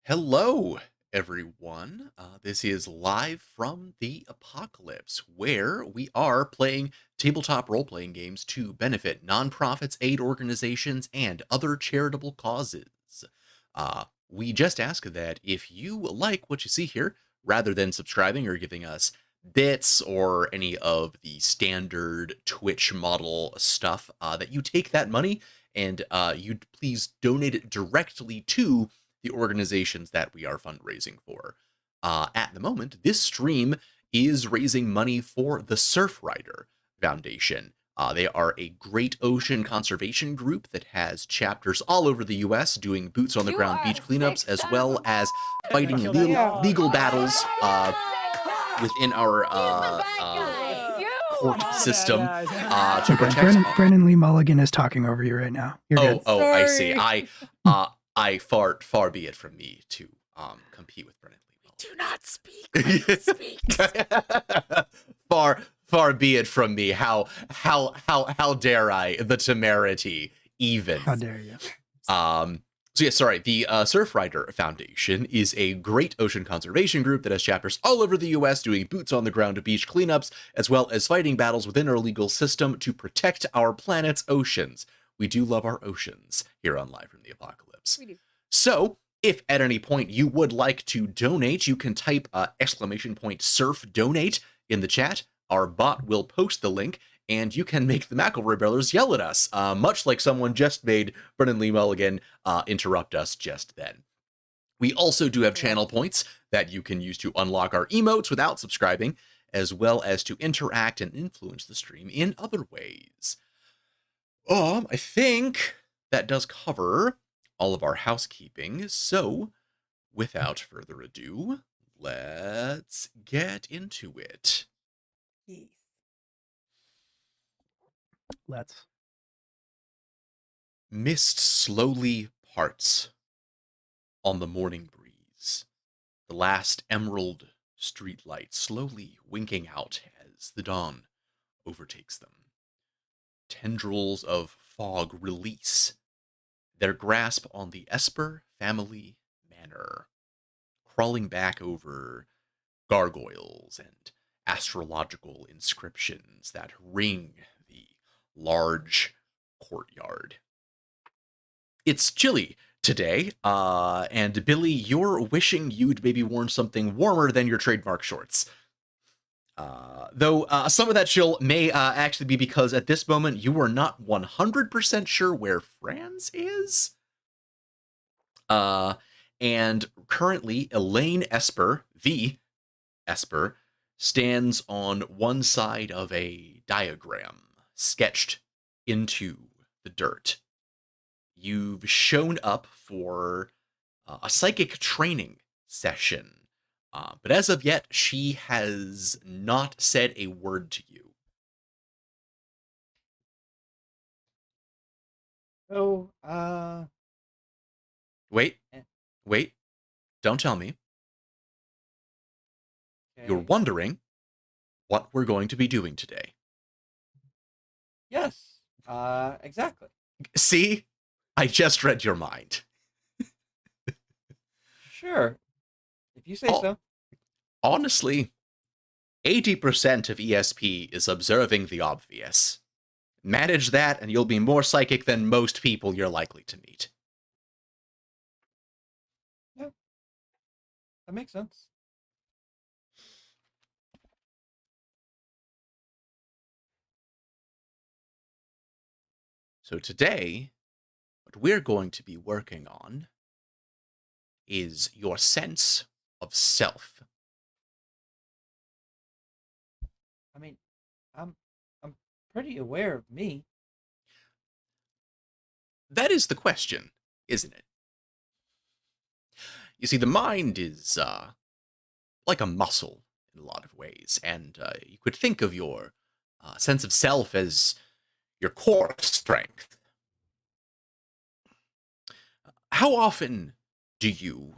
Hello, everyone. This is live from the apocalypse, where we are playing tabletop role playing games to benefit nonprofits, aid organizations, and other charitable causes. We just ask that if you like what you see here, rather than subscribing or giving us bits or any of the standard Twitch model stuff, that you take that money and you'd please donate it directly to the organizations that we are fundraising for. At the moment, this stream is raising money for the Surfrider Foundation. They are a great ocean conservation group that has chapters all over the U.S. doing boots on the ground beach cleanups, as well as fighting legal battles within our court system to protect. Brennan Lee Mulligan is talking over you right now. You're good. I see. I far be it from me to compete with Brennan Lee. Do not speak when he speaks. Far be it from me. How dare I? The temerity, even. How dare you? So yeah, sorry. The Surfrider Foundation is a great ocean conservation group that has chapters all over the U.S. doing boots on the ground beach cleanups, as well as fighting battles within our legal system to protect our planet's oceans. We do love our oceans here on Live from the Apocalypse. We do. So, if at any point you would like to donate, you can type !surf donate in the chat. Our bot will post the link, and you can make the McElroy brothers yell at us, much like someone just made Brennan Lee Mulligan interrupt us just then. We also do have channel points that you can use to unlock our emotes without subscribing, as well as to interact and influence the stream in other ways. I think that does cover all of our housekeeping, so without further ado, let's get into it. Yes. Let's. Mist slowly parts on the morning breeze, the last emerald streetlight slowly winking out as the dawn overtakes them. Tendrils of fog release their grasp on the Esper family manor, crawling back over gargoyles and astrological inscriptions that ring the large courtyard. It's chilly today, and Billy, you're wishing you'd maybe worn something warmer than your trademark shorts. Though some of that chill may actually be because at this moment you are not 100% sure where Franz is. And currently Elaine Esper, the Esper, stands on one side of a diagram sketched into the dirt. You've shown up for a psychic training session. But as of yet, she has not said a word to you. So, Wait. Don't tell me. okay. You're wondering what we're going to be doing today. Yes, exactly. See? I just read your mind. Sure. If you say Oh. so. Honestly, 80% of ESP is observing the obvious. Manage that, and you'll be more psychic than most people you're likely to meet. Yeah. That makes sense. So today, what we're going to be working on is your sense of self. I mean, I'm pretty aware of me. That is the question, isn't it? You see, the mind is like a muscle in a lot of ways, and you could think of your sense of self as your core strength. How often do you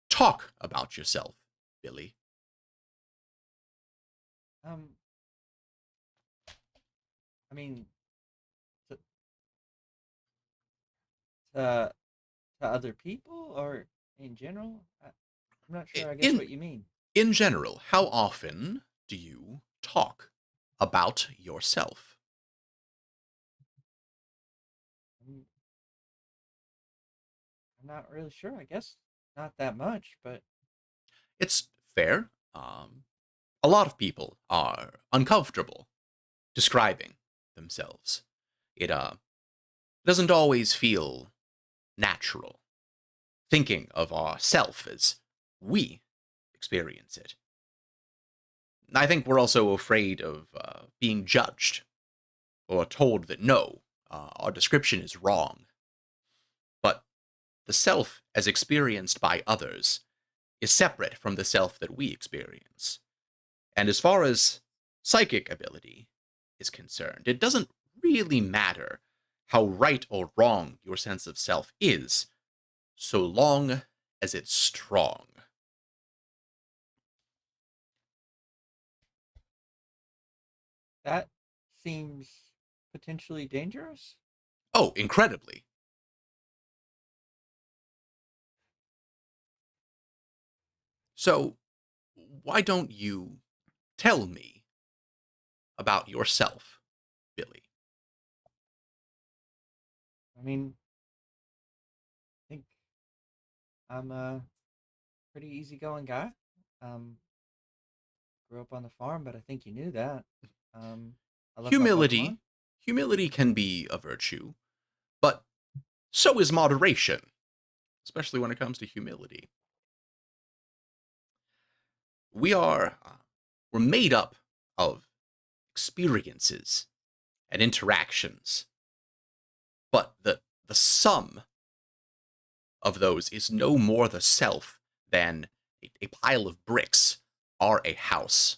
talk about yourself, Billy? I mean, to other people, or in general? I'm not sure. I guess In what you mean. in general, how often do you talk about yourself? I'm, I'm not really sure. I guess not that much, but It's fair. A lot of people are uncomfortable describing themselves. It doesn't always feel natural thinking of ourself as we experience it. I think we're also afraid of being judged or told that no, our description is wrong. But the self as experienced by others is separate from the self that we experience. And as far as psychic ability is concerned, it doesn't really matter how right or wrong your sense of self is, so long as it's strong. that seems potentially dangerous. Oh, incredibly. So, why don't you tell me about yourself, Billy? I mean, I think I'm a pretty easygoing guy. Um, grew up on the farm, but I think you knew that. Um, I love my Humility. Pokemon. Humility can be a virtue, but so is moderation, especially when it comes to humility. We are we're made up of experiences and interactions, but the sum of those is no more the self than a pile of bricks are a house.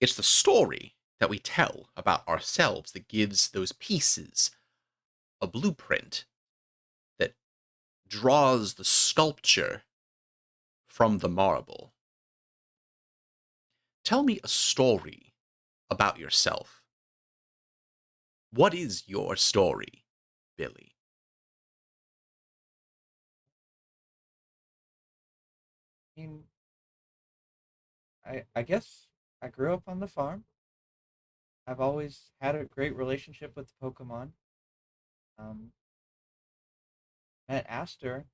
It's the story that we tell about ourselves that gives those pieces a blueprint that draws the sculpture from the marble. Tell me a story about yourself. What is your story, Billy? I mean, I guess I grew up on the farm. I've always had a great relationship with the Pokemon. Um, met Aster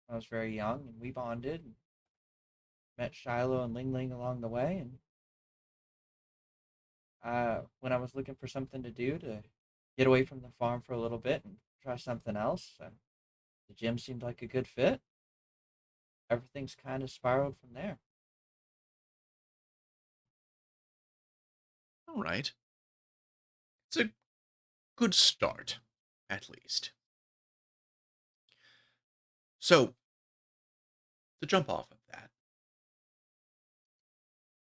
when I was very young, and we bonded. And met Shiloh and Ling Ling along the way, and when I was looking for something to do to get away from the farm for a little bit and try something else, the gym seemed like a good fit. Everything's kind of spiraled from there. All right. It's a good start, at least. So, to jump off of that,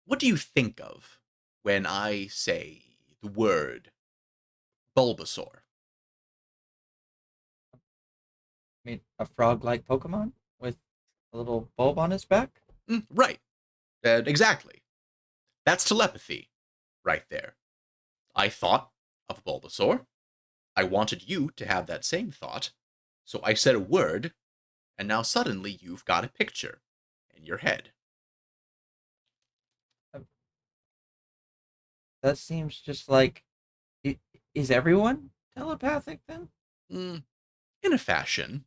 what do you think of when I say the word Bulbasaur? I mean, a frog-like Pokemon with a little bulb on its back. Right. Exactly. That's telepathy right there. I thought of Bulbasaur. I wanted you to have that same thought. So I said a word, and now suddenly you've got a picture in your head. Uh, That seems just like, is everyone telepathic then? Mm, in a fashion.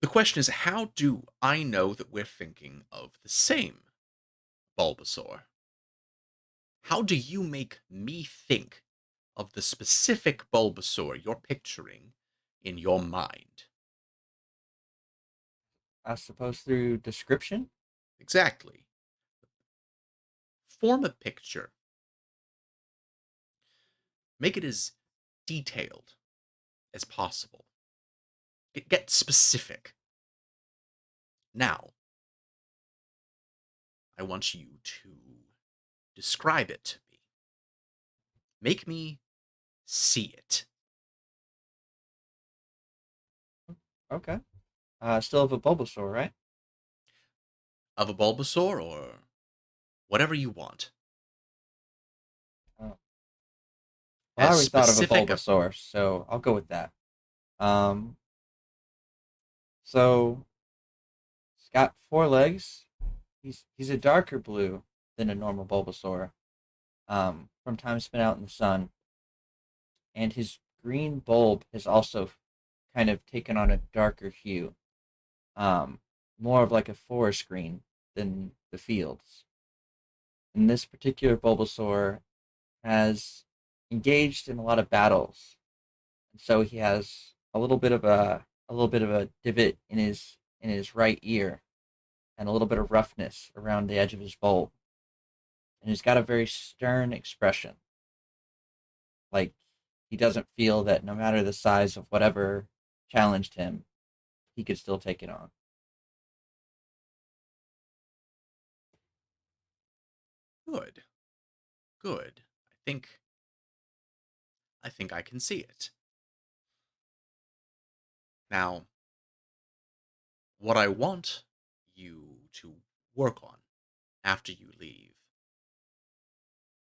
The question is, how do I know that we're thinking of the same Bulbasaur? How do you make me think of the specific Bulbasaur you're picturing in your mind? I suppose through description. Exactly. Form a picture. Make it as detailed as possible. Get specific. Now, I want you to describe it to me. Make me see it. Okay. Still have a Bulbasaur, right? Of a Bulbasaur or whatever you want. Oh. Well, I As already thought of a specific a Bulbasaur, so I'll go with that. Um, So he's got four legs. He's a darker blue than a normal Bulbasaur. From time spent out in the sun, and his green bulb has also kind of taken on a darker hue, um, more of like a forest green than the fields. And this particular Bulbasaur has engaged in a lot of battles, and so he has a little bit of a divot in his right ear, and a little bit of roughness around the edge of his bulb, and he's got a very stern expression. Like he doesn't feel that no matter the size of whatever challenged him, he could still take it on. Good. Good. I think I can see it. Now, what I want you to work on after you leave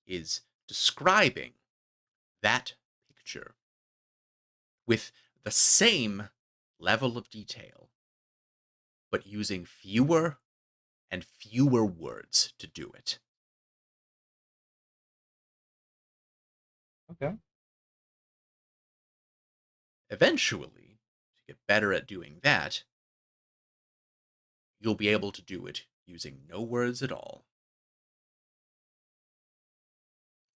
is describing that picture with the same level of detail, but using fewer and fewer words to do it. Okay. Eventually, to get better at doing that, you'll be able to do it using no words at all.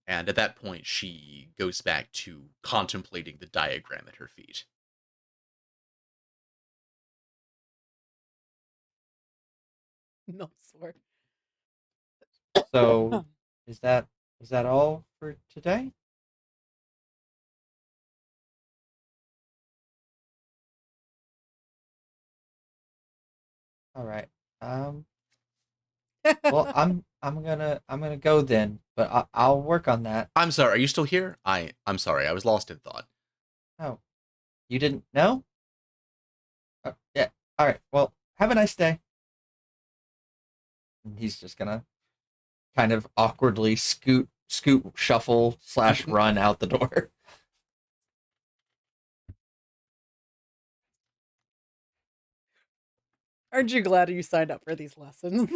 And at that point, she goes back to contemplating the diagram at her feet. No sword. So is that is that all for today? All right. Um. Well, I'm gonna go then, but I'll work on that. I'm sorry, are you still here? I'm sorry, I was lost in thought. Oh, you didn't know? Yeah. All right. Well, have a nice day. And he's just gonna kind of awkwardly scoot, shuffle slash run out the door. Aren't you glad you signed up for these lessons?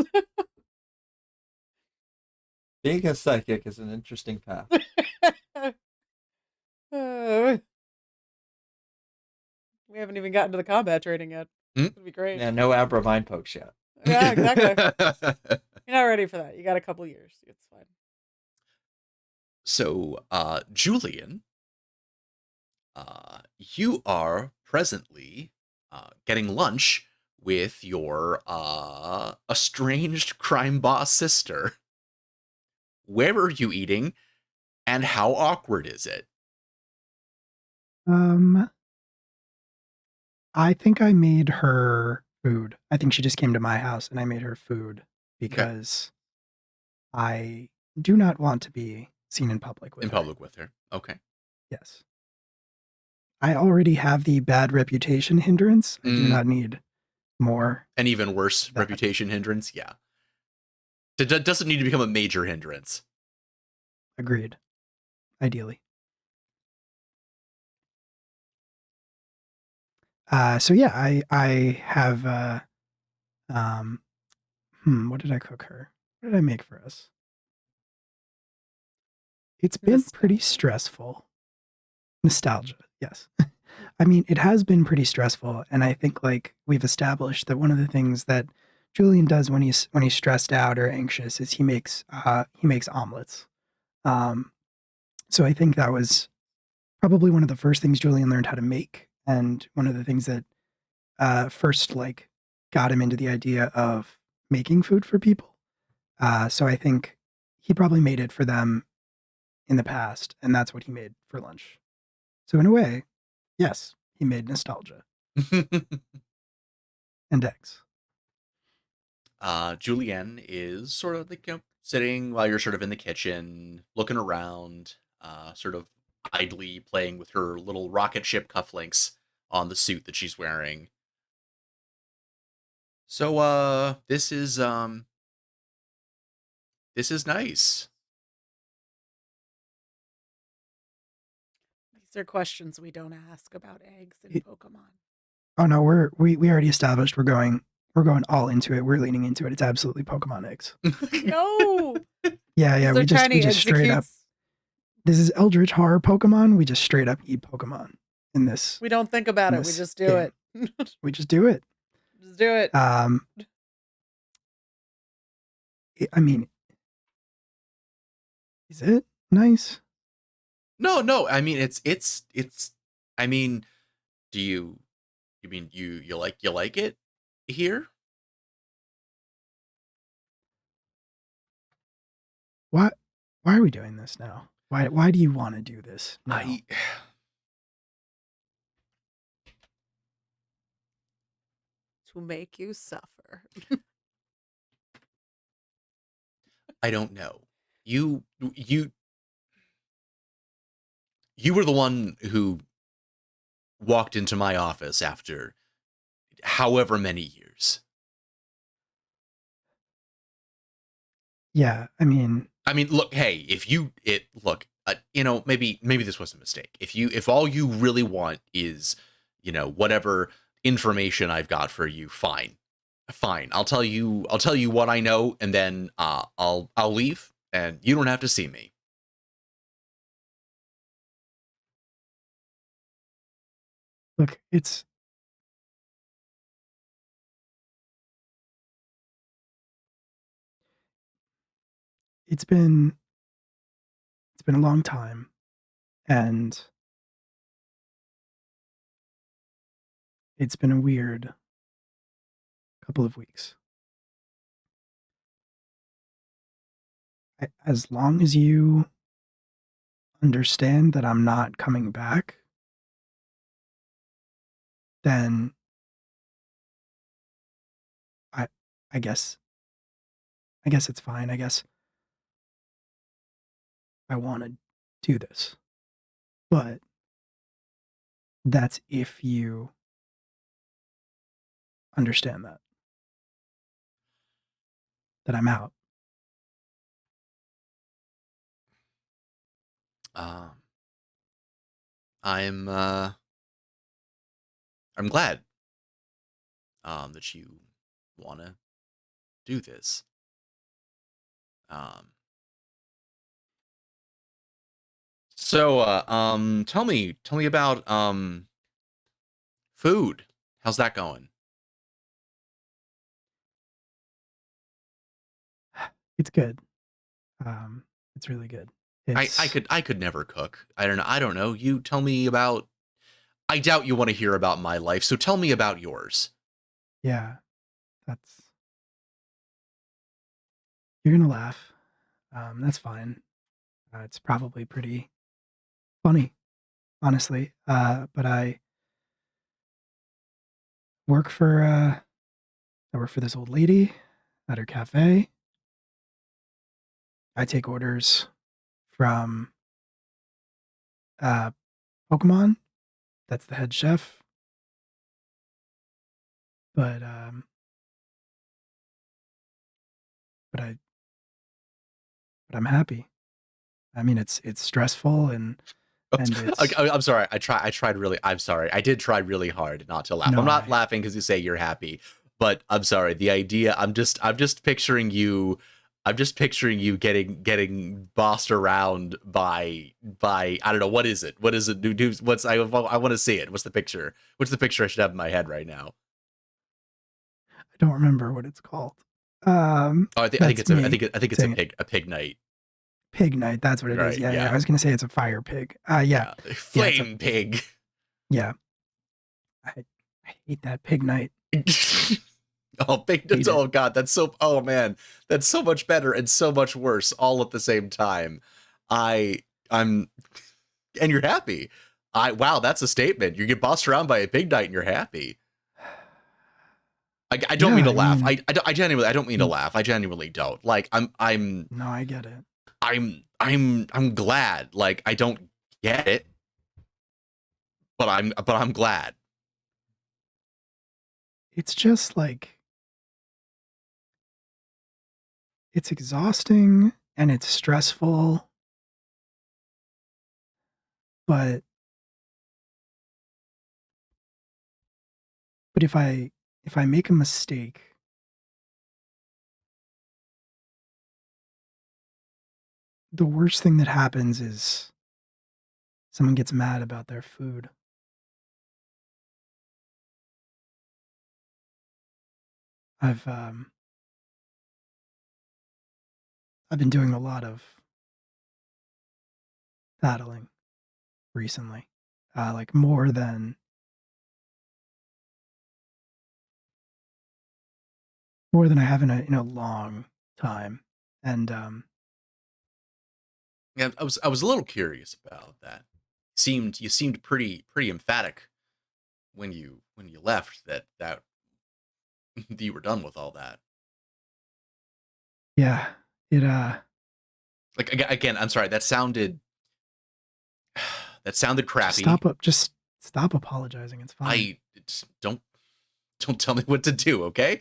Being a psychic is an interesting path. Uh, we haven't even gotten to the combat training yet. Hmm? It'd be great. Yeah, no Abra mind pokes yet. Yeah, exactly. You're not ready for that. You got a couple years. It's fine. So, Julian, you are presently getting lunch with your estranged crime boss sister. Where are you eating, and how awkward is it? Um, I think I made her food. I think she just came to my house and I made her food Okay, because I do not want to be seen in public in with her. public with her. Okay. Yes. I already have the bad reputation hindrance. I do Mm, not need more an even worse of that. reputation hindrance. Yeah, it doesn't need to become a major hindrance. Agreed. Ideally. So yeah, I have um what did I cook her? What did I make for us? It's been pretty Nostalgia. stressful. Nostalgia, yes. I mean, it has been pretty stressful, and I think like we've established that one of the things that Julian does when he's stressed out or anxious is he makes omelets. Um, so I think that was probably one of the first things Julian learned how to make, and one of the things that first like got him into the idea of making food for people. So I think he probably made it for them in the past, and that's what he made for lunch. So in a way, yes, he made nostalgia and eggs. Julienne is sort of like, sitting while you're sort of in the kitchen, looking around, sort of idly playing with her little rocket ship cufflinks on the suit that she's wearing. So, this is nice. These are questions we don't ask about eggs and It, Pokemon. Oh no, we already established we're going all into it. We're leaning into it. It's absolutely Pokemon X. No, Yeah, yeah. these are We tiny just straight up. executes. This is Eldritch horror Pokemon. We just straight up eat Pokemon in this We don't think about in it. We this just do game. it. We just do it. Just do it. Um, I mean, is it nice? No, no. I mean, it's. I mean, do you? You mean you like it here? Why why are we doing this now? Why do you want to do this now? I To make you suffer. I don't know. You you you were the one who walked into my office after however many years. Yeah, I mean, look, hey, if you it look, maybe this was a mistake. If all you really want is, whatever information I've got for you, fine. Fine. I'll tell you what I know, and then I'll leave and you don't have to see me. look, it's been it's been a long time, and it's been a weird couple of weeks. As long as you understand that I'm not coming back, then I I guess I guess it's fine. I guess I want to do this. But that's if you understand that I'm out. Um, I'm glad that you want to do this. Um, tell me about food. How's that going? It's good. Um, it's really good. I It's could never cook. I don't know. You tell me about. I doubt you want to hear about my life, so tell me about yours. yeah, that's you're gonna laugh. That's fine. It's probably pretty funny, honestly. But work for I work for this old lady at her cafe. I take orders from uh Pokemon. That's the head chef. But but I but I'm happy. I mean, it's stressful and it's I'm sorry. I tried really. I'm sorry. I did try really hard not to laugh. no, I'm not I laughing because you say you're happy, but I'm sorry. The idea. I'm just picturing you. I'm just picturing you getting bossed around by I don't know what is it. What is it? What's I want to see it. What's the picture? What's the picture I should have in my head right now? don't remember what it's called. Oh, I think That's it's a I me think it, I think it's a saying it. pig night. Pig night. That's what it is. Right? Yeah, yeah. Yeah. I was gonna say it's a fire pig. Yeah, Yeah. yeah. It's a Flame pig. yeah. I hate that pig night. Oh, big Hate it. oh god, oh man, that's so much better and so much worse all at the same time. I I'm and you're happy. Wow, that's a statement. You get bossed around by a big knight and you're happy. I don't Yeah, mean to I laugh. mean, I genuinely I don't mean to n- laugh. I genuinely don't. Like no, I get it. I'm glad. Like I don't get it, but I'm glad. It's just like it's exhausting and it's stressful, but But if I make a mistake, the worst thing that happens is someone gets mad about their food. I've um I've been doing a lot of battling recently. Like more than I have in a long time. And Yeah, I was a little curious about that. You seemed pretty emphatic when you left that you were done with all that. yeah, it Like again, I'm sorry. That sounded crappy. just stop apologizing. It's fine. Don't tell me what to do, okay?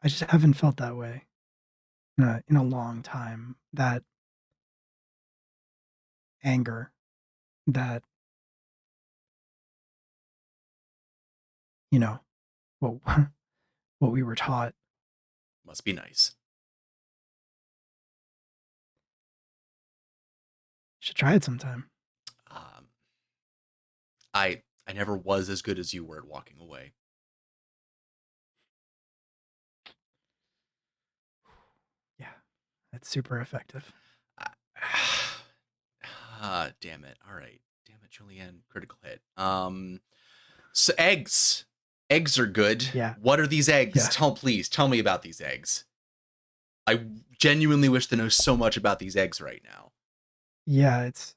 I just haven't felt that way in a long time. That anger, that you know, what what we were taught. Must be nice. Should try it sometime. Um, I never was as good as you were at walking away. Yeah, that's super effective. Damn it. All right. Damn it, Julianne. Critical hit. So eggs. Eggs are good. Yeah, What are these eggs? yeah, Please tell me about these eggs. I genuinely wish to know so much about these eggs right now. yeah. It's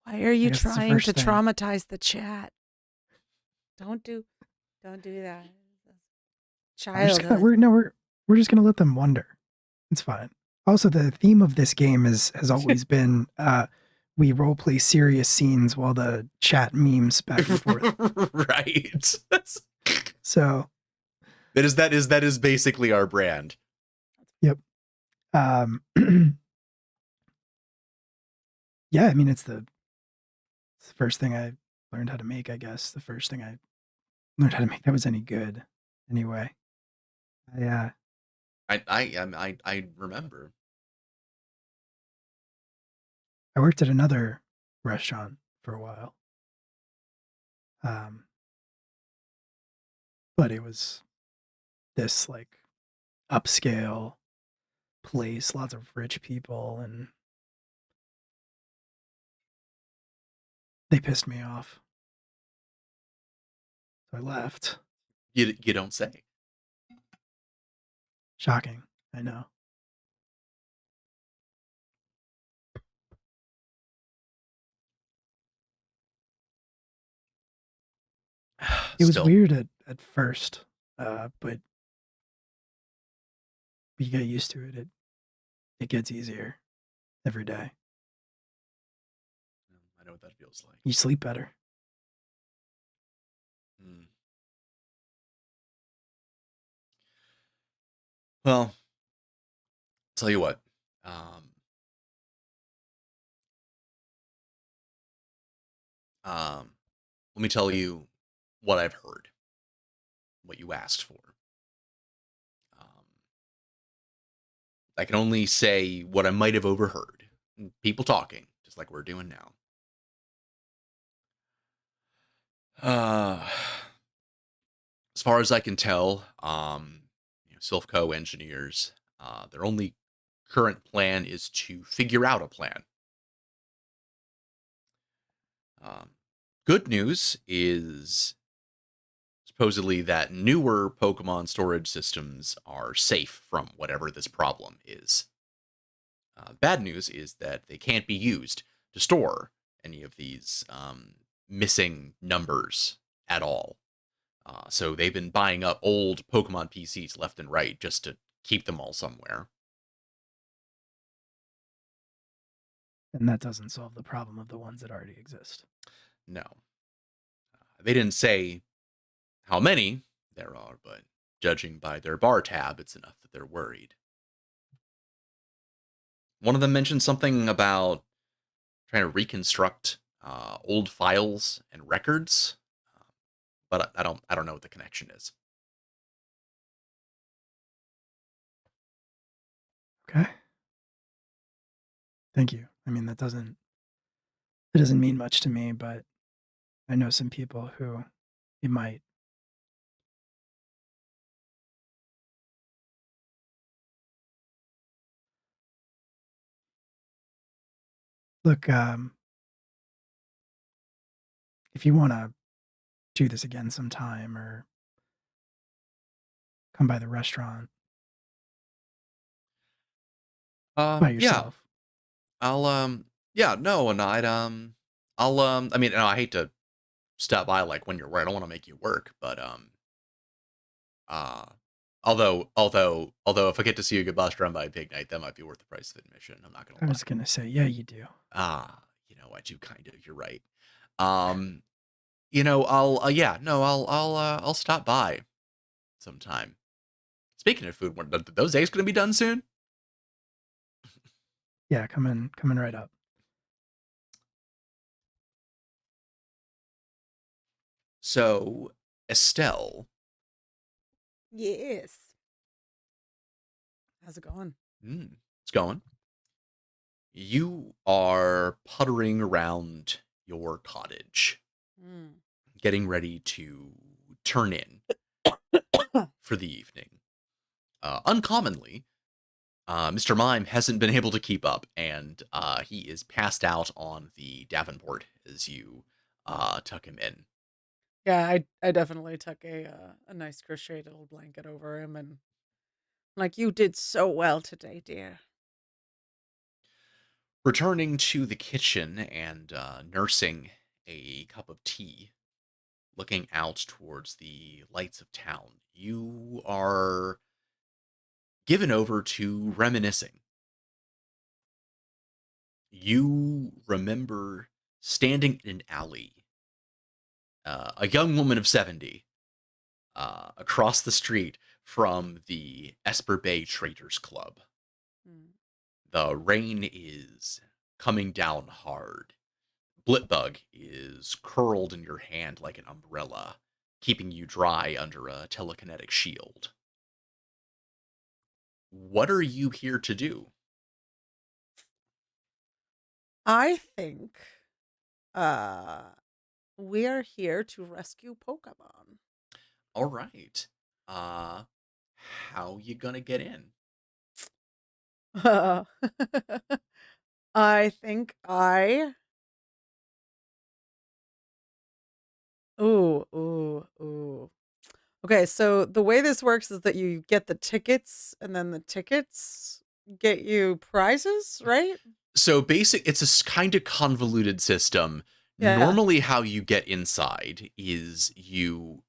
Why are I you guess it's the trying to first thing. traumatize the chat? Don't do don't do that. We're just gonna Childhood. we're just gonna let them wonder. It's fine. Also, the theme of this game has always been we role play serious scenes while the chat memes back and forth. Right. So, That is basically our brand. yep. Um, yeah, I mean it's the first thing I learned how to make. I guess the first thing I learned how to make that was any good. Anyway, I I remember. I worked at another restaurant for a while. Um, but it was this like upscale place, lots of rich people, and they pissed me off. So I left. You don't say. Shocking, I know. It was Still. weird at first, but you get used to it. It gets easier every day. I know what that feels like. You sleep better. Mm. Well, tell you what. Um, um, Let me tell you what I've heard, what you asked for. Um, I can only say what I might have overheard. People talking, just like we're doing now. Uh, as far as I can tell, Silphco engineers, their only current plan is to figure out a plan. Um, Good news is supposedly that newer Pokemon storage systems are safe from whatever this problem is. Bad news is that they can't be used to store any of these missing numbers at all. So they've been buying up old Pokemon PCs left and right just to keep them all somewhere. And that doesn't solve the problem of the ones that already exist. No, they didn't say how many there are, but judging by their bar tab, it's enough that they're worried. One of them mentioned something about trying to reconstruct old files and records, but I don't know what the connection is. Okay. Thank you. I mean, it doesn't mean much to me, but I know some people who it might. Look, if you wanna do this again sometime or come by the restaurant by Yeah, yourself. I'll yeah, no, and I'll I mean, I hate to stop by like when you're where I don't want to make you work, but uh although if I get to see you get bust around by a big night, that might be worth the price of admission. I'm not gonna I lie. was gonna say, yeah, you do. I do kind of. You're right. Um, I'll yeah, no, I'll stop by sometime. Speaking of food, those eggs gonna be done soon? Yeah, coming right up. So, Estelle, Yes. How's it going? it's going. You are puttering around your cottage, Mm. getting ready to turn in for the evening. Uncommonly, Mr. Mime hasn't been able to keep up, and he is passed out on the Davenport as you tuck him in. Yeah, I definitely took a nice crocheted little blanket over him and like you did so well today, dear. Returning to the kitchen and nursing a cup of tea, looking out towards the lights of town, you are given over to reminiscing. You remember standing in an alley, a young woman of 70, across the street from the Esper Bay Traders Club. Mm. The rain is coming down hard. Blitbug is curled in your hand like an umbrella, keeping you dry under a telekinetic shield. What are you here to do? I think uh we are here to rescue Pokemon. All right. Uh, how you gonna get in? I think I ooh, ooh, ooh. Okay, so the way this works is that you get the tickets and then the tickets get you prizes, right? So it's a kind of convoluted system. Yeah. Normally, how you get inside is you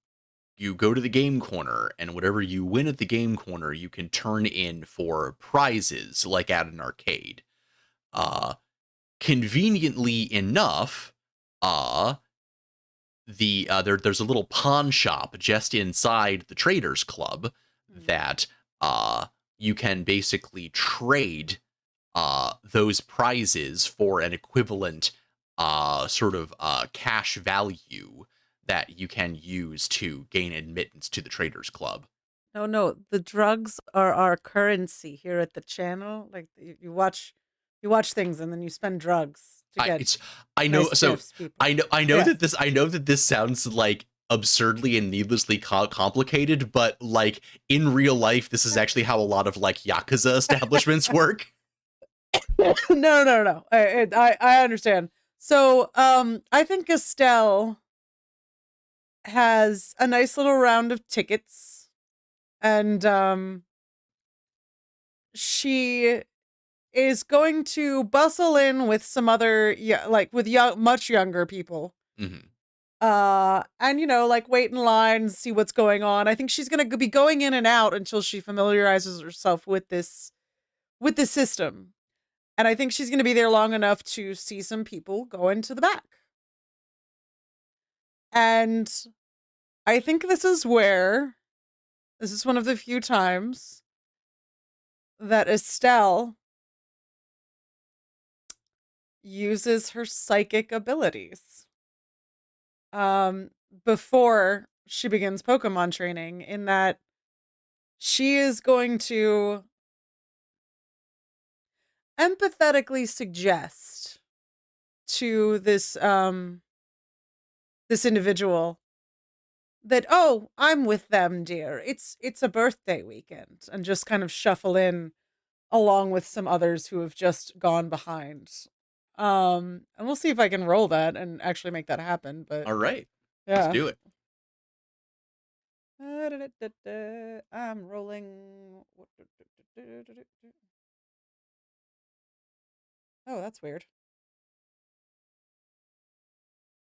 go to the game corner, and whatever you win at the game corner, you can turn in for prizes, like at an arcade. Uh, Conveniently enough, uh, there's a little pawn shop just inside the Traders Club Mm. that uh you can basically trade those prizes for an equivalent sort of cash value that you can use to gain admittance to the Traders Club. No, no, the drugs are our currency here at the channel. Like you watch things and then you spend drugs to I get it's I know nice so gifts, people. that Yes. this sounds like absurdly and needlessly complicated, but like in real life this is actually how a lot of like yakuza establishments work. No, no, no, no. I understand. So, I think Estelle has a nice little round of tickets, and she is going to bustle in with some other, yeah, like with young, much younger people. Mhm. And like wait in line, see what's going on. I think she's gonna be going in and out until she familiarizes herself with this system. And I think she's gonna be there long enough to see some people go into the back. And I think this is one of the few times that Estelle uses her psychic abilities um before she begins Pokemon training, in that she is going to empathetically suggest to this individual that, oh, I'm with them, dear, it's a birthday weekend, and just kind of shuffle in along with some others who have just gone behind. And we'll see if I can roll that and actually make that happen, but All right, let's yeah. do it. I'm rolling. Oh, that's weird.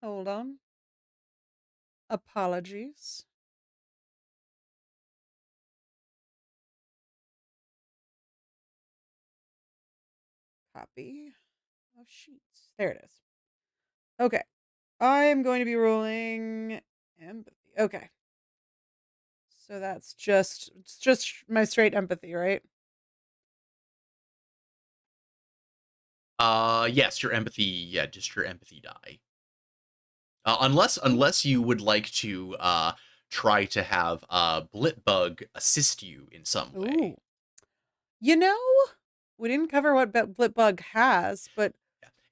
Hold on. Apologies. Copy of sheets. There it is. Okay. I am going to be rolling empathy. Okay. So that's just my straight empathy, right? Yes, your empathy. Yeah, just your empathy die. Unless you would like to try to have Blitbug assist you in some way. Ooh. You know, we didn't cover what Blitbug has, but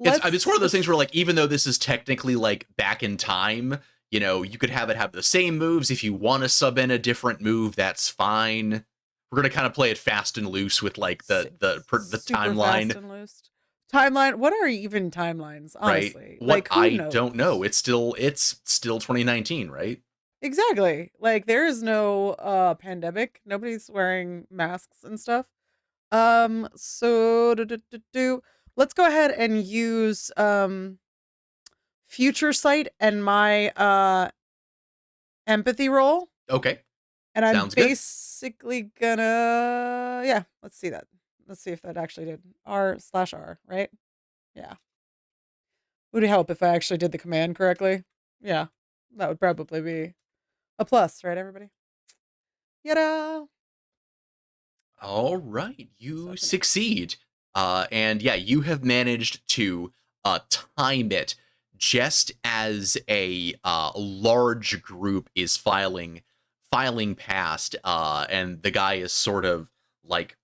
It's one of those things where, let's like, even though this is technically like back in time, you could have it have the same moves. If you want to sub in a different move, that's fine. We're gonna kind of play it fast and loose with like the super fast timeline, and loose. Timeline. What are even timelines? right? Honestly, What like who I don't know. knows? It's still 2019, right? Exactly. Like there is no pandemic. Nobody's wearing masks and stuff. So let's go ahead and use future sight and my empathy roll. Okay, And I'm sounds good. basically gonna, yeah, let's see that. Let's see if that actually did R/R, right? Yeah. Would it help if I actually did the command correctly? Yeah. That would probably be a plus, right, everybody? Yada! All right, So you that's an 8. succeed. And yeah, you have managed to time it just as a large group is filing past, and the guy is sort of like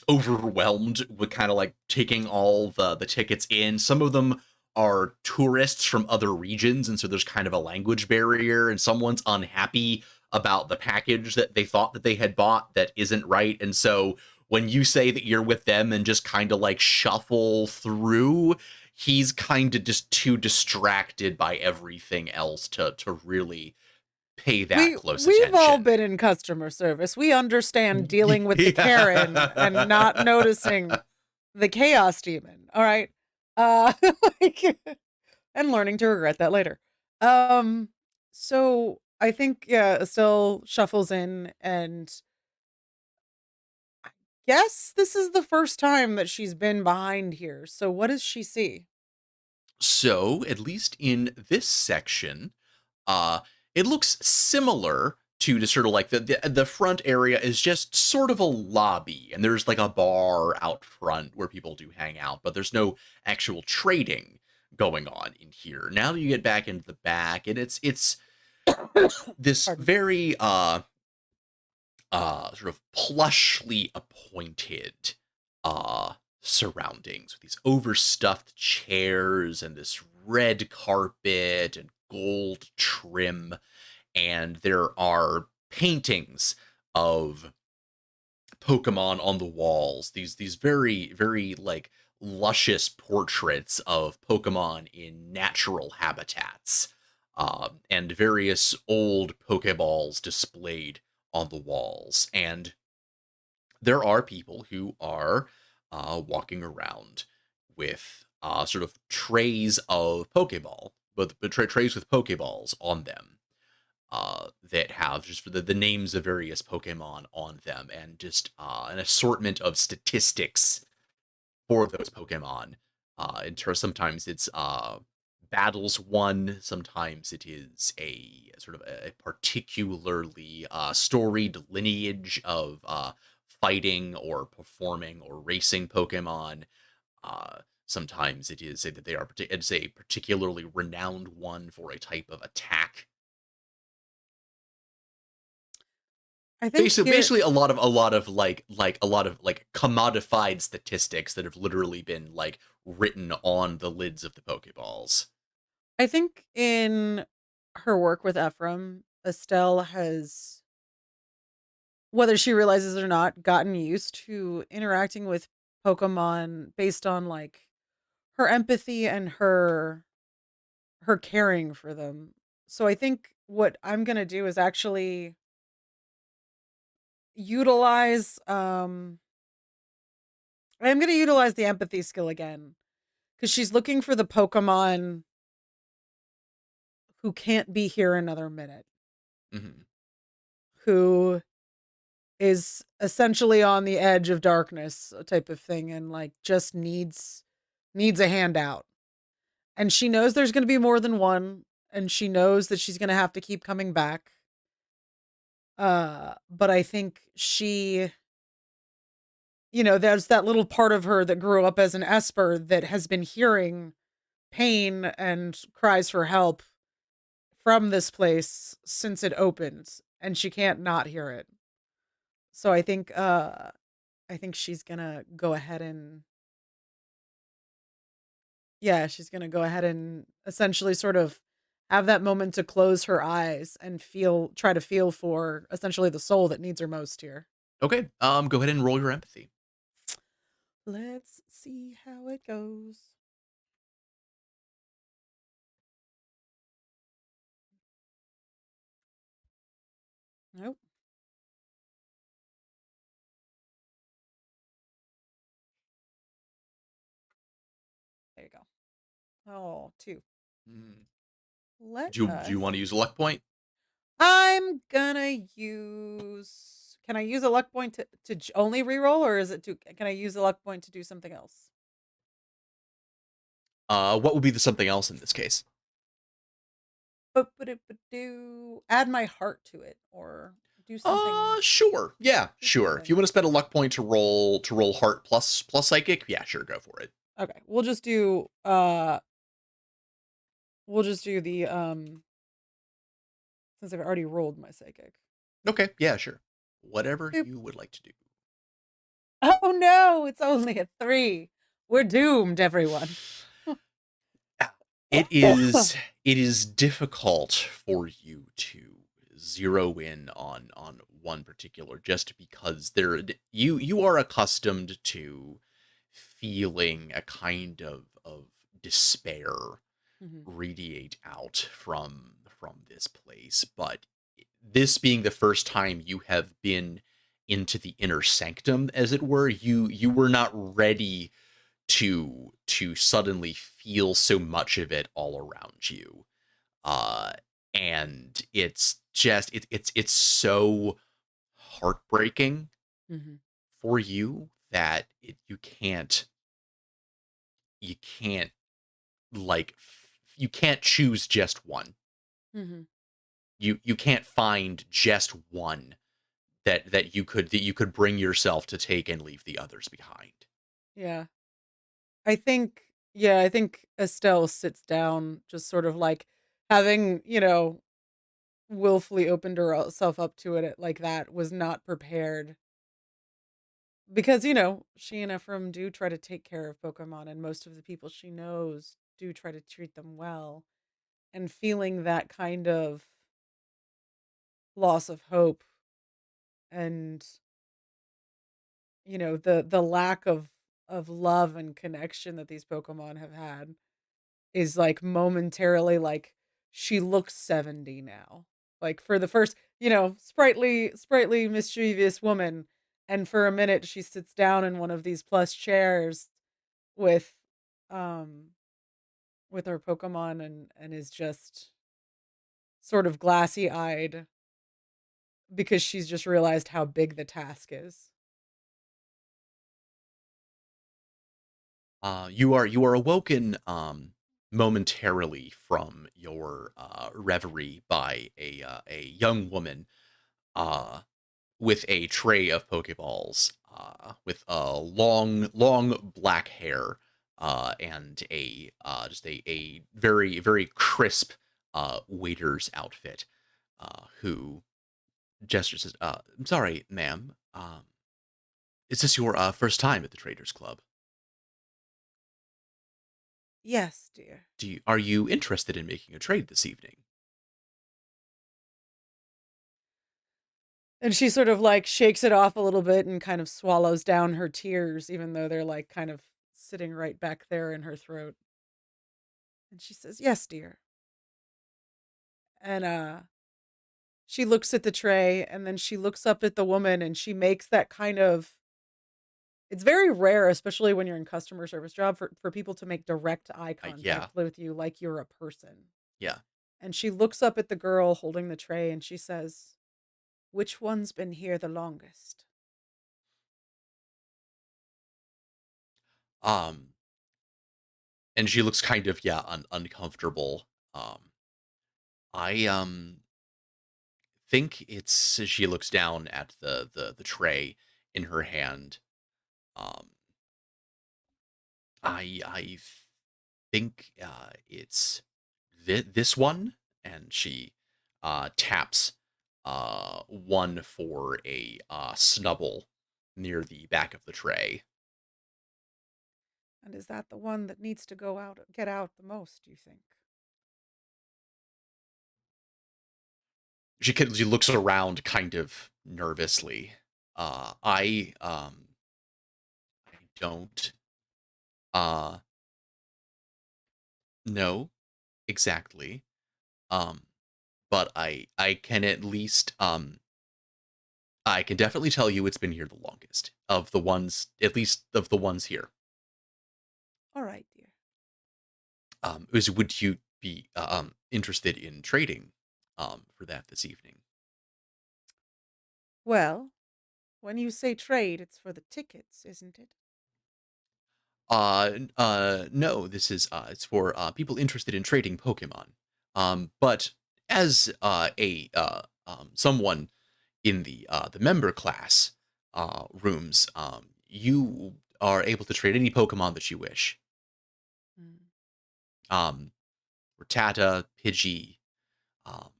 overwhelmed with kind of like taking all the tickets in. Some of them are tourists from other regions, and so there's kind of a language barrier, and someone's unhappy about the package that they thought that they had bought that isn't right. And so when you say that you're with them and just kind of like shuffle through, he's kind of just too distracted by everything else to really pay that close We've all attention. been in customer service. We understand dealing with the Karen and not Yeah. noticing the chaos demon. All right. Uh like, and learning to regret that later. Um so I think, yeah, Estelle shuffles in, and yes, this is the first time that she's been behind here. So what does she see? So, at least in this section, uh, it looks similar to the sort of like the front area is just sort of a lobby, and there's like a bar out front where people do hang out, but there's no actual trading going on in here. Now that you get back into the back, and it's this Pardon. very sort of plushly appointed uh surroundings with these overstuffed chairs and this red carpet and gold trim, and there are paintings of Pokemon on the walls, these very very like luscious portraits of Pokemon in natural habitats, and various old Pokeballs displayed on the walls. And there are people who are walking around with sort of trays of Pokeball, but trays with Pokeballs on them, that have just the names of various Pokemon on them, and just an assortment of statistics for those Pokemon. In terms, sometimes it's battles won, sometimes it is a sort of a particularly storied lineage of fighting or performing or racing Pokemon. Sometimes it is say that they are it's a particularly renowned one for a type of attack. I think here Basically a lot of commodified statistics that have literally been like written on the lids of the Pokeballs. I think in her work with Ephraim, Estelle has, whether she realizes it or not, gotten used to interacting with Pokemon based on like her empathy and her caring for them. So I think what I'm going to do is actually utilize I'm going to utilize the empathy skill again cuz she's looking for the Pokemon who can't be here another minute, Mhm. who is essentially on the edge of darkness type of thing and like just needs a handout. And she knows there's going to be more than one and she knows that she's going to have to keep coming back. But I think she, there's that little part of her that grew up as an Esper that has been hearing pain and cries for help from this place since it opened and she can't not hear it. So I think she's going to go ahead and yeah, she's going to go ahead and essentially sort of have that moment to close her eyes and try to feel for essentially the soul that needs her most here. Okay, go ahead and roll your empathy. Let's see how it goes. Nope. There you go. Oh, two. Mm. Let Do you us. want to use a luck point? I'm gonna use. Can I use a luck point to only reroll, or is it to? Can I use a luck point to do something else? What would be the something else in this case? But do add my heart to it, or do something. Sure. Yeah, Do sure. If you something. want to spend a luck point to roll heart plus psychic, yeah, sure, go for it. Okay, we'll just do the since I've already rolled my psychic. Okay, yeah, sure. Whatever Boop. you would like to do. Oh no, it's only a 3. We're doomed, everyone. Yeah, it is difficult for you to zero in on one particular just because you are accustomed to feeling a kind of despair Mhm. radiate out from this place, but this being the first time you have been into the inner sanctum, as it were, you were not ready to suddenly feel so much of it all around you. uh and it's just it's so heartbreaking Mhm. for you that you can't like you can't choose just one. Mhm. You can't find just one that you could bring yourself to take and leave the others behind. Yeah. I think Estelle sits down just sort of like having, willfully opened herself up to it like that, was not prepared because, she and Ephraim do try to take care of Pokemon and most of the people she knows do try to treat them well, and feeling that kind of loss of hope and, the lack of love and connection that these Pokemon have had is like momentarily like she looks 70 now. Like for the first, sprightly mischievous woman, and for a minute she sits down in one of these plush chairs with um with her Pokemon and is just sort of glassy-eyed because she's just realized how big the task is. You are awoken momentarily from your reverie by a young woman uh with a tray of Pokeballs with long black hair and a just a very very crisp waiter's outfit, who gestures says, "I'm sorry, ma'am. Is this your first time at the Traders Club? Yes, dear. Are you interested in making a trade this evening?" And she sort of like shakes it off a little bit and kind of swallows down her tears, even though they're like kind of sitting right back there in her throat. And she says, "Yes, dear." And she looks at the tray and then she looks up at the woman and she makes that kind of, it's very rare, especially when you're in customer service job, for people to make direct eye Yeah, contact with you like you're a person. yeah. And she looks up at the girl holding the tray and she says, "Which one's been here the longest?" Um, and she looks kind of yeah uncomfortable. I think it's she looks down at the tray in her hand. Um, I think it's this one, and she taps one for a snubble near the back of the tray. And is that the one that needs to get out the most, do you think? She looks around kind of nervously. I don't uh know exactly. Um but I can at least I can definitely tell you it's been here the longest of the ones, at least of the ones here. All right, dear. Would you be interested in trading for that this evening? Well, when you say trade, it's for the tickets, isn't it? No, this is it's for people interested in trading Pokemon. But as a someone in the member class rooms, you are able to trade any Pokemon that you wish. Mm. Um, Rattata, Pidgey, um,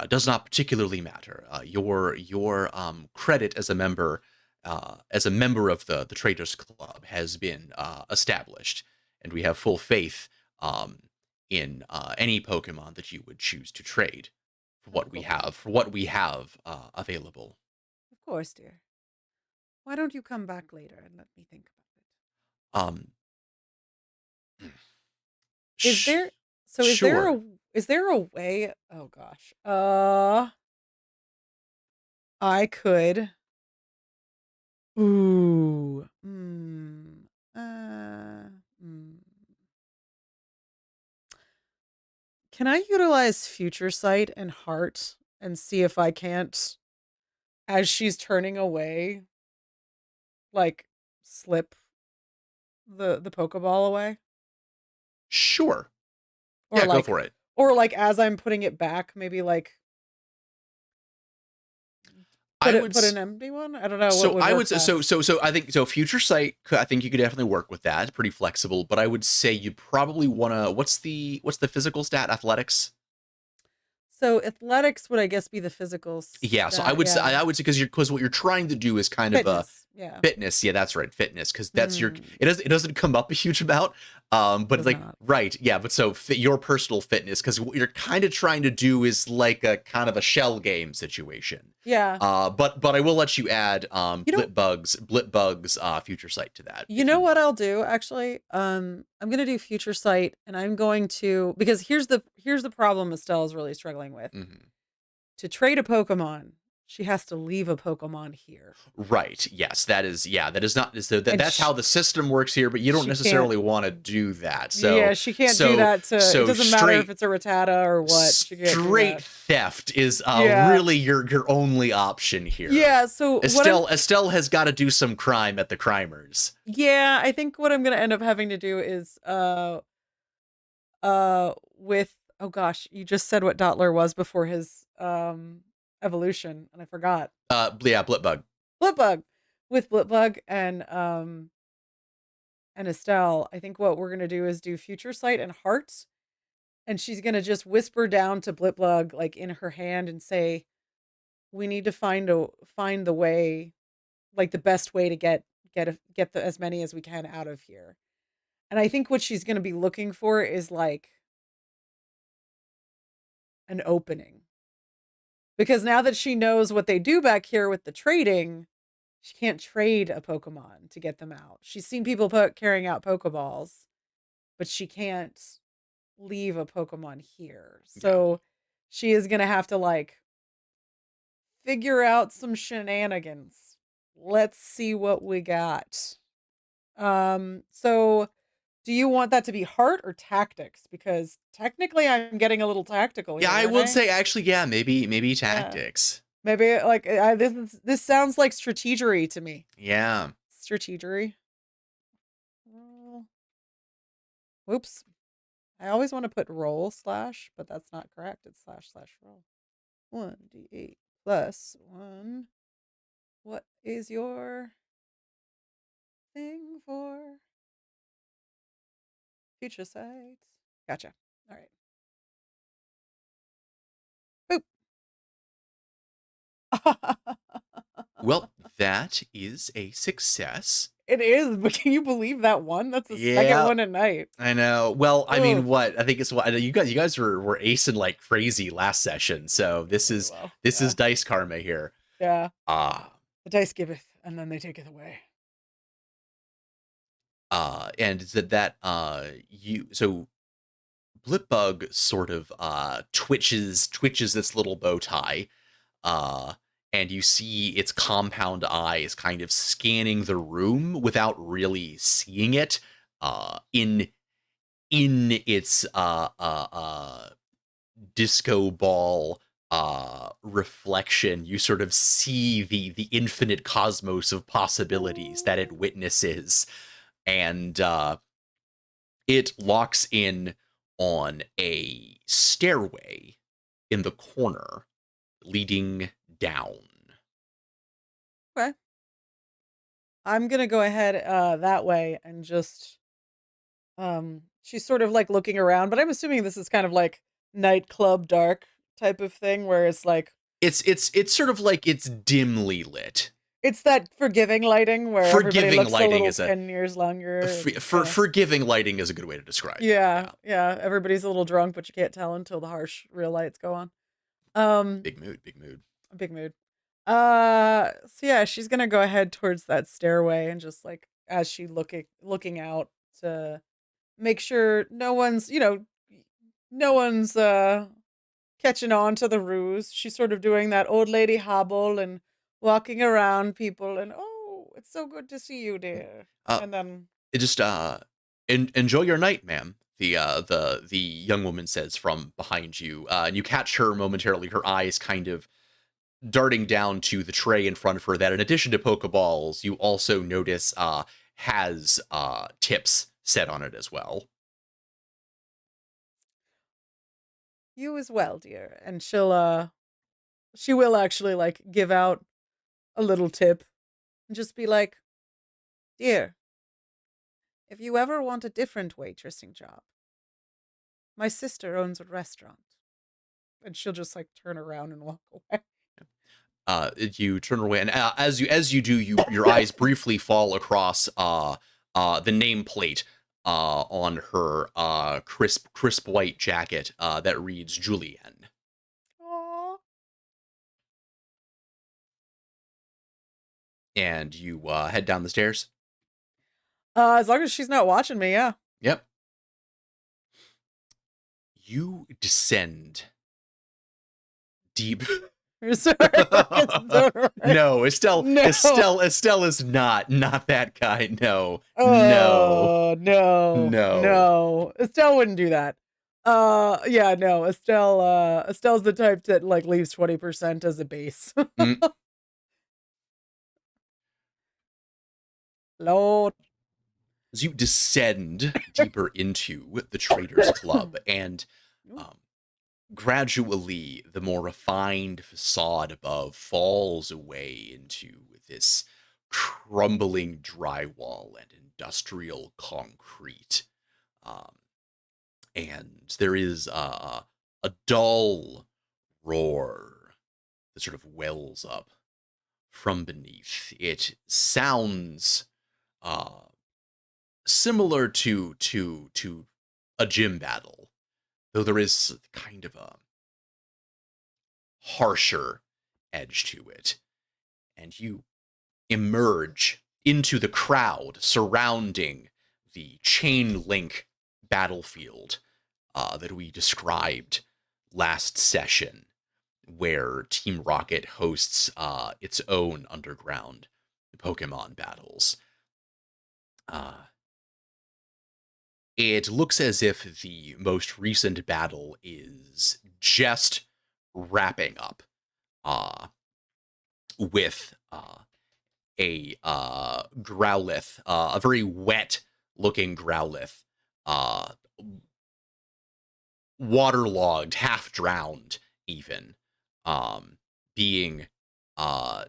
does not particularly matter. Your credit as a member of the Traders Club, has been established, and we have full faith um, in any Pokemon that you would choose to trade Of course. for what we have available. Of course, dear. Why don't you come back later and let me think about it? Um, Is sh- there so sure. is there a way, oh gosh. I could ooh. Uh mm. Can I utilize Future Sight and Heart and see if I can't, as she's turning away, like slip the Pokeball away? Sure. Or Yeah, go like for it. as I'm putting it back, maybe like I would put s- an empty one? I don't know what So would I work would best. I think so future sight I think you could definitely work with that. It's pretty flexible, but I would say you'd probably want to what's the physical stat? Athletics? So athletics would I guess be the physical Yeah, so I stat, would say yeah. I would say because what you're trying to do is kind of a Fitness, yeah. fitness. Yeah, that's right, fitness, because that's your Mm, it doesn't come up a huge amount. But does like not. right, yeah, but so your personal fitness, because what you're kind of trying to do is like a kind of a shell game situation. Yeah. But I will let you add You know Blip Bugs future sight to that you if know you what want. I'll do actually? I'm gonna do Future Sight and I'm going to, because here's the problem Estelle is really struggling with. Mhm. To trade a Pokemon, she has to leave a Pokemon here. Right. Yes, that is yeah, that is not so And that's how the system works here, but you don't she can't necessarily want to do that. yeah, she can't do that to, it So doesn't matter if straight it's a Rattata or what. She can't do straight that. theft is Yeah. really your only option here. Yeah, so what I'm Estelle has got to do some crime at the crimers. yeah, I think what I'm gonna end up having to do is with oh gosh, you just said what Dottler was before his evolution and I forgot. Yeah, Blipbug. Blipbug. With Blipbug and and Estelle, I think what we're gonna do is do Future Sight and Heart, and she's gonna just whisper down to Blipbug, like in her hand, and say, "We need to find the way, like the best way to get as many as we can out of here." And I think what she's gonna be looking for is like an opening. Because now that she knows what they do back here with the trading, she can't trade a Pokemon to get them out. She's seen people carrying out Pokeballs, but she can't leave a Pokemon here. Yeah. So she is going to have to like figure out some shenanigans. Let's see what we got. So do you want that to be heart or tactics? Because technically I'm getting a little tactical Yeah, here, I aren't would I? say actually, yeah, maybe Yeah. tactics. Maybe like this sounds like strategery to me. Yeah. Strategery. Whoops. I always want to put roll slash, but that's not correct. It's slash slash roll. 1d8 plus 1. What is your thing for future sight? Gotcha. All right. Boop. Well, that is a success. It is, but can you believe that one? That's the second Yeah, one at night. I know. Well, I mean, Oh, what I think it's what you guys were acing like crazy last session, so this very is well. this Yeah. is dice karma here. Yeah. Ah, The dice giveth, and then they taketh away. and you so Blipbug sort of twitches this little bow tie, uh, and you see its compound eyes kind of scanning the room without really seeing it. In its disco ball reflection, you sort of see the infinite cosmos of possibilities that it witnesses, and it locks in on a stairway in the corner leading down. Okay. I'm gonna go ahead that way and just she's sort of like looking around, but I'm assuming this is kind of like nightclub dark type of thing where it's like It's sort of like it's dimly lit. it's that forgiving lighting where everybody Forgiving looks a lighting little is a 10 years younger and for kind of forgiving lighting is a good way to describe it. yeah, Yeah, yeah, everybody's a little drunk, but you can't tell until the harsh real lights go on. Um, big mood, big mood. big mood. So yeah, she's gonna go ahead towards that stairway and just like as she looking out to make sure no one's, no one's catching on to the ruse. She's sort of doing that old lady hobble and walking around people and oh, it's so good to see you, dear. Uh, And then it just enjoy your night, ma'am. The young woman says from behind you, and you catch her momentarily. Her eyes kind of darting down to the tray in front of her. That, in addition to Pokeballs, you also notice has tips set on it as well. you as well, dear. And she will actually like give out a little tip and just be like, dear, if you ever want a different waitressing job, my sister owns a restaurant. And she'll just like turn around and walk away. You turn away, and as you do, your eyes briefly fall across the nameplate on her crisp white jacket that reads Julienne. Aww. And you head down the stairs. As long as she's not watching me, yeah. Yep. You descend deep. Sorry, sorry. No, Estelle, No. Estelle is not that guy. No, Oh, no, No. no. Estelle wouldn't do that. Yeah, no. Estelle's the type that like leaves 20% as a base. Mm. Lord. As you descend deeper into the Traders Club, and gradually the more refined facade above falls away into this crumbling drywall and industrial concrete. Um, and there is a dull roar that sort of wells up from beneath. It sounds uh, similar to a gym battle, though there is kind of a harsher edge to it. And you emerge into the crowd surrounding the chain link battlefield that we described last session, where Team Rocket hosts its own underground Pokemon battles. Uh, it looks as if the most recent battle is just wrapping up uh, with a Growlithe, a very wet looking Growlithe, uh, waterlogged, half drowned, even, being uh,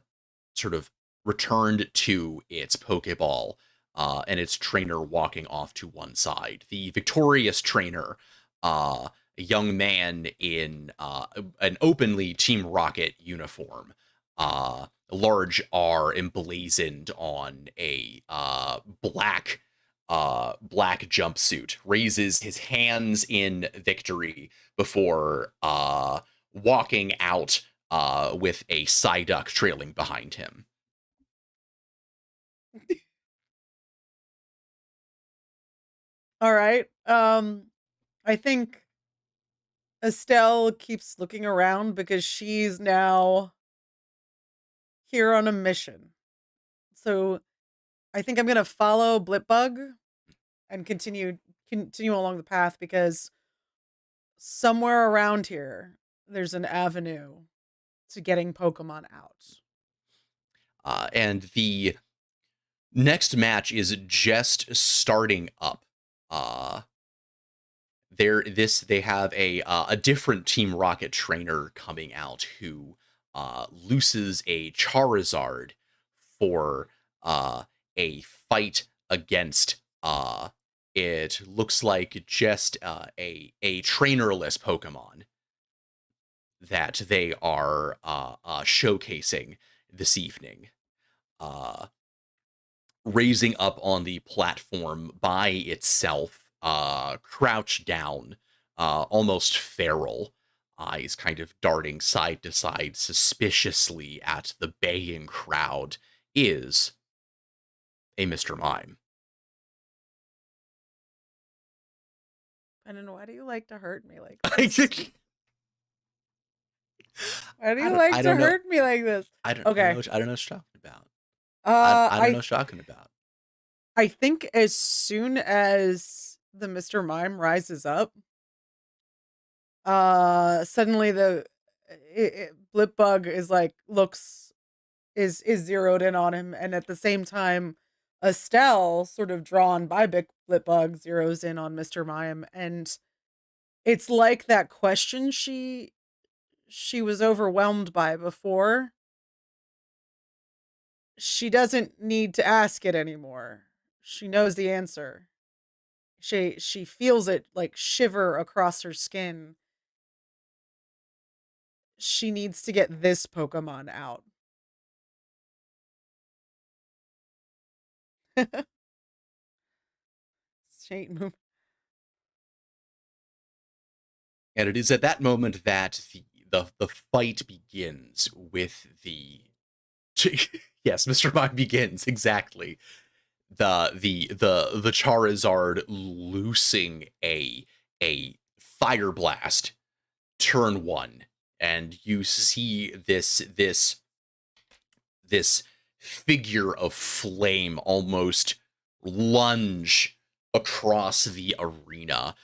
sort of returned to its Pokeball, and its trainer walking off to one side. The victorious trainer, a young man in an openly Team Rocket uniform, a large R emblazoned on a black jumpsuit, raises his hands in victory before walking out with a Psyduck trailing behind him. All right. I think Estelle keeps looking around because she's now here on a mission. So I think I'm gonna follow Blipbug and continue along the path because somewhere around here there's an avenue to getting Pokemon out. And the next match is just starting up. Uh, they have a different Team Rocket trainer coming out who looses a Charizard for a fight against it looks like just a trainerless Pokemon that they are showcasing this evening. Raising up on the platform by itself, crouched down, almost feral, eyes kind of darting side to side suspiciously at the baying crowd, is a Mr. Mime. And then why do you like to hurt me like I this? Why do you like to don't know. hurt me like this? I don't Okay. know. I don't know what you're talking about. I don't know what you're talking about. I think as soon as the Mr. Mime rises up, suddenly the Blipbug is like is zeroed in on him, and at the same time, Estelle, sort of drawn by Big Blipbug, zeroes in on Mr. Mime, and it's like that question she was overwhelmed by before. She doesn't need to ask it anymore. She knows the answer. She feels it like shiver across her skin. She needs to get this Pokemon out. She ain't move. And it is at that moment that the fight begins with the yes, Mr. Mime begins exactly. The Charizard loosing a fire blast turn one, and you see this figure of flame almost lunge across the arena,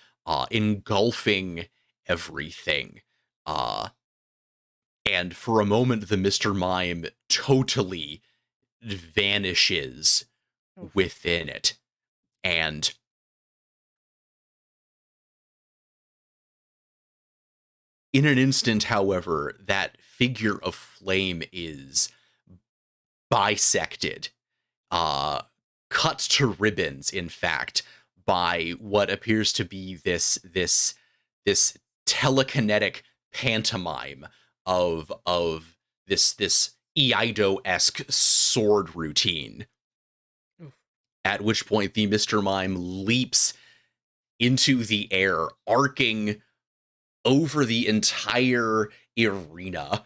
engulfing everything. And for a moment, the Mr. Mime totally vanishes Oof. within it. And in an instant, however, that figure of flame is bisected uh, cut to ribbons, in fact, by what appears to be this telekinetic pantomime of this Iaido-esque sword routine. Oof. At which point the Mr. Mime leaps into the air, arcing over the entire arena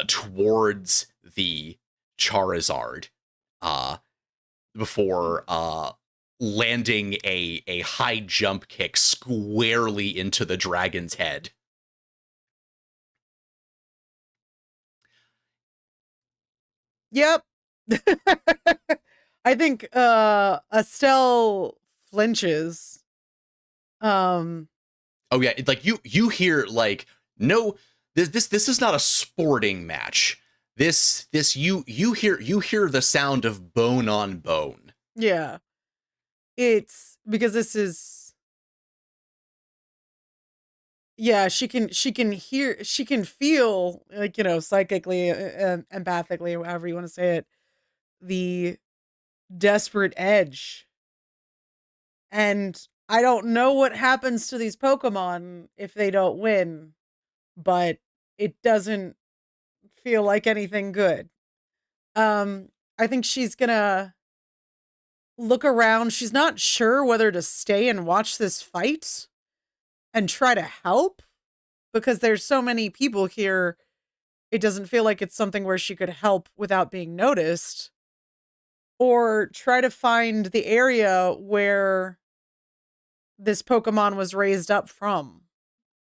towards the Charizard before landing a high jump kick squarely into the dragon's head. Yep. I think Estelle flinches. Oh yeah, like you hear like no this is not a sporting match. This you hear the sound of bone on bone. Yeah. It's because this is yeah, she can hear, she can feel, like, psychically, empathically, however you want to say it, the desperate edge. And I don't know what happens to these Pokemon if they don't win, but it doesn't feel like anything good. I think she's gonna look around. She's not sure whether to stay and watch this fight and try to help because there's so many people here. It doesn't feel like it's something where she could help without being noticed, or try to find the area where this Pokemon was raised up from,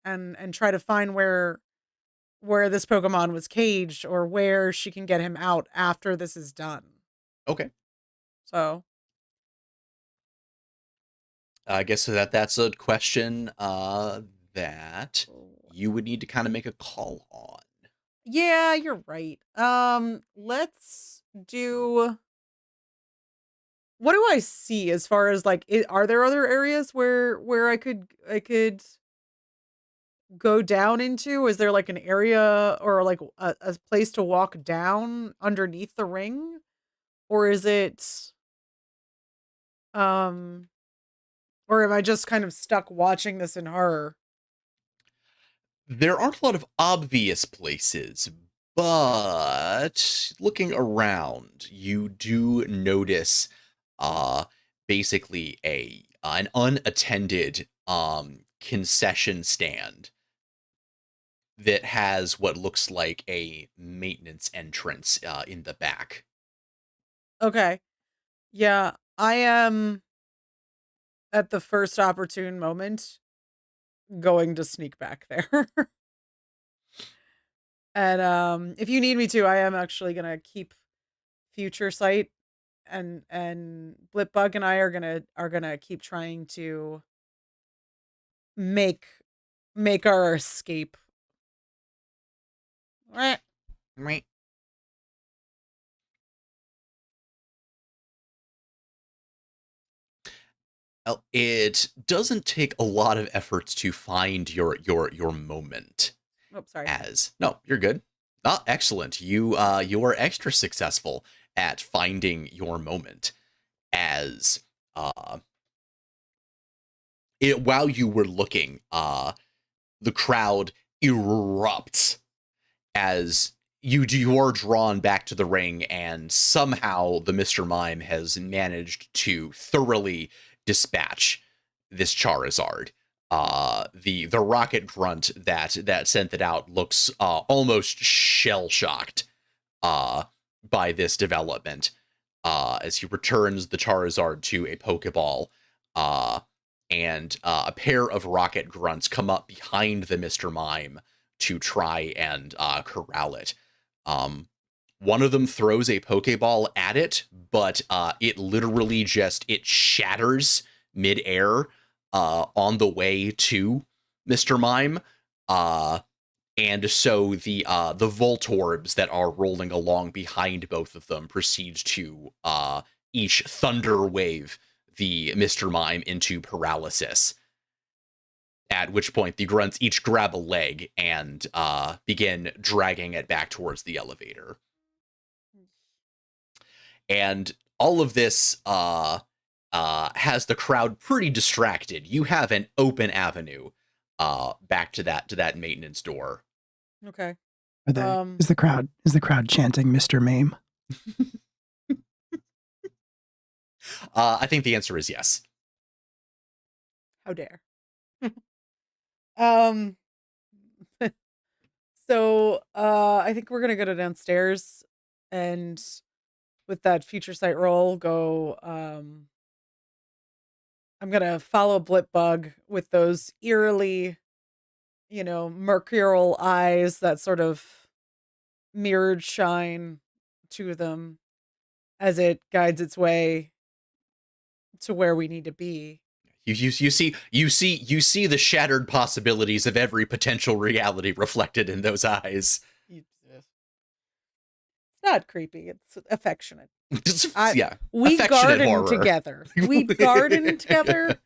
and try to find where this Pokemon was caged, or where she can get him out after this is done. Okay. So, I guess that's a question that you would need to kind of make a call on. yeah, you're right. Let's do, what do I see as far as like are there other areas where I could go down into? Is there like an area or like a place to walk down underneath the ring? Or is it um or am I just kind of stuck watching this in horror? There aren't a lot of obvious places, but looking around, you do notice uh basically a an unattended concession stand that has what looks like a maintenance entrance in the back. Okay. Yeah, I am at the first opportune moment going to sneak back there. And if you need me to, I am actually going to keep future sight, and Blipbug and I are going to keep trying to make make our escape. Right. Right. Well, it doesn't take a lot of efforts to find your moment. Oh, sorry. As no, you're good. Oh, excellent. You are extra successful at finding your moment as uh while you were looking, the crowd erupts as you are drawn back to the ring, and somehow the Mr. Mime has managed to thoroughly dispatch this Charizard. The rocket grunt that sent it out looks almost shell shocked by this development as he returns the Charizard to a Pokeball. Uh, and a pair of rocket grunts come up behind the Mr. Mime to try and corral it. Um, One of them throws a Pokeball at it, but it literally just it shatters midair on the way to Mr. Mime. And so the Voltorbs that are rolling along behind both of them proceed to each thunder wave the Mr. Mime into paralysis. At which point the grunts each grab a leg and begin dragging it back towards the elevator. and all of this has the crowd pretty distracted. You have an open avenue back to that maintenance door. Okay. Are they, is the crowd chanting Mr. Mame? I think the answer is yes. How dare. um so I think we're gonna go to downstairs and with that future sight roll go I'm gonna follow Blipbug with those eerily, mercurial eyes that sort of mirrored shine to them as it guides its way to where we need to be. You see the shattered possibilities of every potential reality reflected in those eyes. It's not creepy, it's affectionate. Yeah, We affectionate garden horror. together. We garden together.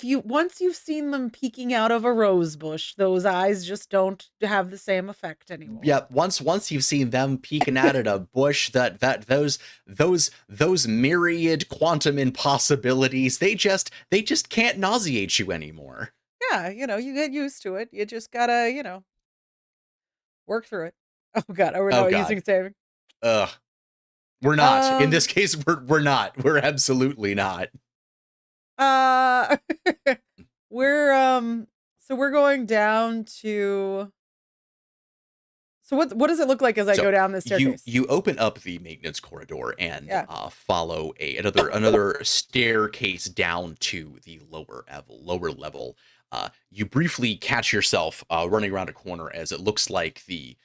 Once you've seen them peeking out of a rose bush, those eyes just don't have the same effect anymore. Yeah, once you've seen them peeking out at a bush, those myriad quantum impossibilities, they just can't nauseate you anymore. Yeah, you get used to it. You just gotta, work through it. Oh god, we're not using saving. Ugh. We're not. In this case, we're not. We're absolutely not. We're going down to. So what does it look like as I go down this staircase? You open up the maintenance corridor and follow another staircase down to the lower level. You briefly catch yourself running around a corner as it looks like the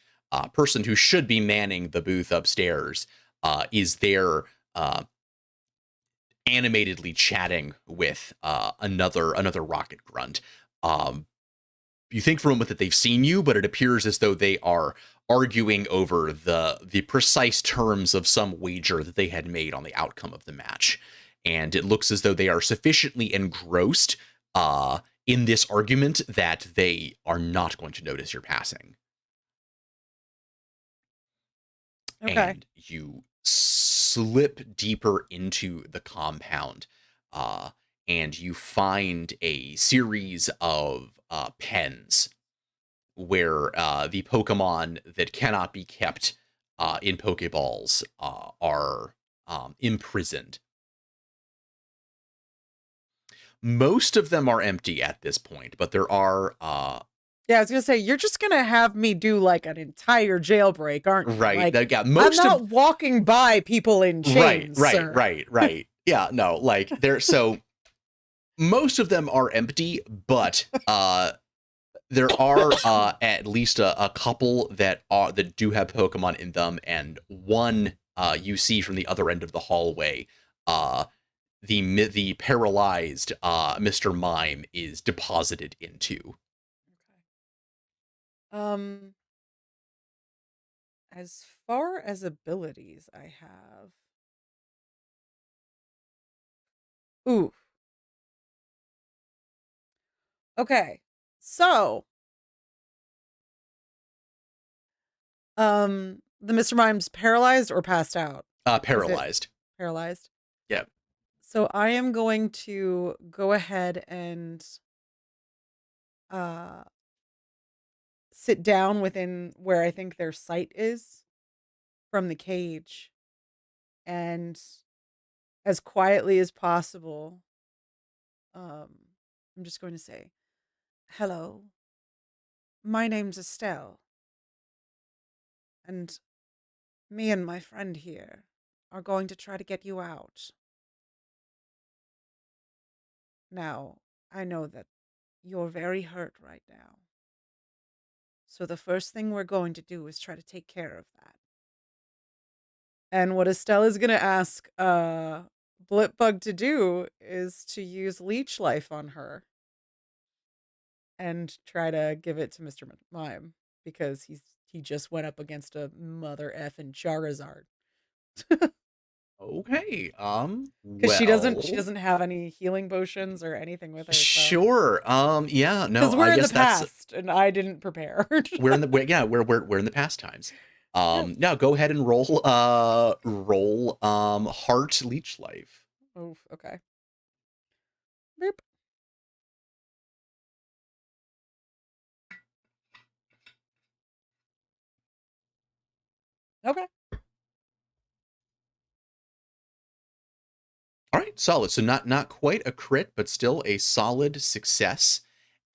person who should be manning the booth upstairs is there animatedly chatting with another rocket grunt. You think for a moment that they've seen you, but it appears as though they are arguing over the precise terms of some wager that they had made on the outcome of the match. And it looks as though they are sufficiently engrossed in this argument that they are not going to notice your passing. Okay. And you slip deeper into the compound, and you find a series of pens where the Pokemon that cannot be kept in Pokeballs are imprisoned. Most of them are empty at this point, but there are yeah, I was gonna say, you're just gonna have me do like an entire jailbreak, aren't you? Right. Like, Yeah, I'm not walking by people in chains. Right. Yeah, no, like so most of them are empty, but there are at least a couple that do have Pokemon in them, and one you see from the other end of the hallway. The paralyzed Mr. Mime is deposited into. As far as abilities I have. Ooh. Okay. So, the Mr. Mime's paralyzed or passed out? Paralyzed. Paralyzed? Yeah. So I am going to go ahead and sit down within where I think their sight is from the cage, and as quietly as possible, I'm just going to say, "Hello, my name's Estelle, and me and my friend here are going to try to get you out. Now, I know that you're very hurt right now. So the first thing we're going to do is try to take care of that." And what Estelle is going to ask Blipbug to do is to use Leech Life on her and try to give it to Mr. Mime because he just went up against a mother effing Charizard. Okay. Because she doesn't have any healing potions or anything with her. So. Sure. Yeah. No. Because we're I in guess the past, and I didn't prepare. we're in the in the past times. Now go ahead and roll heart leech life. Oof, okay. Beep. Okay. All right, solid. So not quite a crit, but still a solid success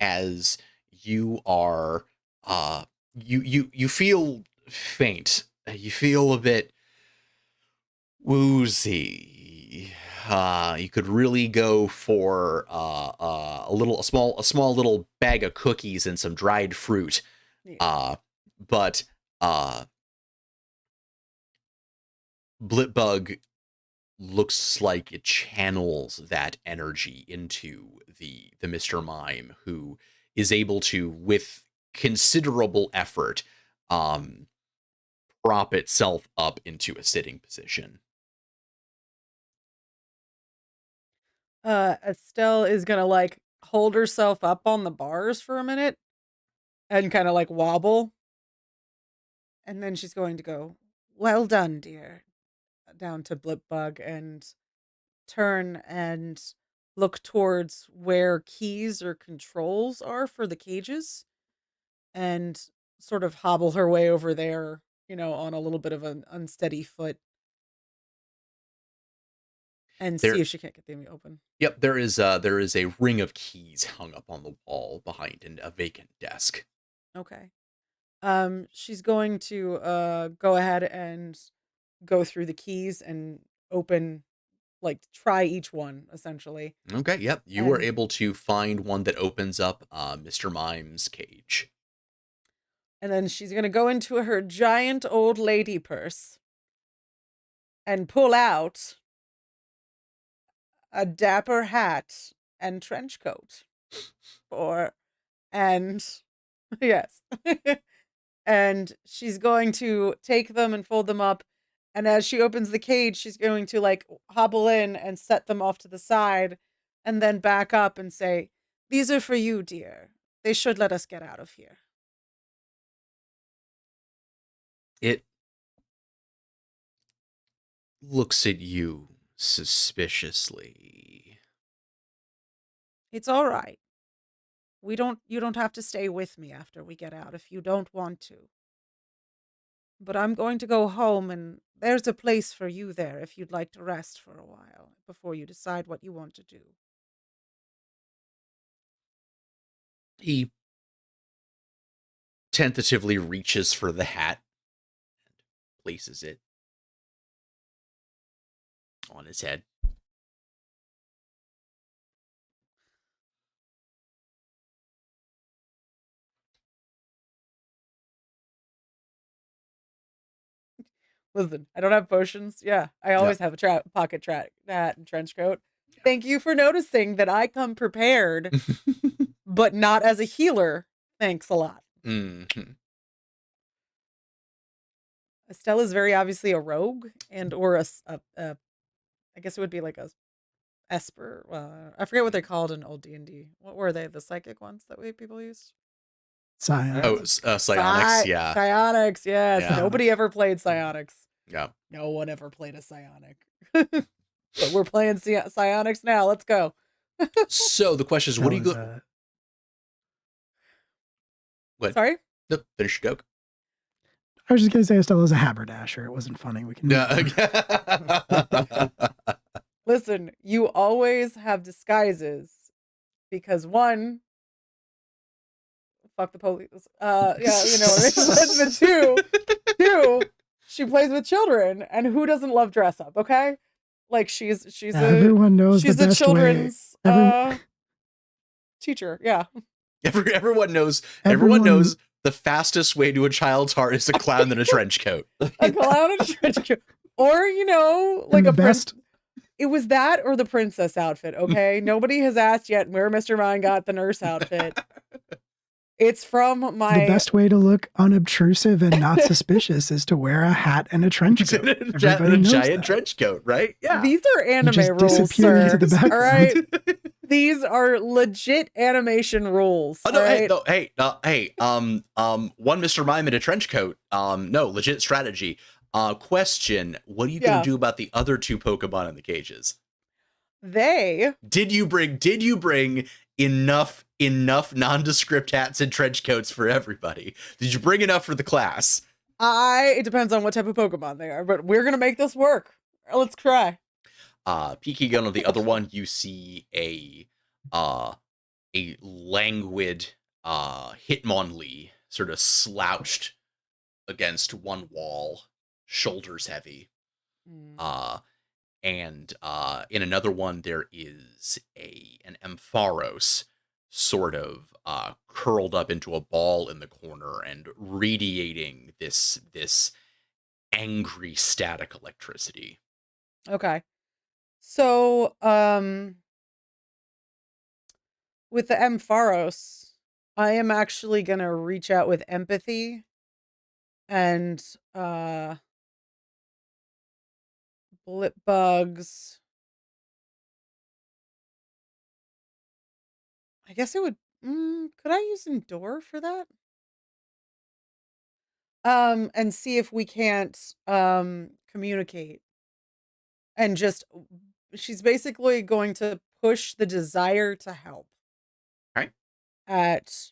as you are you feel faint. You feel a bit woozy. You could really go for a small little bag of cookies and some dried fruit. Yeah. But Blitbug looks like it channels that energy into the Mr. Mime, who is able to, with considerable effort, prop itself up into a sitting position. Estelle is gonna like hold herself up on the bars for a minute and kind of like wobble. And then she's going to go, "Well done, dear," down to Blipbug and turn and look towards where keys or controls are for the cages and sort of hobble her way over there, on a little bit of an unsteady foot and see There, if she can't get them open. yep, there is a ring of keys hung up on the wall behind a vacant desk. Okay. She's going to go ahead and go through the keys and open, like, try each one essentially. Okay, yep, you were And able to find one that opens up Mr. Mime's cage. and then she's gonna go into her giant old lady purse and pull out a dapper hat and trench coat. And yes. And she's going to take them and fold them up. And as she opens the cage, she's going to like hobble in and set them off to the side and then back up and say, "These are for you, dear. They should let us get out of here." It looks at you suspiciously. "It's all right. You don't have to stay with me after we get out if you don't want to. But I'm going to go home, and there's a place for you there if you'd like to rest for a while before you decide what you want to do." He tentatively reaches for the hat and places it on his head. Listen, I don't have potions. Yeah, I always have a pocket hat and trench coat. Thank you for noticing that I come prepared, but not as a healer. Thanks a lot. Mm-hmm. Estelle is very obviously a rogue or I guess it would be like a esper. I forget what they're called in old D&D. What were they? The psychic ones that people used? Science. Oh, psionics, yeah. Psionics, yes. Yeah. Nobody ever played psionics. Yeah. No one ever played a psionic. But we're playing psionics now. Let's go. So the question is, what do you go? What? Sorry? No, finish your joke. I was just going to say Estella's a haberdasher. It wasn't funny. We can. Listen, you always have disguises because one, fuck the police. Yeah, you know what I mean? But two, she plays with children, and who doesn't love dress up? Okay, like she's everyone knows she's the a best children's way. teacher. Yeah, everyone knows. Everyone knows the fastest way to a child's heart is a clown in a trench coat. A clown in a trench coat, or like a best. It was that or the princess outfit. Okay, nobody has asked yet where Mr. Ryan got the nurse outfit. It's from The best way to look unobtrusive and not suspicious is to wear a hat and a trench coat. A giant trench coat, right? Yeah. These are anime just rules, disappear sir. into the background. All right. These are legit animation rules. Oh All no, hey, right. no, hey, hey, one Mr. Mime in a trench coat. No, legit strategy. Question: what are you gonna Yeah. do about the other two Pokemon in the cages? They. Did you bring enough nondescript hats and trench coats for everybody? Did you bring enough for the class? It depends on what type of Pokemon they are, but we're gonna make this work. Let's try. Peeking on the other one, you see a languid Hitmonlee sort of slouched against one wall, shoulders heavy. Mm. And in another one there is an Ampharos sort of curled up into a ball in the corner and radiating this angry static electricity. Okay. So, with the Ampharos, I am actually gonna reach out with empathy and blip bugs. I guess it would. Could I use Endure for that? And see if we can't communicate and just. She's basically going to push the desire to help All right. at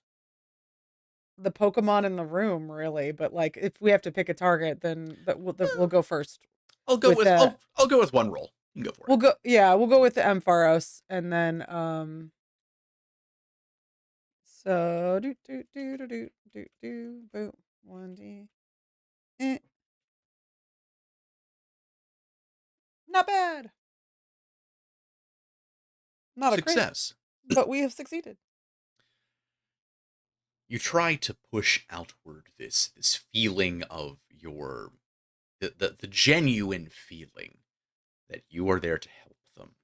the Pokemon in the room, really. But like, if we have to pick a target, then we'll go first I'll go with with the. I'll go with one roll. You can go for it. We'll go. Yeah, we'll go with the Ampharos, and then So do boom 1D. Not bad. Not a crit, Success. but we have succeeded. You try to push outward this feeling of the genuine feeling that you are there to help them.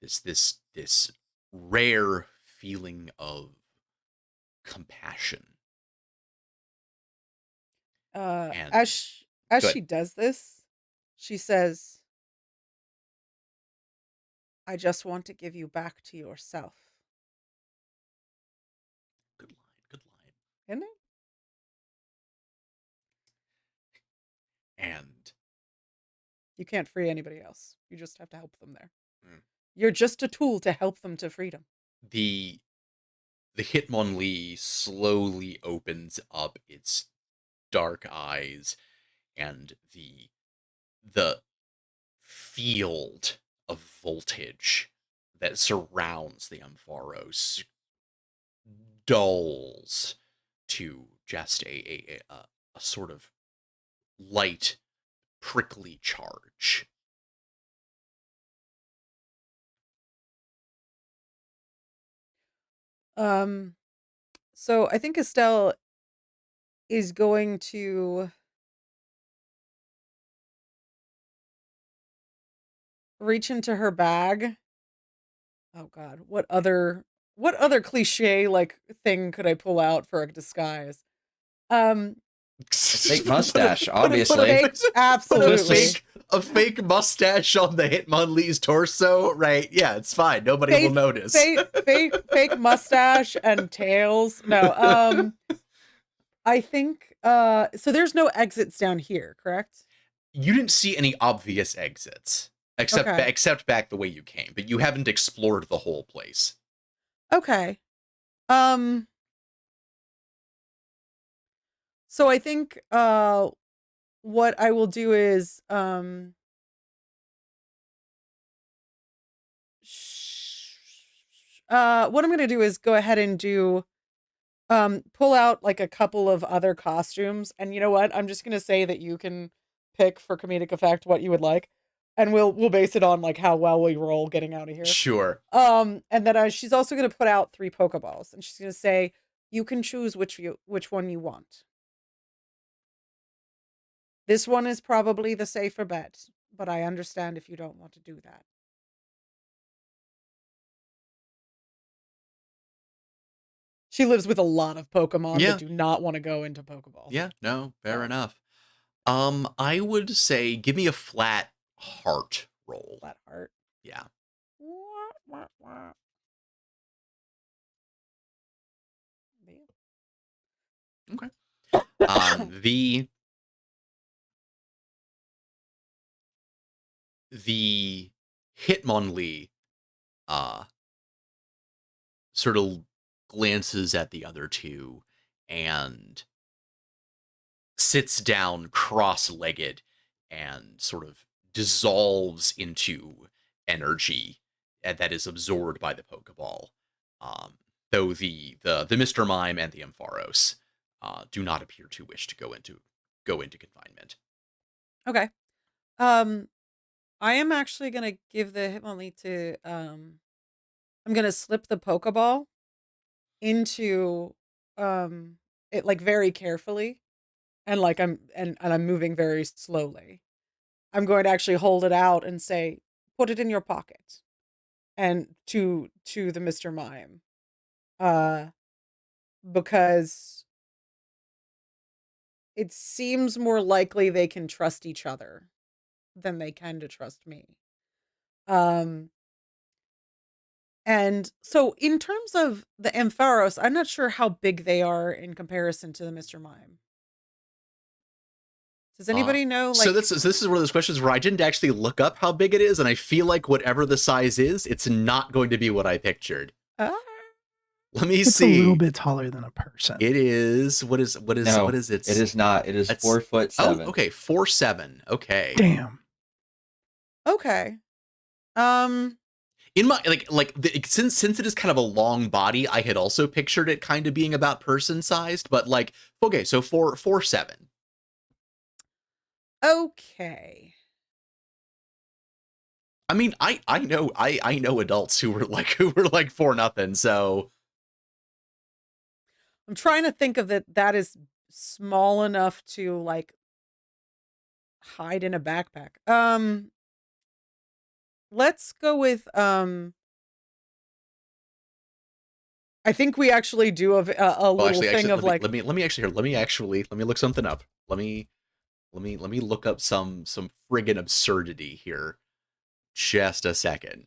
This rare feeling of compassion. And As good. she does this, she says, "I just want to give you back to yourself." Good line. Good line. Isn't it? And You can't free anybody else. You just have to help them there. mm, You're just a tool to help them to freedom. the Hitmonlee slowly opens up its dark eyes, and the field of voltage that surrounds the Ampharos dulls to just a sort of light, prickly charge. Um, so I think Estelle is going to reach into her bag. Oh God, what other cliche like thing could I pull out for a disguise? Um, Fake mustache, put a obviously. fake, Put absolutely a fake mustache on the Hitmonlee's torso, right? Yeah, it's fine. Nobody will fake, notice. fake mustache and tails. No, I think so. There's no exits down here, correct? You didn't see any obvious exits Okay, except back the way you came, but you haven't explored the whole place. okay. Um, so I think what I will do is what I'm gonna do is go ahead and do pull out like a couple of other costumes, and you know what? I'm just gonna say that you can pick for comedic effect what you would like, and we'll base it on like how well we roll getting out of here. Sure. And then she's also gonna put out 3 Pokeballs, and she's gonna say you can choose which one you want. This one is probably the safer bet, but I understand if you don't want to do that. She lives with a lot of Pokemon that Yeah. do not want to go into Pokeballs. Yeah. No, fair So, enough. I would say give me a flat heart roll. flat heart. Yeah. Okay. The Hitmonlee uh sort of glances at the other two and sits down cross-legged and sort of dissolves into energy that is absorbed by the Pokeball. Um, though the Mr. Mime and the Ampharos do not appear to wish to go into confinement. Okay. Um, I am actually gonna give the Hitmonlee to I'm gonna slip the Pokeball into it like very carefully and like I'm moving very slowly. I'm going to actually hold it out and say, put it in your pocket. And to the Mr. Mime. Uh because it seems more likely they can trust each other than they can to trust me. Um And so in terms of the Ampharos, I'm not sure how big they are in comparison to the Mr. Mime. Does Uh, anybody know, so like this is one of those questions where I didn't actually look up how big it is, and I feel like whatever the size is, it's not going to be what I pictured. ah, Let me It's a little see. bit taller than a person. It is No, what is it its is not. It is it's 4'7". okay, 4'7". Okay. Damn. okay. Um, In my since it is kind of a long body, I had also pictured it kind of being about person sized, but like okay, so 4'7". okay. I mean, I know adults who were like 4 nothing, so I'm trying to think of that is small enough to like hide in a backpack. Let's go with I think we actually do a well little thing of like let me look something up. Let me look up some friggin' absurdity here. Just a second.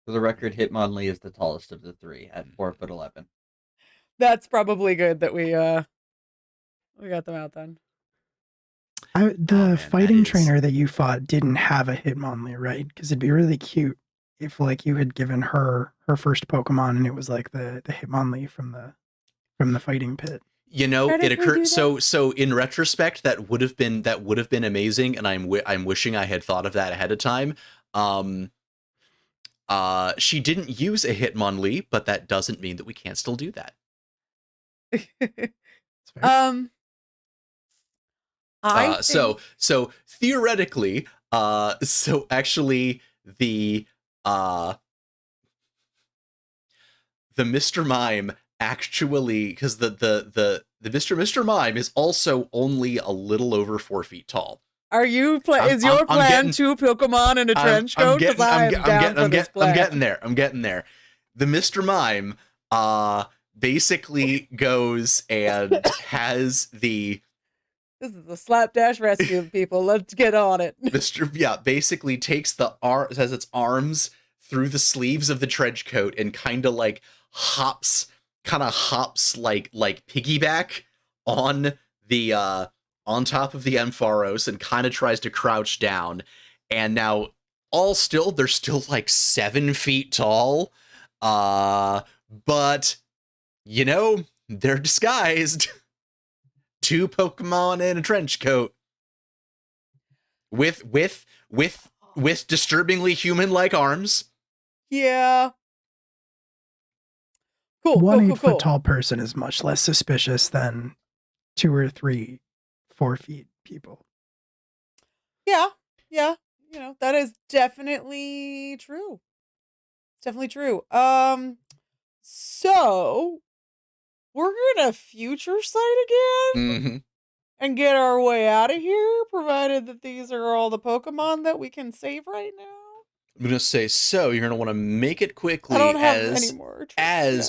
For the record, Hitmonlee is the tallest of the three at 4'11". that's probably good that we got them out then. Oh The man, that fighting is trainer that you fought didn't have a Hitmonlee, right? Because it'd be really cute if like you had given her her first Pokemon and it was like the Hitmonlee from the fighting pit. you know, it Technically occurred do that? so in retrospect that would have been amazing, and I'm wishing I had thought of that ahead of time. Um she didn't use a Hitmonlee, but that doesn't mean that we can't still do that. It's fair. I think So theoretically, so actually uh the Mr. Mime actually, because the Mr. Mime is also only a little over 4 feet tall. are you is I'm your plan getting 2 Pokemon in a trench coat? Because I am down for this plan. I'm getting there. The Mr. Mime basically goes and has the This is a slapdash rescue, people. Let's get on it. basically takes has its arms through the sleeves of the trench coat and kind of hops like piggyback on the on top of the Ampharos and kind of tries to crouch down. And now they're still like 7 feet tall. But you know, they're disguised. 2 Pokemon in a trench coat with disturbingly human-like arms. Yeah. Cool, One cool, cool, 8 foot cool. tall person is much less suspicious than 2 or 3 4 feet people. Yeah, yeah. You know, that is definitely true. It's definitely true. So we're gonna future sight again Mm-hmm. and get our way out of here, provided that these are all the Pokemon that we can save right now. I'm gonna say so. You're gonna want to make it I quickly don't have any more.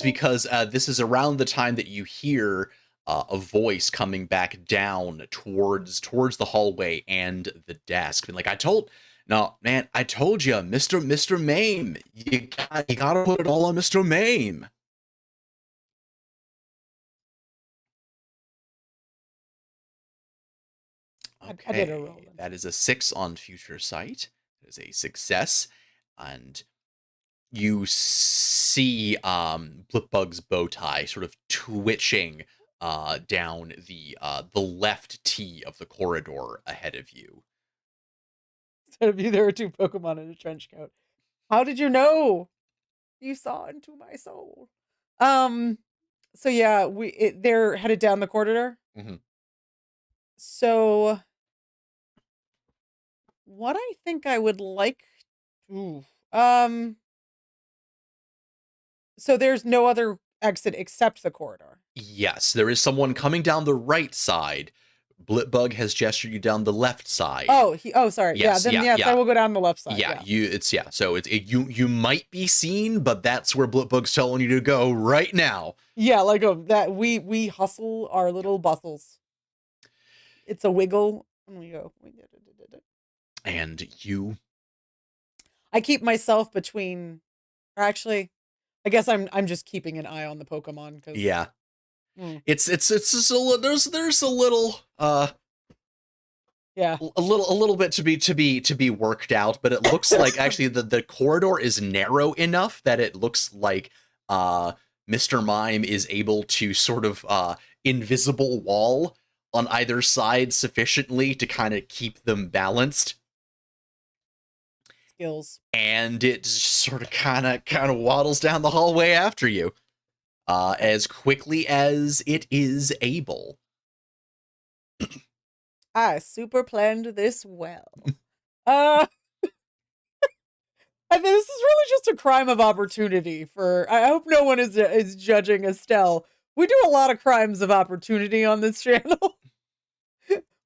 because this is around the time that you hear a voice coming back down towards the hallway and the desk. And like I told you, Mr. Mame, you gotta put it all on Mr. Mame. I did a roll. Okay, that is a 6 on future sight. That is a success, and you see Blipbug's bow tie sort of twitching down the left T of the corridor ahead of you. Instead of you, there are two Pokemon in a trench coat. How did you know? You saw into my soul. Um. So yeah, they're headed down the corridor. Mhm. So what I think I would like. Ooh, um. So there's no other exit except the corridor. Yes, there is someone coming down the right side. Blipbug has gestured you down the left side. Oh, sorry. Yeah, Yes, then yeah, yes, I yeah. will go down the left side. Yeah, Yeah. so you might be seen, but that's where Blipbug's telling you to go right now. Yeah, like that we hustle our little bustles. It's a wiggle and we go. And you I keep myself between, or actually, I guess I'm just keeping an eye on the Pokemon because yeah. It's just there's a little yeah. a little bit to be worked out, but it looks like actually the corridor is narrow enough that it looks like Mr. Mime is able to sort of invisible wall on either side sufficiently to kind of keep them balanced. Skills. And it sort of kind of waddles down the hallway after you as quickly as it is able. I super planned this well. I think this is really just a crime of opportunity for. I hope no one is judging Estelle. We do a lot of crimes of opportunity on this channel.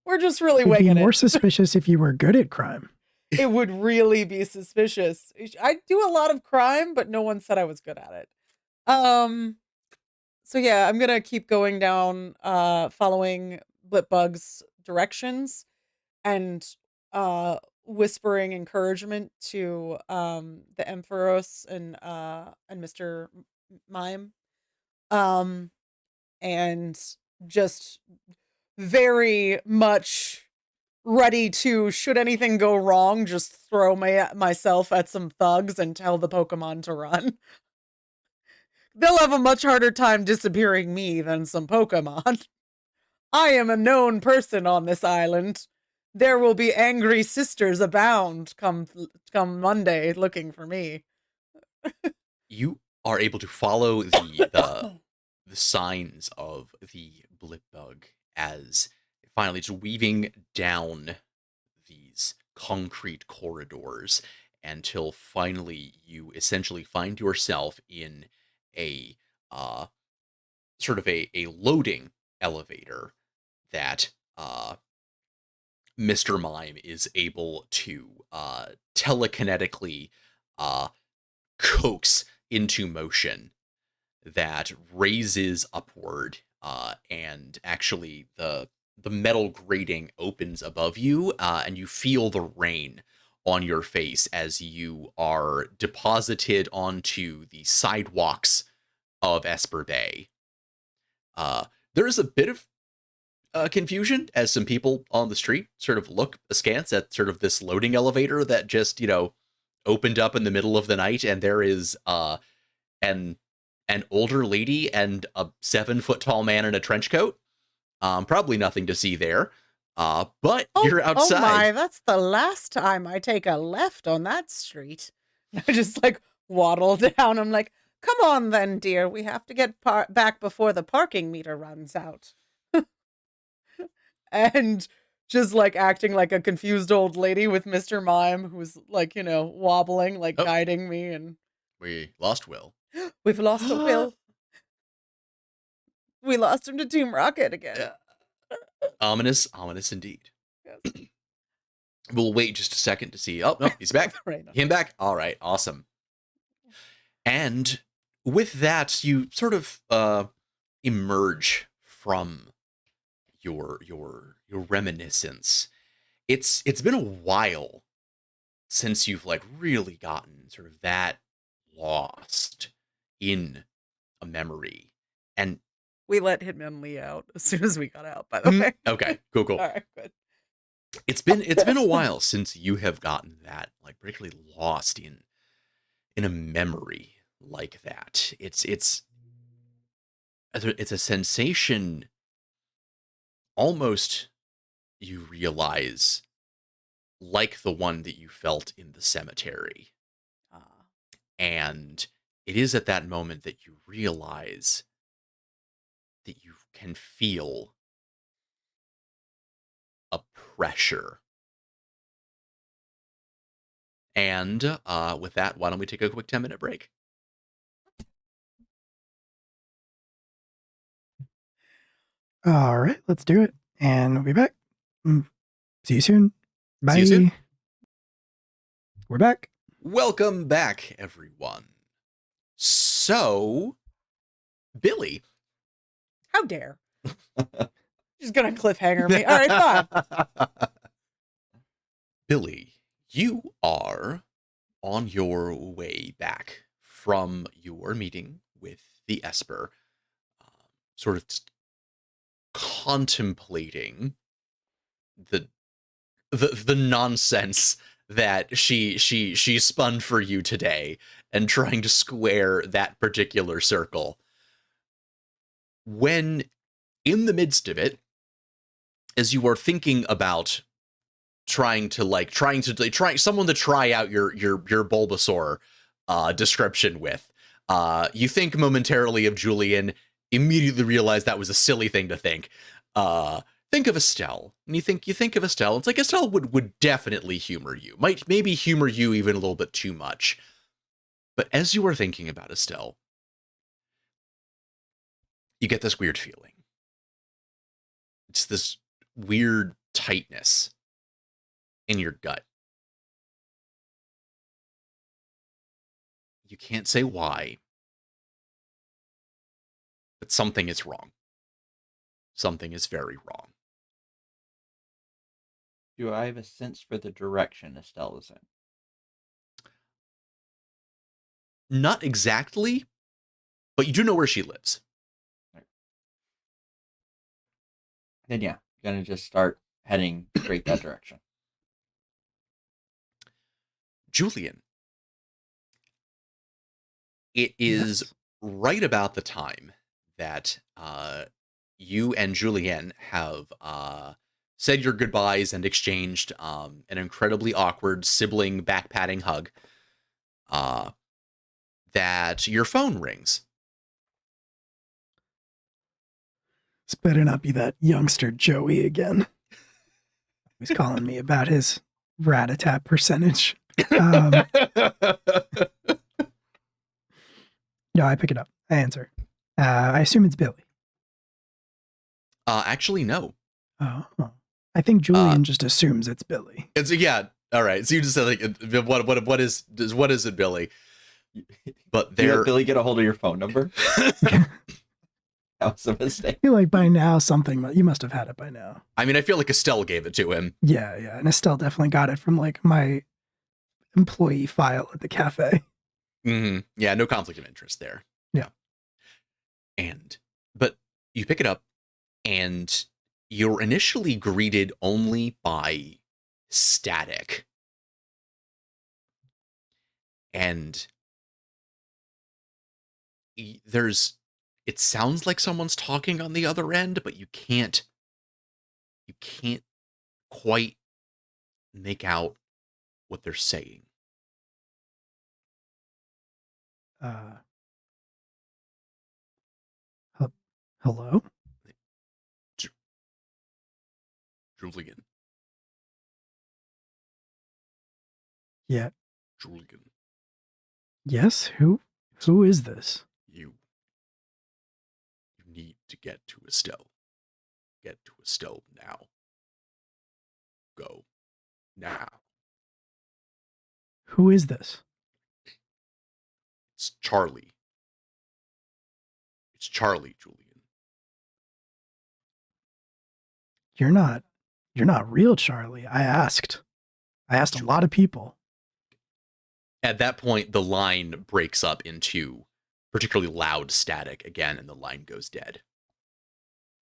We're just really It'd be winging more it. suspicious if you were good at crime. It would really be suspicious. I do a lot of crime, but no one said I was good at it. So yeah, I'm gonna keep going down, following Blipbug's directions and whispering encouragement to the Ampharos and Mr. Mime. And just very much ready to, should anything go wrong, just throw myself at some thugs and tell the Pokemon to run. They'll have a much harder time disappearing me than some Pokemon. I am a known person on this island. There will be angry sisters abound come Monday looking for me. You are able to follow the signs of the Blipbug as finally just weaving down these concrete corridors until finally you essentially find yourself in a sort of a loading elevator that Mr. Mime is able to telekinetically coax into motion that raises upward, and actually the metal grating opens above you, and you feel the rain on your face as you are deposited onto the sidewalks of Esper Bay. There is a bit of confusion as some people on the street sort of look askance at sort of this loading elevator that just, opened up in the middle of the night, and there is an older lady and a 7-foot tall man in a trench coat. Probably nothing to see there. But you're outside. Oh my, that's the last time I take a left on that street. I just like waddle down. I'm like, come on then, dear. We have to get back before the parking meter runs out. And just like acting like a confused old lady with Mr. Mime, who's like, wobbling, like guiding me. And we lost Will. We've lost a Will. We lost him to Team Rocket again. Yeah. Ominous indeed. Yes. We'll wait just a second to see. Oh, no, he's back. Right. Him back. All right, awesome. And with that, you sort of emerge from your reminiscence. It's been a while since you've like really gotten sort of that lost in a memory. And we let Hitmonlee out as soon as we got out, by the way. Okay, cool. All right, good. It's been a Yes. while since you have gotten that, like, particularly lost in a memory like that. It's a sensation almost, you realize, like the one that you felt in the cemetery. Ah. And it is at that moment that you realize that you can feel a pressure. And with that, why don't we take a quick 10-minute break? All right, let's do it. And we'll be back. See you soon. See you soon. Bye. We're back. Welcome back, everyone. So, Billy. How dare. She's gonna cliffhanger me. All right, fine. Billy, you are on your way back from your meeting with the Esper, sort of contemplating the the nonsense that she spun for you today and trying to square that particular circle. When in the midst of it, as you are thinking about trying someone to try out your Bulbasaur description with, you think momentarily of Julian, immediately realize that was a silly thing to think. Think of Estelle, and you think of Estelle. It's like Estelle would definitely humor you, might maybe humor you even a little bit too much. But as you are thinking about Estelle, you get this weird feeling. It's this weird tightness in your gut. You can't say why, but something is wrong. Something is very wrong. Do I have a sense for the direction Estelle is in? Not exactly, but you do know where she lives. Then yeah, gonna just start heading straight that direction. Julian, it is Yes. right about the time that you and Julienne have said your goodbyes and exchanged an incredibly awkward sibling back-patting hug, that your phone rings. This better not be that youngster Joey again. He's calling me about his rat-a-tat percentage. No, I pick it up. I answer. I assume it's Billy. Actually, no. Oh. I think Julian just assumes it's Billy. It's yeah. All right. So you just said like, what is it, Billy? But Did there, Billy get a hold of your phone number? That was a mistake. I feel like by now you must have had it by now. I mean, I feel like Estelle gave it to him. Yeah, and Estelle definitely got it from like my employee file at the cafe. Mm-hmm. Yeah, no conflict of interest there. Yeah. But you pick it up, and you're initially greeted only by static. And it sounds like someone's talking on the other end, but you can't quite make out what they're saying. Hello? Julian. Yeah. Julian. Yes? Who is this? You need to get to Estelle. Get to Estelle now. Go. Now. Who is this? It's Charlie. It's Charlie, Julian. You're not real, Charlie. I asked a lot of people. At that point, the line breaks up into particularly loud static again, and the line goes dead.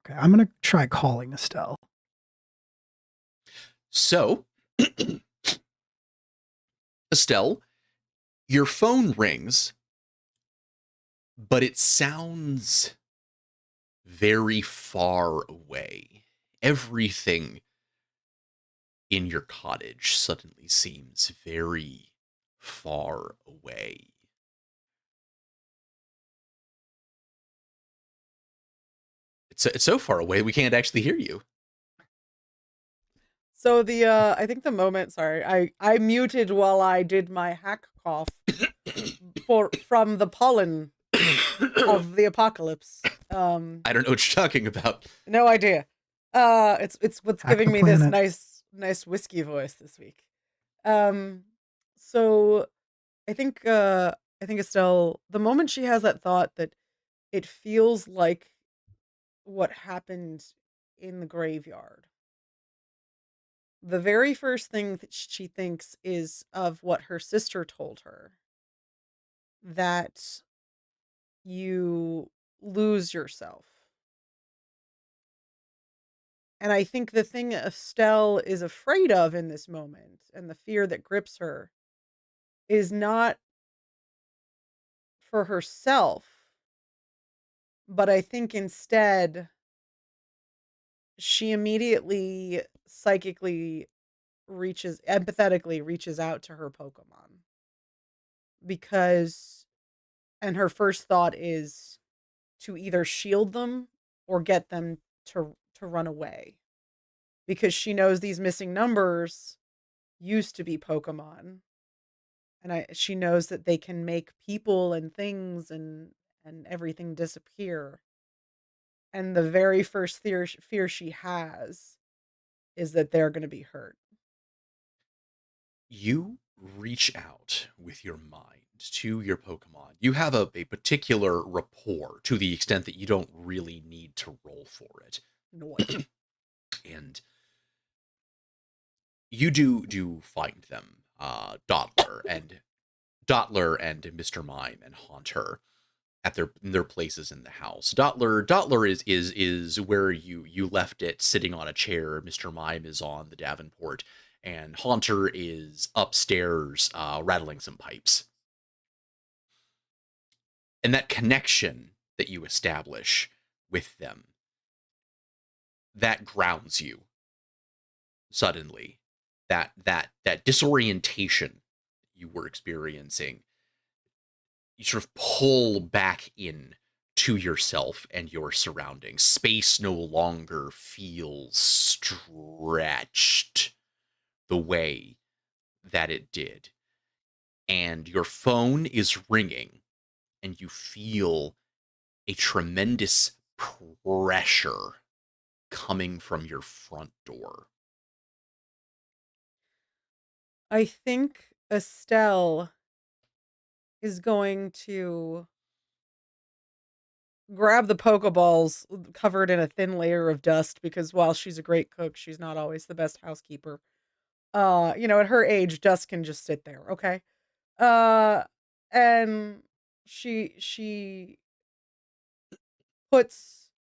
Okay, I'm gonna try calling Estelle. So, Estelle, your phone rings, but it sounds very far away. Everything in your cottage suddenly seems very far away. It's so far away we can't actually hear you. So I think the moment, sorry, I muted while I did my hack cough from the pollen of the apocalypse. I don't know what you're talking about. No idea. It's what's Hack giving the me this planet. nice whiskey voice this week. Um, so I think Estelle, the moment she has that thought that it feels like what happened in the graveyard, the very first thing that she thinks is of what her sister told her, that you lose yourself. And I think the thing Estelle is afraid of in this moment and the fear that grips her is not for herself, but I think instead she immediately empathetically reaches out to her Pokemon because, and her first thought is to either shield them or get them to run away because she knows these missing numbers used to be Pokemon, and she knows that they can make people and things and everything disappear. And the very first fear she has is that they're going to be hurt. You reach out with your mind to your Pokemon. You have a particular rapport to the extent that you don't really need to roll for it. Noise. And you do find them, Dotler and Mr. Mime and Haunter at their places in the house. Dotler is where you left it, sitting on a chair. Mr. Mime is on the Davenport, and Haunter is upstairs, rattling some pipes. And that connection that you establish with them, that grounds you suddenly. That disorientation you were experiencing, you sort of pull back in to yourself and your surroundings. Space no longer feels stretched the way that it did. And your phone is ringing, and you feel a tremendous pressure coming from your front door. I think Estelle is going to grab the Pokeballs covered in a thin layer of dust because while she's a great cook, she's not always the best housekeeper. At her age, dust can just sit there, okay? Uh, and she puts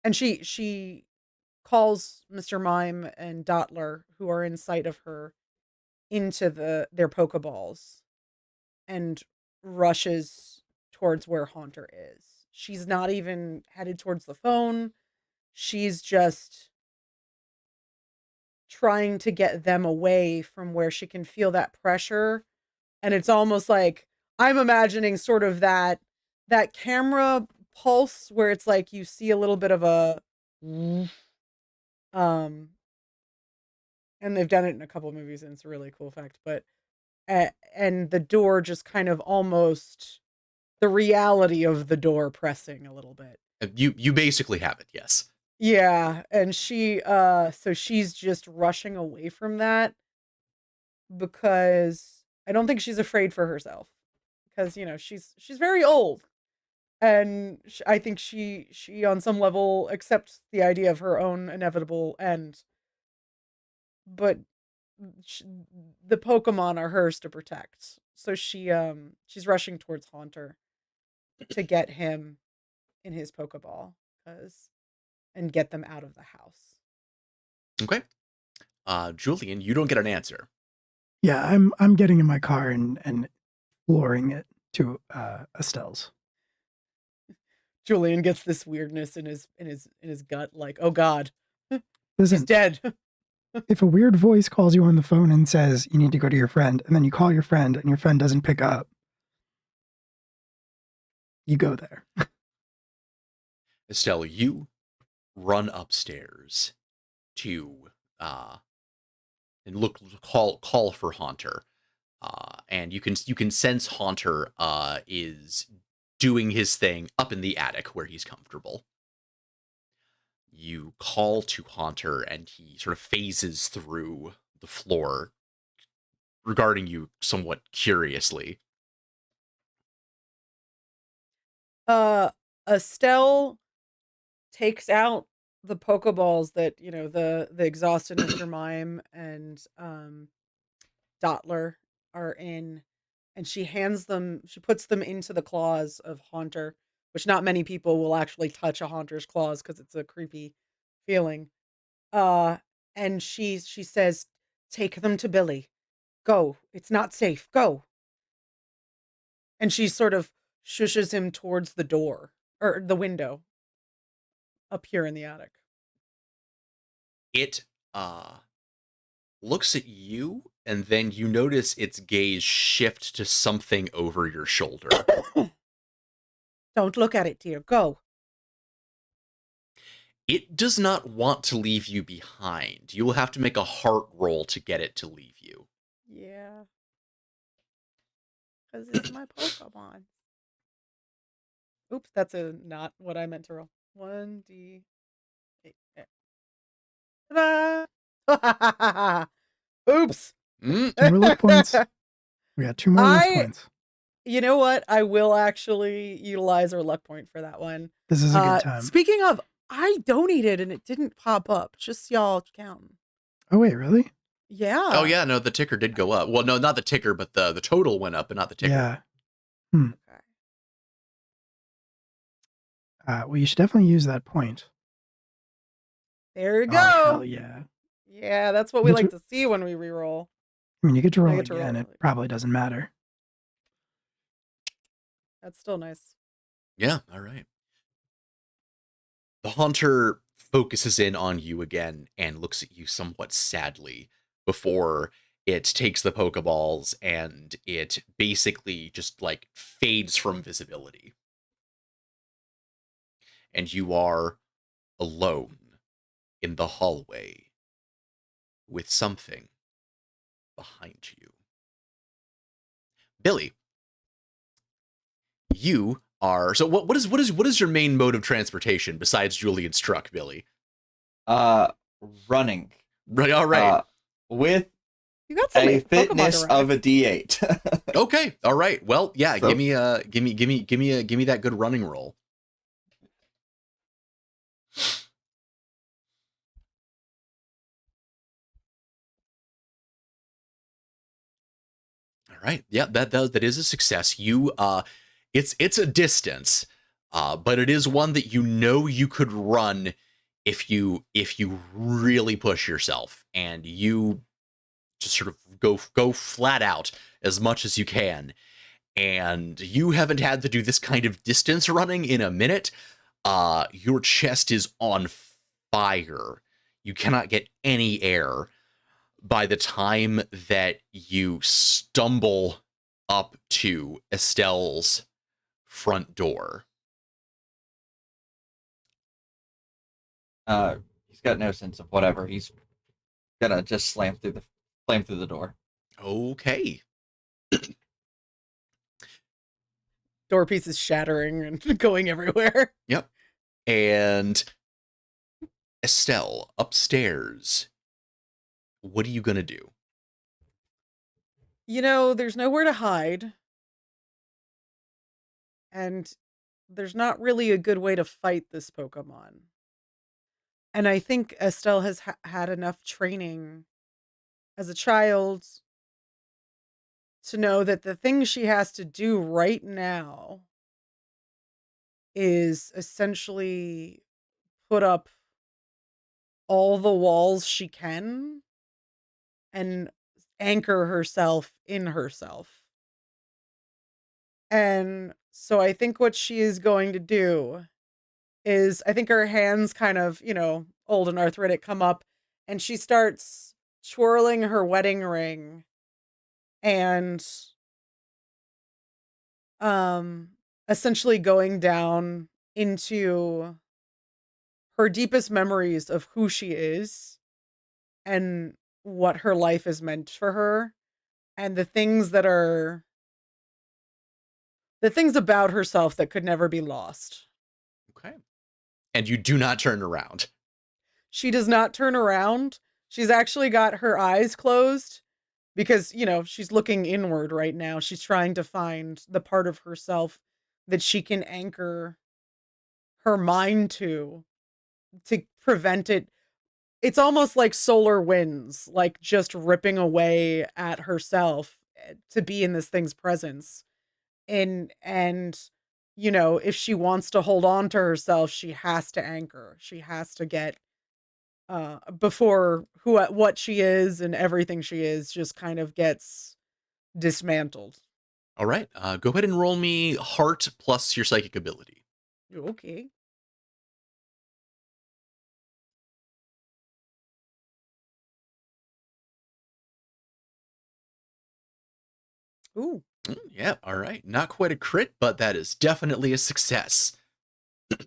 and she calls Mr. Mime and Dotler, who are in sight of her, into their Pokeballs and rushes towards where Haunter is. She's not even headed towards the phone. She's just trying to get them away from where she can feel that pressure. And it's almost like I'm imagining sort of that camera pulse where it's like you see a little bit of a um and they've done it in a couple of movies and it's a really cool effect, but and the door just kind of almost the reality of the door pressing a little bit. You basically have it, yes. Yeah, and so she's just rushing away from that because I don't think she's afraid for herself because she's very old and I think she on some level accepts the idea of her own inevitable end, but sh the Pokemon are hers to protect. So she's rushing towards Haunter to get him in his Pokeball 'cause and get them out of the house. Okay. Julian, you don't get an answer. Yeah, I'm getting in my car and flooring it to Estelle's. Julian gets this weirdness in his gut, like, oh God, she's Listen, dead. if a weird voice calls you on the phone and says you need to go to your friend, and then you call your friend and your friend doesn't pick up, you go there. Estelle, you run upstairs to and call for Haunter. And you can sense Haunter is doing his thing up in the attic where he's comfortable. You call to Haunter, and he sort of phases through the floor, regarding you somewhat curiously. Estelle takes out the Pokeballs that, the exhausted Mr. Mime and Dottler are in, and she puts them into the claws of Haunter, which not many people will actually touch a Haunter's claws because it's a creepy feeling. Uh, and she says, "Take them to Billy. Go. It's not safe. Go." And she sort of shushes him towards the door or the window up here in the attic. It looks at you, and then you notice its gaze shift to something over your shoulder. Don't look at it, dear. Go. It does not want to leave you behind. You will have to make a heart roll to get it to leave you. Yeah. Because it's my Pokemon. Oops, that's not what I meant to roll. 1D8. Ta-da! Oops. Mm, 2 more luck points. We got 2 more luck points. You know what? I will actually utilize our luck point for that one. This is a good time. Speaking of, I donated and it didn't pop up. Just y'all counting. Oh wait, really? Yeah. Oh yeah, no, the ticker did go up. Well, no, not the ticker, but the total went up, but not the ticker. Yeah. Okay. Well, you should definitely use that point. There you Oh, go. hell yeah. Yeah, that's what we like to see when we reroll. I mean, you get to I roll get to roll again. It early. probably doesn't matter. That's still nice. Yeah, all right. The Haunter focuses in on you again and looks at you somewhat sadly before it takes the Pokeballs, and it basically just like fades from visibility. And you are alone in the hallway with something behind you. Billy, you are so what is your main mode of transportation besides Julian's truck, Billy? Running. Right, all right. With You got some a Pokemon fitness to run. of a D8. Okay, all right. Well, yeah, So- give me that good running roll. All right. Yeah, that is a success. You it's a distance, but it is one that you know you could run if you really push yourself, and you just sort of go flat out as much as you can. And you haven't had to do this kind of distance running in a minute. Your chest is on fire. You cannot get any air by the time that you stumble up to Estelle's front door. He's got no sense of whatever. He's gonna just slam through the door. Okay. Door pieces shattering and going everywhere. Yep. And Estelle, upstairs, what are you going to do? There's nowhere to hide. And there's not really a good way to fight this Pokemon. And I think Estelle has had enough training as a child to know that the thing she has to do right now is essentially put up all the walls she can and anchor herself in herself. And so I think what she is going to do is I think her hands kind of, old and arthritic come up and she starts twirling her wedding ring and um essentially going down into her deepest memories of who she is and what her life is meant for her and the things about herself that could never be lost. Okay. And you do not turn around. She does not turn around. She's actually got her eyes closed because, she's looking inward right now. She's trying to find the part of herself that she can anchor her mind to prevent it. It's almost like solar winds, like just ripping away at herself to be in this thing's presence. And if she wants to hold on to herself, she has to anchor. She has to get before what she is and everything she is just kind of gets dismantled. All right. Go ahead and roll me heart plus your psychic ability. Okay. Ooh. Yeah. All right. Not quite a crit, but that is definitely a success. So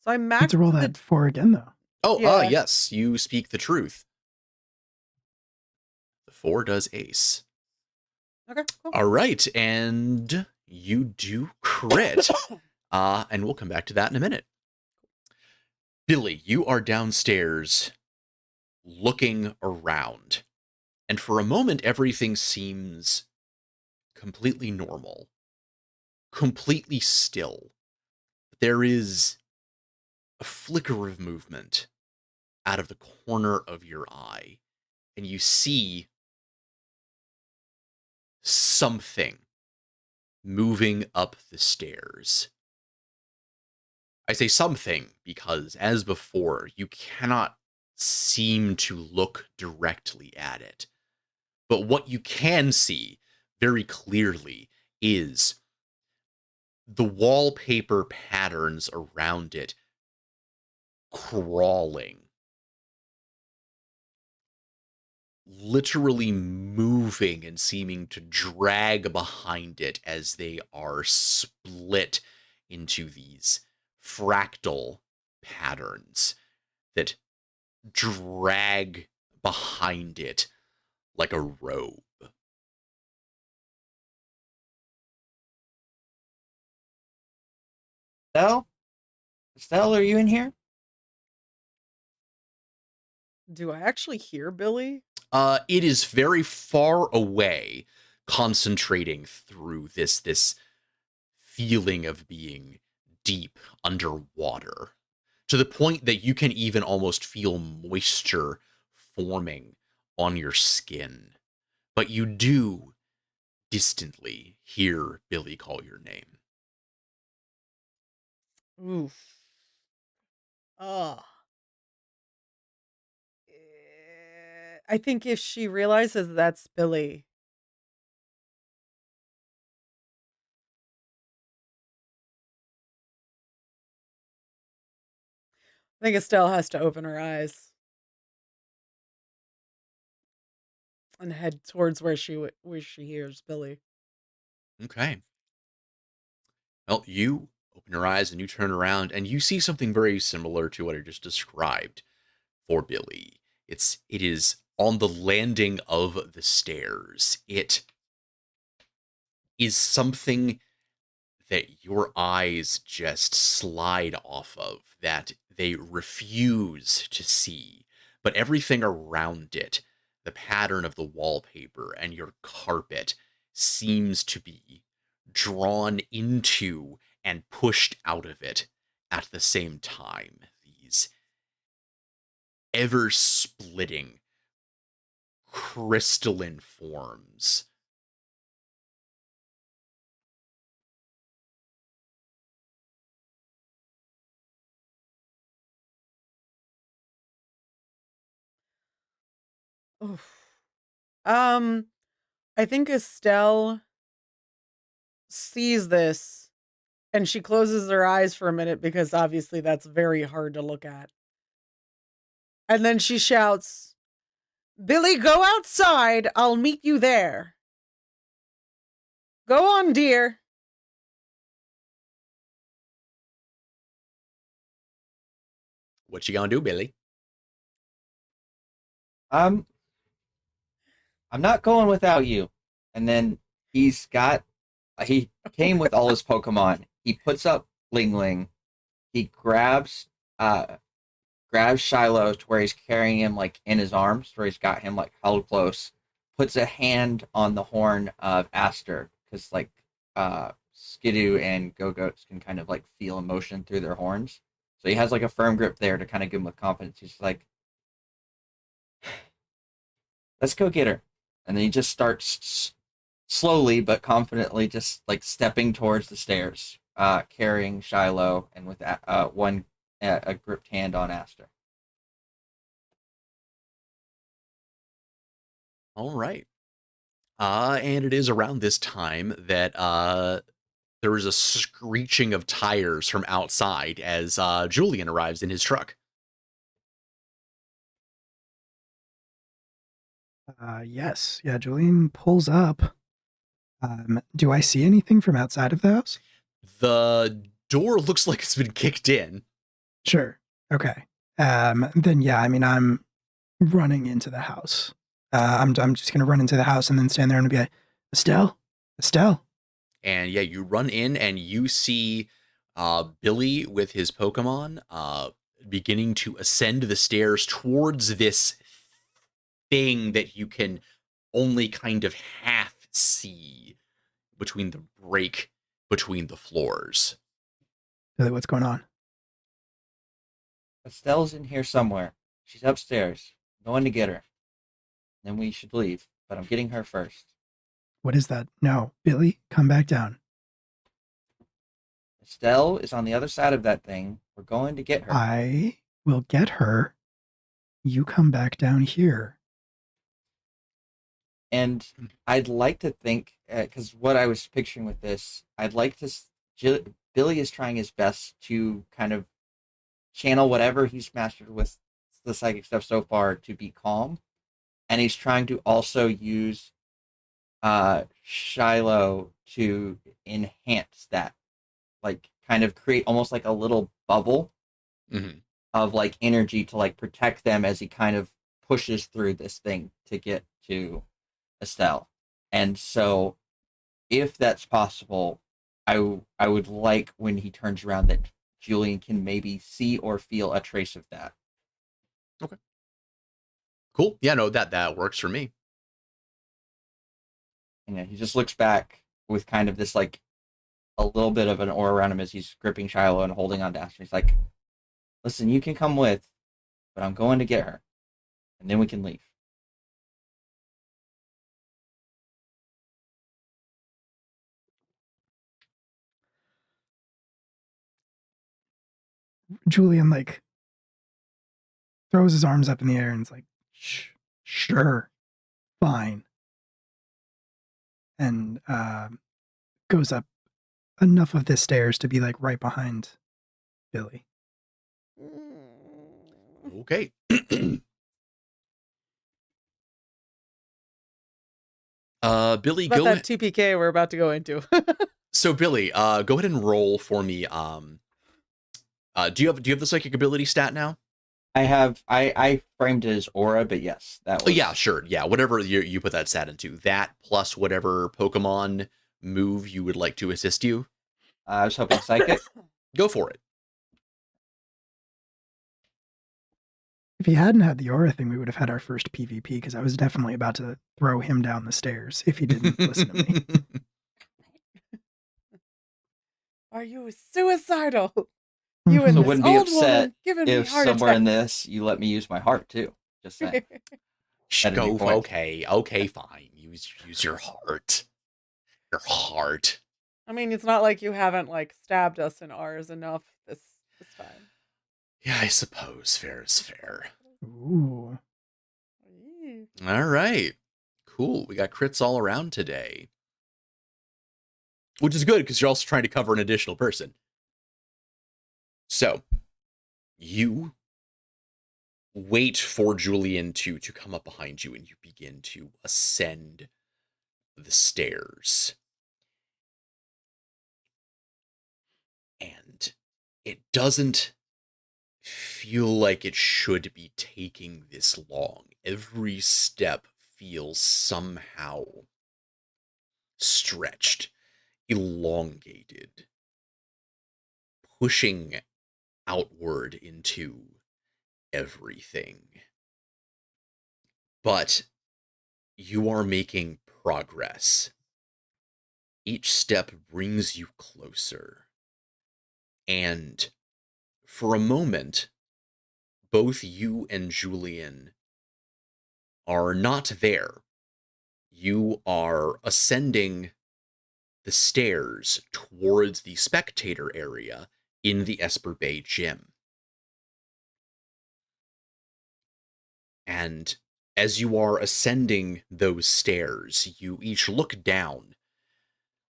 I You have to roll maxed the that 4 again, though. Oh, yeah. yes. You speak the truth. The 4 does ace. Okay, cool. All right. And you do crit. And we'll come back to that in a minute. Billy, you are downstairs looking around. And for a moment, everything seems completely normal, completely still. There is a flicker of movement out of the corner of your eye, and you see something moving up the stairs. I say something because, as before, you cannot seem to look directly at it. But what you can see very clearly is the wallpaper patterns around it crawling, literally moving and seeming to drag behind it as they are split into these fractal patterns that drag behind it like a robe. Estelle? Estelle, are you in here? Do I actually hear Billy? It is very far away, concentrating through this feeling of being deep underwater, to the point that you can even almost feel moisture forming on your skin. But you do distantly hear Billy call your name. Oof. Oh. I think if she realizes that's Billy, I think Estelle has to open her eyes and head towards where she hears Billy. Okay. Well, you open your eyes and you turn around and you see something very similar to what I just described for Billy. It is on the landing of the stairs. It is something that your eyes just slide off of, that they refuse to see. But everything around it, the pattern of the wallpaper and your carpet, seems to be drawn into and pushed out of it at the same time. These ever splitting crystalline forms. Oof. Um, I think Estelle sees this and she closes her eyes for a minute because obviously that's very hard to look at. And then she shouts, Billy, go outside. I'll meet you there. Go on, dear. What you gonna do, Billy? I'm not going without you. And then he came with all his Pokemon. He puts up Ling Ling. He grabs Shiloh to where he's carrying him like in his arms, where he's got him like held close. Puts a hand on the horn of Aster because like Skidoo and Go-Goats can kind of like feel emotion through their horns. So he has like a firm grip there to kind of give him with confidence. He's like, let's go get her. And then he just starts slowly but confidently just like stepping towards the stairs, carrying Shiloh and with one a gripped hand on Aster. All right. And it is around this time that there is a screeching of tires from outside as Julian arrives in his truck. Yes. Yeah, Julian pulls up. Do I see anything from outside of the house? The door looks like it's been kicked in. Sure. Okay. Then yeah, I mean, I'm running into the house. I'm just gonna run into the house and then stand there and be like, Estelle, Estelle. And yeah, you run in and you see Billy with his Pokemon beginning to ascend the stairs towards this thing that you can only kind of half see between the break between the floors. What's going on? Estelle's in here somewhere. She's upstairs. I'm going to get her. Then we should leave, but I'm getting her first. What is that? No, Billy, come back down. Estelle is on the other side of that thing. We're going to get her. I will get her. You come back down here. And I'd like to think, because what I was picturing with this, I'd like to. Billy is trying his best to kind of channel whatever he's mastered with the psychic stuff so far to be calm, and he's trying to also use Shiloh to enhance that, like kind of create almost like a little bubble of like energy to like protect them as he kind of pushes through this thing to get to Estelle. And so, if that's possible, I would like when he turns around that Julian can maybe see or feel a trace of that. Okay. Cool. Yeah, no, that works for me. And he just looks back with kind of this like a little bit of an aura around him as he's gripping Shiloh and holding on to Aster. He's like, listen, you can come with, but I'm going to get her. And then we can leave. Julian like throws his arms up in the air and is like, sure, fine. And goes up enough of the stairs to be like right behind Billy. Okay. Billy, About go that ahead. TPK we're about to go into. So Billy, go ahead and roll for me. Do you have the psychic ability stat now? I framed it as aura, but yes, that Oh was. yeah, sure. Yeah, whatever you put that stat into. That plus whatever Pokemon move you would like to assist you. I was hoping psychic. Go for it. If he hadn't had the aura thing, we would have had our first PvP because I was definitely about to throw him down the stairs if he didn't listen to me. Are you suicidal? You and So this wouldn't be old upset woman giving me if heart somewhere in attacks. this you let me use my heart too. Just saying. That'd be Go. points. Okay, fine. Use your heart. Your heart. I mean, it's not like you haven't like stabbed us in ours enough this time. Yeah, I suppose fair is fair. Ooh. Eee. All right. Cool. We got crits all around today. Which is good, because you're also trying to cover an additional person. So, you wait for Julian to come up behind you, and you begin to ascend the stairs. And it doesn't feel like it should be taking this long. Every step feels somehow stretched, elongated, pushing outward into everything. But you are making progress. Each step brings you closer. And for a moment, both you and Julian are not there. You are ascending the stairs towards the spectator area in the Esper Bay gym. And as you are ascending those stairs, you each look down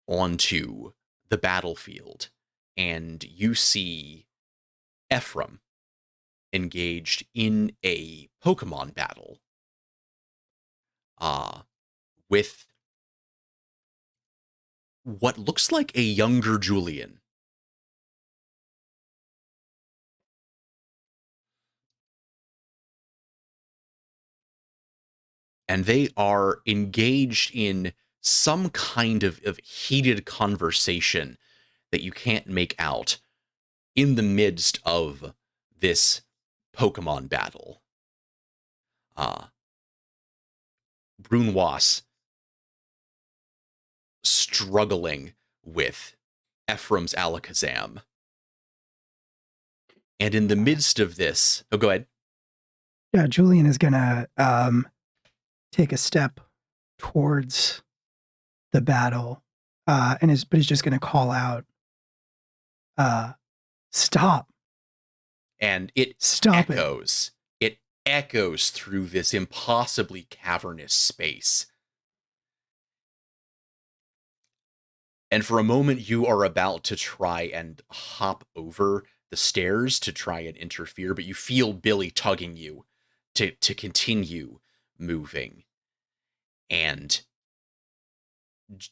onto the battlefield, and you see Ephraim engaged in a Pokemon battle with what looks like a younger Julian. And they are engaged in some kind of heated conversation that you can't make out in the midst of this Pokemon battle. Brunoise struggling with Ephraim's Alakazam. And in the midst of this... Oh, go ahead. Yeah, Julian is going to take a step towards the battle, but he's just going to call out, stop. And it Stop echoes. It echoes through this impossibly cavernous space. And for a moment, you are about to try and hop over the stairs to try and interfere, but you feel Billy tugging you to continue moving. And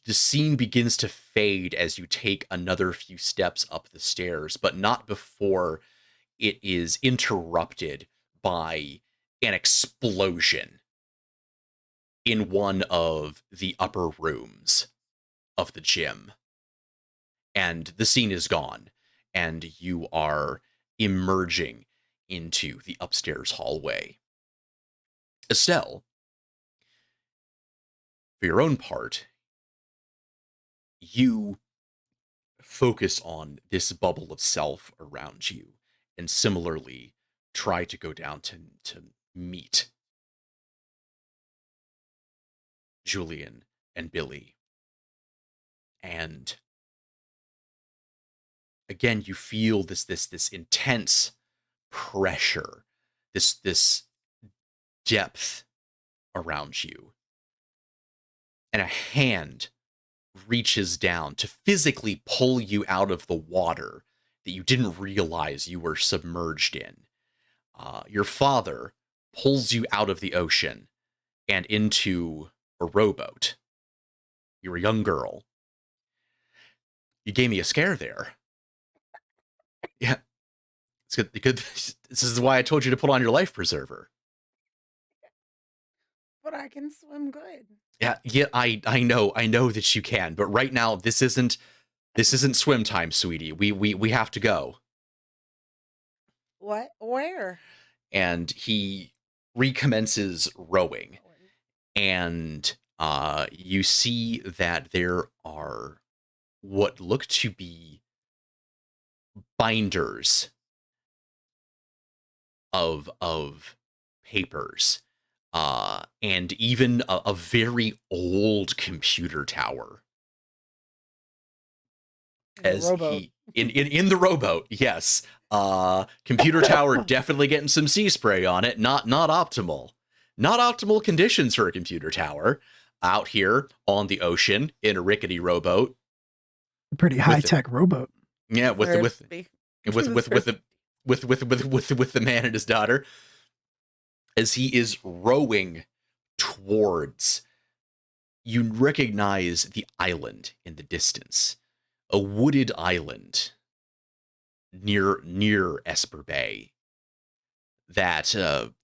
the scene begins to fade as you take another few steps up the stairs, but not before it is interrupted by an explosion in one of the upper rooms of the gym. And the scene is gone, and you are emerging into the upstairs hallway. Estelle, for your own part, you focus on this bubble of self around you, and similarly try to go down to meet Julian and Billy. And again, you feel this intense pressure, this depth around you. And a hand reaches down to physically pull you out of the water that you didn't realize you were submerged in. Your father pulls you out of the ocean and into a rowboat. You're a young girl. You gave me a scare there. Yeah. It's good. This is why I told you to put on your life preserver. But I can swim good. Yeah, I know that you can, but right now this isn't swim time, sweetie. We have to go. What? Where? And he recommences rowing, and you see that there are what look to be binders of papers, and even a very old computer tower. As he in the rowboat, yes. Computer tower definitely getting some sea spray on it. Not optimal. Not optimal conditions for a computer tower out here on the ocean in a rickety rowboat A pretty high with tech rowboat. yeah with the Deserves to be. with with with Deserves to the with the man and his daughter as he is rowing towards. You recognize the island in the distance, a wooded island near Esper Bay that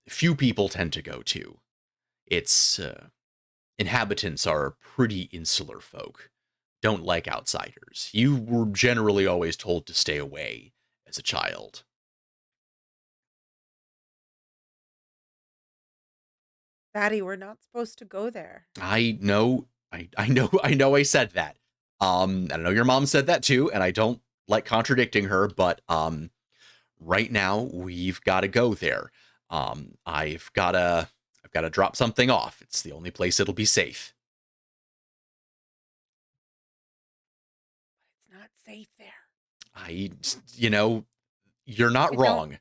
few people tend to go to. Its inhabitants are pretty insular folk, don't like outsiders. You were generally always told to stay away as a child. Daddy, we're not supposed to go there. I know, I know I said that. I know your mom said that too, and I don't like contradicting her, but right now we've got to go there. I've got to drop something off. It's the only place it'll be safe. It's not safe there. I, you know, you're not I don't. wrong.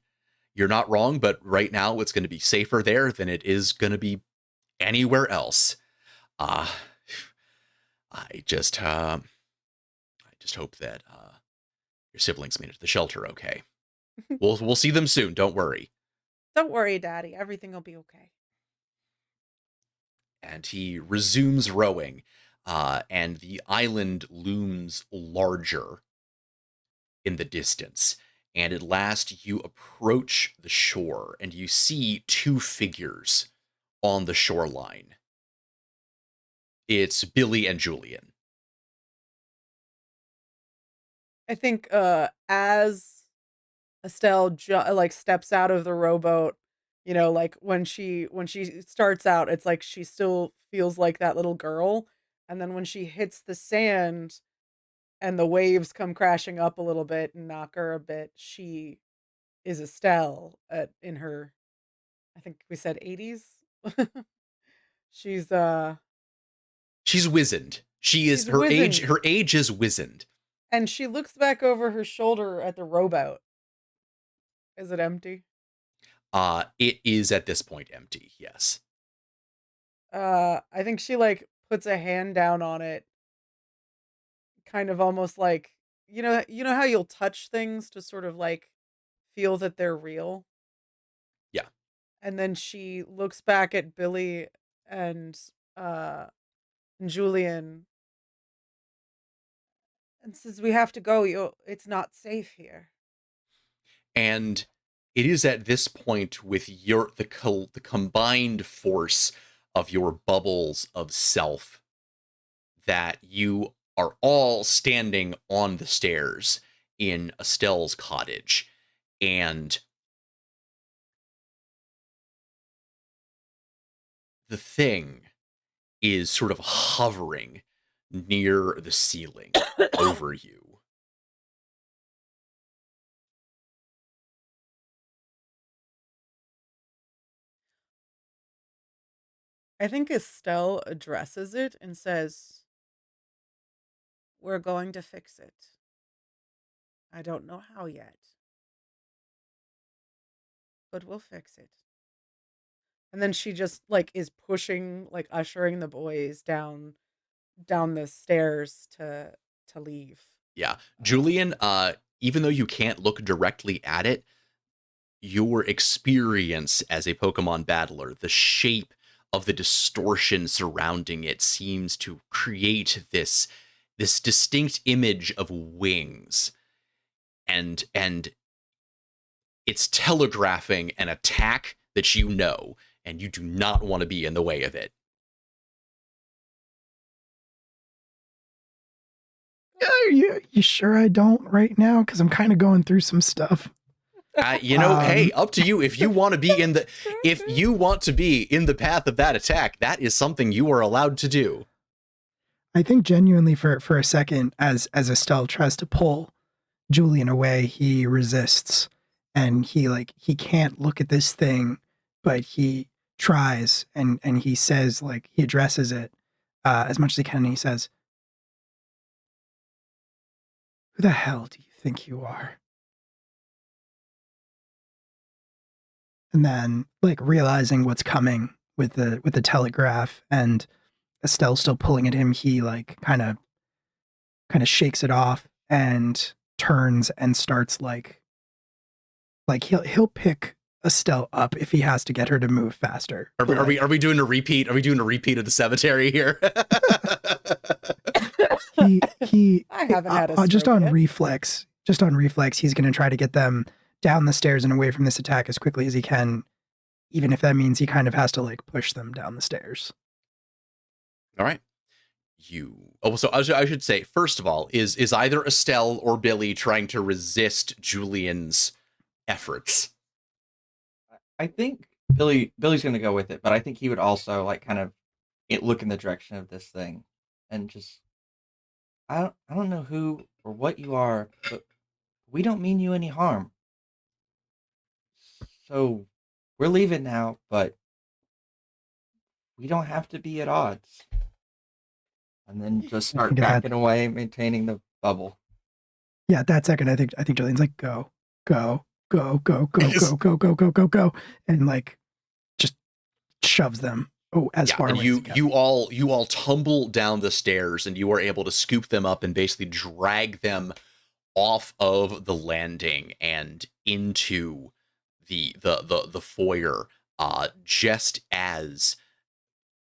You're not wrong, but right now it's going to be safer there than it is going to be anywhere else. Uh, I just hope that your siblings made it to the shelter okay. We'll see them soon. Don't worry. Don't worry, Daddy. Everything will be okay. And he resumes rowing, and the island looms larger in the distance. And at last, you approach the shore, and you see two figures on the shoreline. It's Billy and Julian. I think as Estelle like steps out of the rowboat, like when she starts out, it's like she still feels like that little girl, and then when she hits the sand and the waves come crashing up a little bit and knock her a bit, she is Estelle in her, I think we said 80s. she's She's wizened. She is she's her age. wizened, Her age is wizened. and she looks back over her shoulder at the rowboat. Is it empty? It is at this point empty. Yes. I think she like puts a hand down on it, kind of almost like, you know how you'll touch things to sort of like feel that they're real? Yeah. And then she looks back at Billy and uh Julian and says, "We have to go. It's not safe here." And it is at this point with the combined force of your bubbles of self that you are all standing on the stairs in Estelle's cottage, and the thing is sort of hovering near the ceiling over you. I think Estelle addresses it and says, "We're going to fix it. I don't know how yet, but we'll fix it." And then she just like is pushing, like ushering the boys down the stairs to leave. Yeah. Um, Julian, even though you can't look directly at it, your experience as a Pokemon battler, the shape of the distortion surrounding it seems to create this distinct image of wings, and it's telegraphing an attack that you know, and you do not want to be in the way of it. Yeah, you sure I don't right now? Because I'm kind of going through some stuff. Hey, up to you. If you want to be if you want to be in the path of that attack, that is something you are allowed to do. I think genuinely for a second, as Estelle tries to pull Julian away, he resists, and he can't look at this thing, but he tries, and he says, like, he addresses it as much as he can, and he says, "Who the hell do you think you are?" And then, like, realizing what's coming with the telegraph, and Estelle still pulling at him, he like kind of shakes it off and turns and starts like he'll pick Estelle up if he has to get her to move faster. Are we, But are we like are we doing a repeat? Are we doing a repeat of the cemetery here? he I haven't had a just stroke on yet. reflex, he's going to try to get them down the stairs and away from this attack as quickly as he can, even if that means he kind of has to like push them down the stairs. All right. So I should say, first of all, is either Estelle or Billy trying to resist Julian's efforts? I think Billy's gonna go with it, but I think he would also like kind of look in the direction of this thing and just I don't know who or what you are, but we don't mean you any harm. So we're leaving now, but we don't have to be at odds. And then just I start think at that, backing away, maintaining the bubble. yeah, at that second, I think Julian's like go, go, go, go, go, Just- go, go, go, go, go, go, and like just shoves them as Yeah, far and away as he can. you all tumble down the stairs, and you are able to scoop them up and basically drag them off of the landing and into the foyer. Just as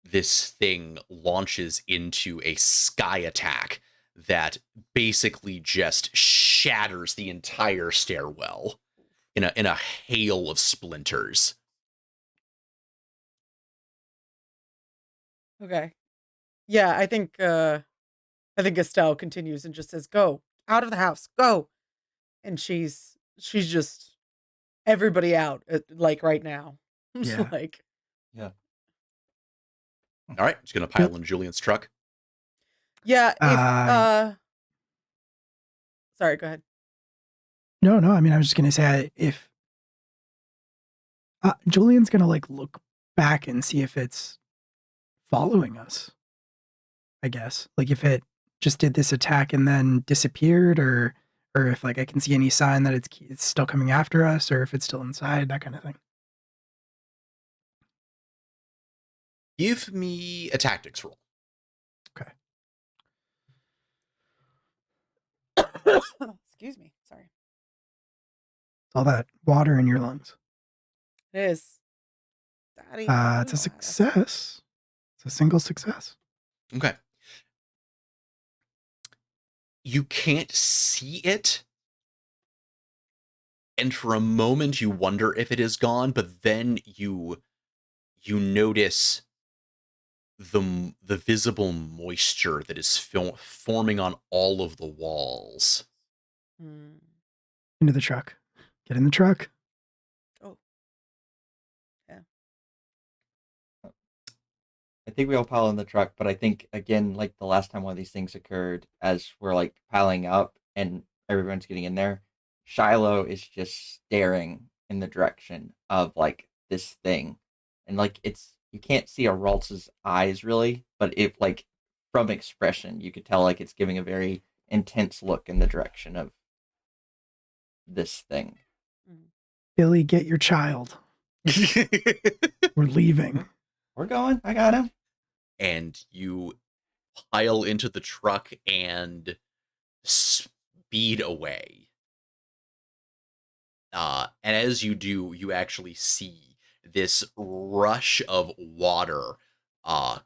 this thing launches into a sky attack that basically just shatters the entire stairwell in a hail of splinters. Okay. Yeah, I think Estelle continues and just says, "Go out of the house, go." And she's just everybody out like right now. Just Yeah. like Yeah. All right, just gonna pile in Julian's truck. yeah, if Uh, sorry, go ahead. no, I mean, I was just gonna say if Julian's gonna like look back and see if it's following us. I guess like if it just did this attack and then disappeared, or if like I can see any sign that it's still coming after us, or if it's still inside, that kind of thing. Give me a tactics roll. Okay. Excuse me. Sorry. All that water in your lungs. It is. Daddy, It's a success. It's a single success. Okay. You can't see it, and for a moment you wonder if it is gone, but then you notice the visible moisture that is forming on all of the walls. Hmm. Into the truck. Get in the truck. Oh, yeah. I think we all pile in the truck, but I think again, like the last time one of these things occurred, as we're like piling up and everyone's getting in there, Shiloh is just staring in the direction of like this thing, and like it's you can't see Araltz's eyes really, but if like from expression, you could tell like it's giving a very intense look in the direction of this thing. Billy, get your child. We're leaving. We're going. I got him. And you pile into the truck and speed away. And as you do, you actually see this rush of water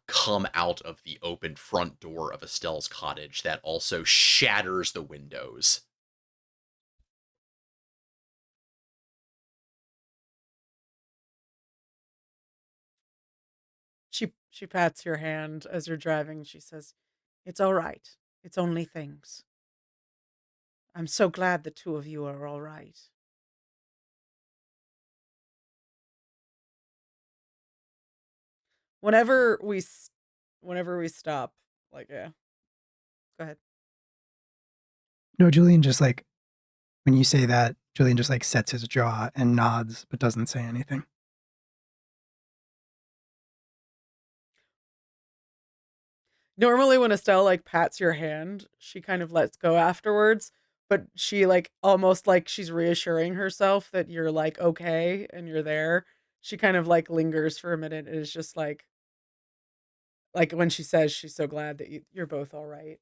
come out of the open front door of Estelle's cottage that also shatters the windows. She pats your hand as you're driving. She says, "It's all right. It's only things. I'm so glad the two of you are all right." Whenever we stop, like yeah. Go ahead. No, Julian just like when you say that, Julian just like sets his jaw and nods, but doesn't say anything. Normally when Estelle like pats your hand, she kind of lets go afterwards, but she like almost like she's reassuring herself that you're like okay and you're there. She kind of like lingers for a minute and is just like when she says she's so glad that you're both all right.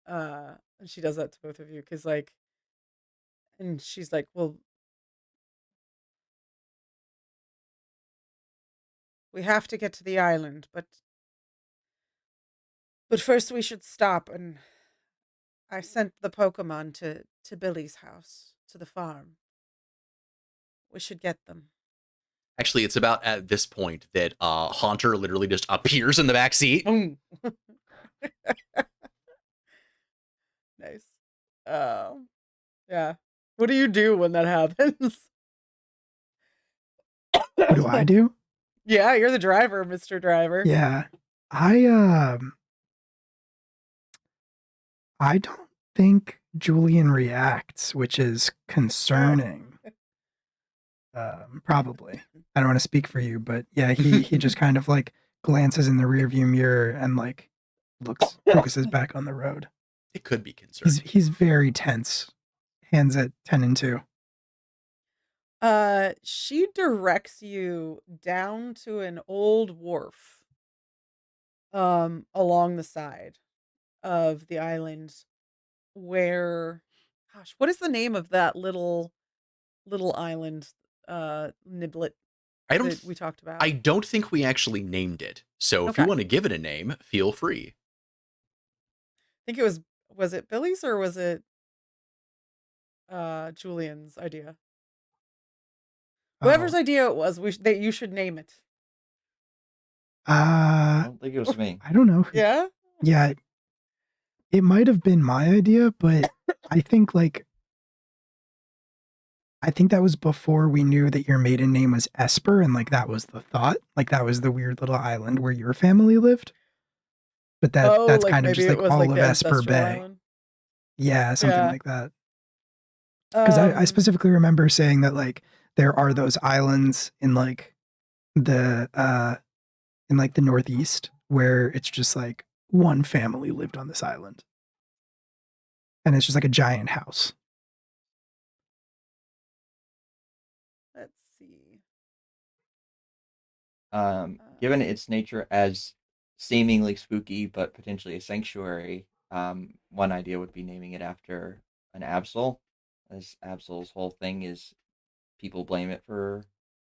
And she does that to both of you because like, and she's like, well, we have to get to the island, but first we should stop. And I sent the Pokemon to Billy's house, to the farm. We should get them. Actually, it's about at this point that Haunter literally just appears in the back seat. Boom. Nice. Yeah. What do you do when that happens? What do I do? Yeah, you're the driver, Mr. Driver. Yeah. I I don't think Julian reacts, which is concerning. Probably. I don't want to speak for you, but yeah, he just kind of like glances in the rearview mirror and like focuses back on the road. It could be concerning. He's very tense. Hands at 10 and 2. She directs you down to an old wharf along the side of the island where, gosh, what is the name of that little island niblet I don't. that we talked about? I don't think we actually named it. So if you Okay. want to give it a name, feel free. I think it was it Billy's or was it Julian's idea? Whoever's Oh. idea it was, that you should name it. I don't think it was me. I don't know. Yeah? Yeah. It might have been my idea, but I think that was before we knew that your maiden name was Esper, and like that was the thought. Like that was the weird little island where your family lived. But that's like kind of maybe just it like was all like of the Esper ancestral Bay. island. Yeah, something Yeah. like that. Because I specifically remember saying that like there are those islands in like the Northeast where it's just like one family lived on this island. And it's just like a giant house. Let's see. Given its nature as seemingly spooky but potentially a sanctuary, one idea would be naming it after an Absol, as Absol's whole thing is people blame it for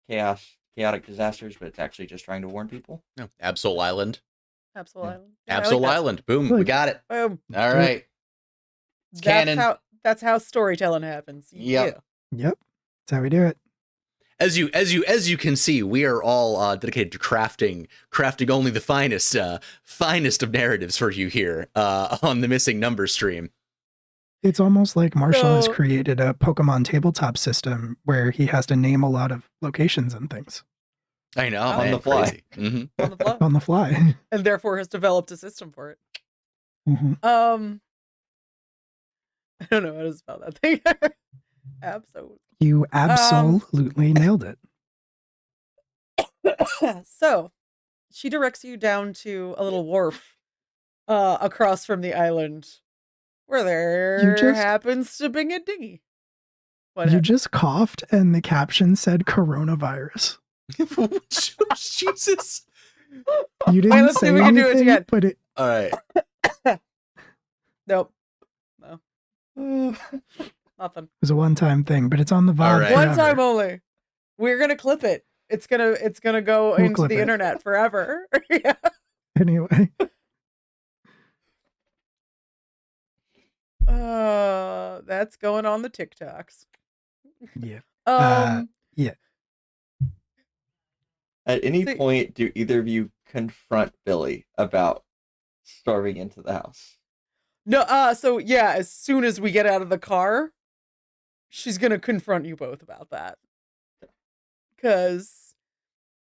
chaotic disasters, but it's actually just trying to warn people. No, Absol Island. Absol Yeah. Island. Yeah, I Absol like that. Island. Boom. We Like- got it. Boom. All right. It's canon. That's how storytelling happens. Yep. Yep. That's how we do it. As you can see, we are all dedicated to crafting only the finest of narratives for you here on the Missing Numbers stream. It's almost like Marshall has So- created a Pokemon tabletop system where he has to name a lot of locations and things I know, On man, the fly. crazy. Mhm. On the fly. on the fly. And therefore has developed a system for it. Mhm. I don't know how to spell that thing. Absolutely. You absolutely nailed it. So she directs you down to a little wharf across from the island where there just- happens to be a dinghy. You just coughed and the caption said coronavirus. Jesus. You didn't let's see say if we can do it anything, again. but it All right. Nope. No. Nothing. was a one-time thing, but it's on the VOD All right. One forever. time only. We're gonna clip it. It's gonna go We'll into clip the it. internet forever. Yeah. Anyway, That's going on the TikToks. yeah. Um At any See- point, do either of you confront Billy about storming into the house? No, so yeah, as soon as we get out of the car, she's gonna confront you both about that. Cause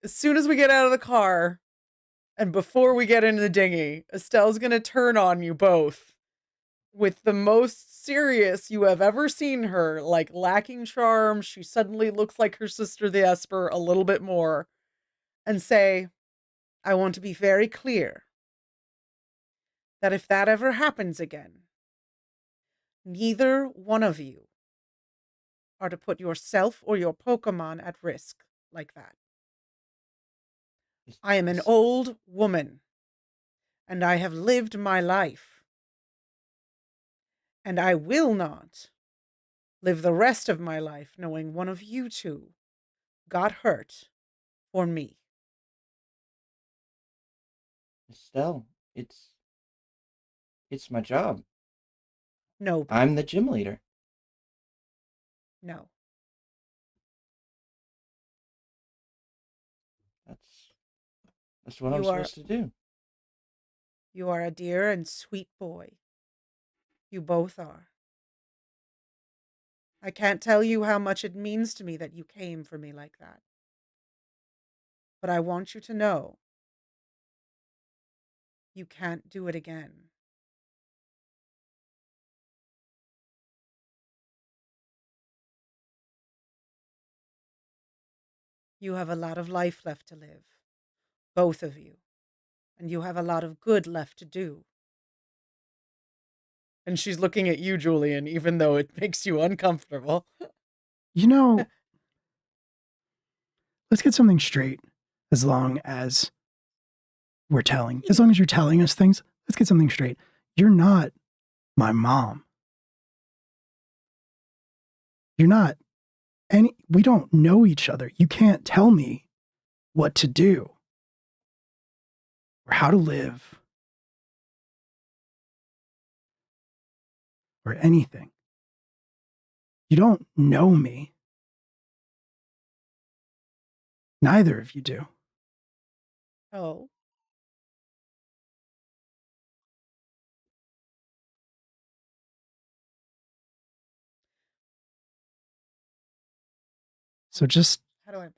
as soon as we get out of the car and before we get into the dinghy, Estelle's gonna turn on you both with the most serious you have ever seen her, like lacking charm. She suddenly looks like her sister, the Esper, a little bit more, and say, I want to be very clear that if that ever happens again, neither one of you are to put yourself or your Pokemon at risk like that. This, I am an this, old woman, and I have lived my life, and I will not live the rest of my life knowing one of you two got hurt for me. Estelle, it's my job. No, I'm Billy. the gym leader. No. That's that's what I'm You are supposed to do. you are a dear and sweet boy. You both are. I can't tell you how much it means to me that you came for me like that. But I want you to know you can't do it again. You have a lot of life left to live, both of you, and you have a lot of good left to do. And she's looking at you, Julian, even though it makes you uncomfortable. You know, let's get something straight as long as as long as you're telling us things, let's get something straight. You're not my mom. You're not we don't know each other. You can't tell me what to do or how to live or anything. You don't know me. Neither of you do. Oh, So how do I?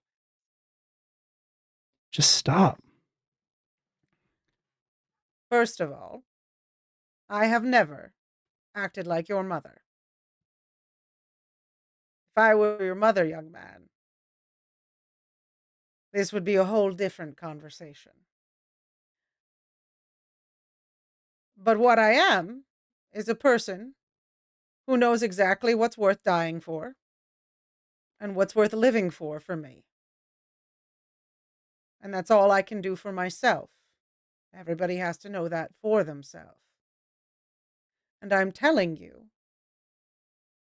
just stop. First of all, I have never acted like your mother. If I were your mother, young man, this would be a whole different conversation. But what I am is a person who knows exactly what's worth dying for and what's worth living for me. And that's all I can do for myself. Everybody has to know that for themselves. And I'm telling you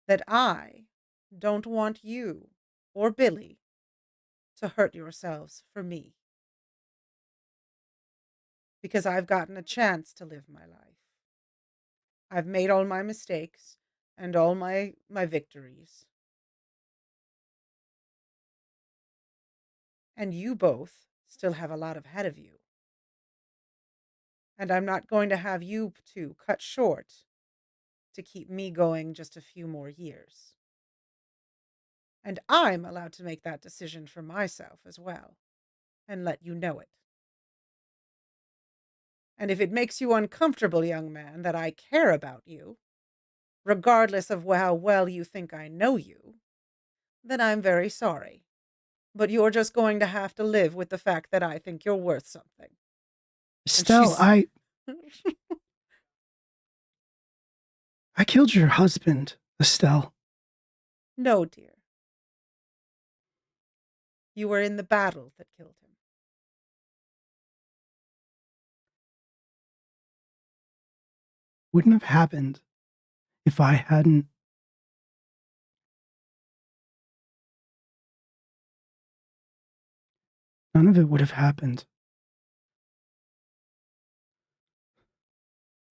that I don't want you or Billy to hurt yourselves for me. Because I've gotten a chance to live my life. I've made all my mistakes and all my victories. And you both still have a lot ahead of you. And I'm not going to have you two cut short to keep me going just a few more years. And I'm allowed to make that decision for myself as well and let you know it. And if it makes you uncomfortable, young man, that I care about you, regardless of how well you think I know you, then I'm very sorry. But you're just going to have to live with the fact that I think you're worth something. And Estelle, she's. I killed your husband, Estelle. No, dear. You were in the battle that killed him. Wouldn't have happened if I hadn't. None of it would have happened.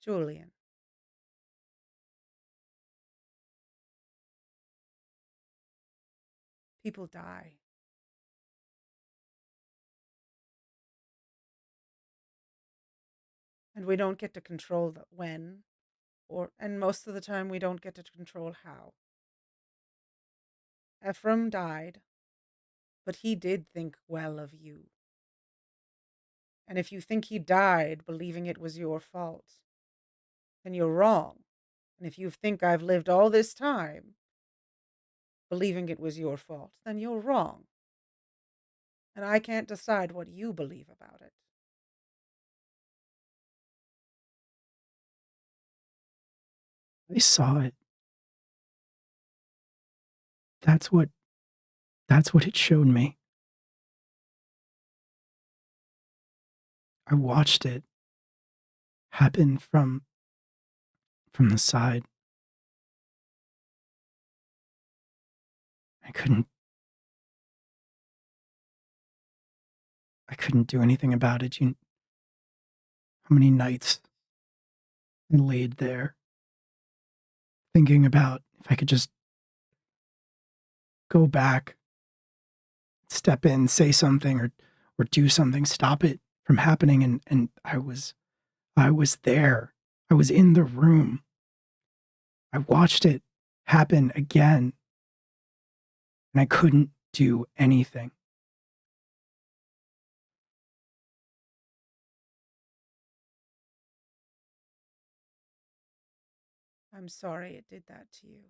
Julian. People die. And we don't get to control the when, and most of the time we don't get to control how. Ephraim died, but he did think well of you. And if you think he died believing it was your fault, then you're wrong. And if you think I've lived all this time believing it was your fault, then you're wrong. And I can't decide what you believe about it. I saw it. That's what it showed me. I watched it happen from the side. I couldn't I couldn't do anything about it. You How many nights I laid there thinking about if I could just go back, step in, say something or do something, stop it from happening, and I was there. I was in the room. I watched it happen again, and I couldn't do anything. I'm sorry it did that to you.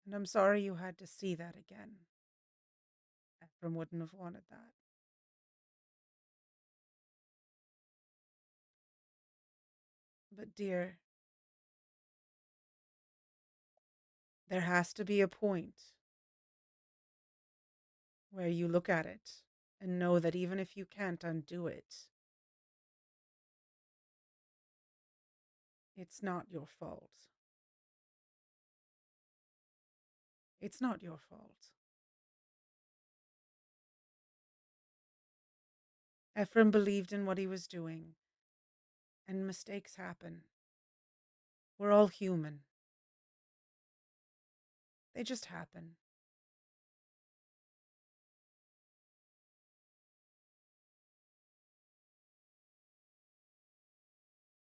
And I'm sorry you had to see that again. Ephraim wouldn't have wanted that. But, dear, there has to be a point where you look at it and know that even if you can't undo it, it's not your fault. It's not your fault. Ephraim believed in what he was doing, and mistakes happen. We're all human. They just happen.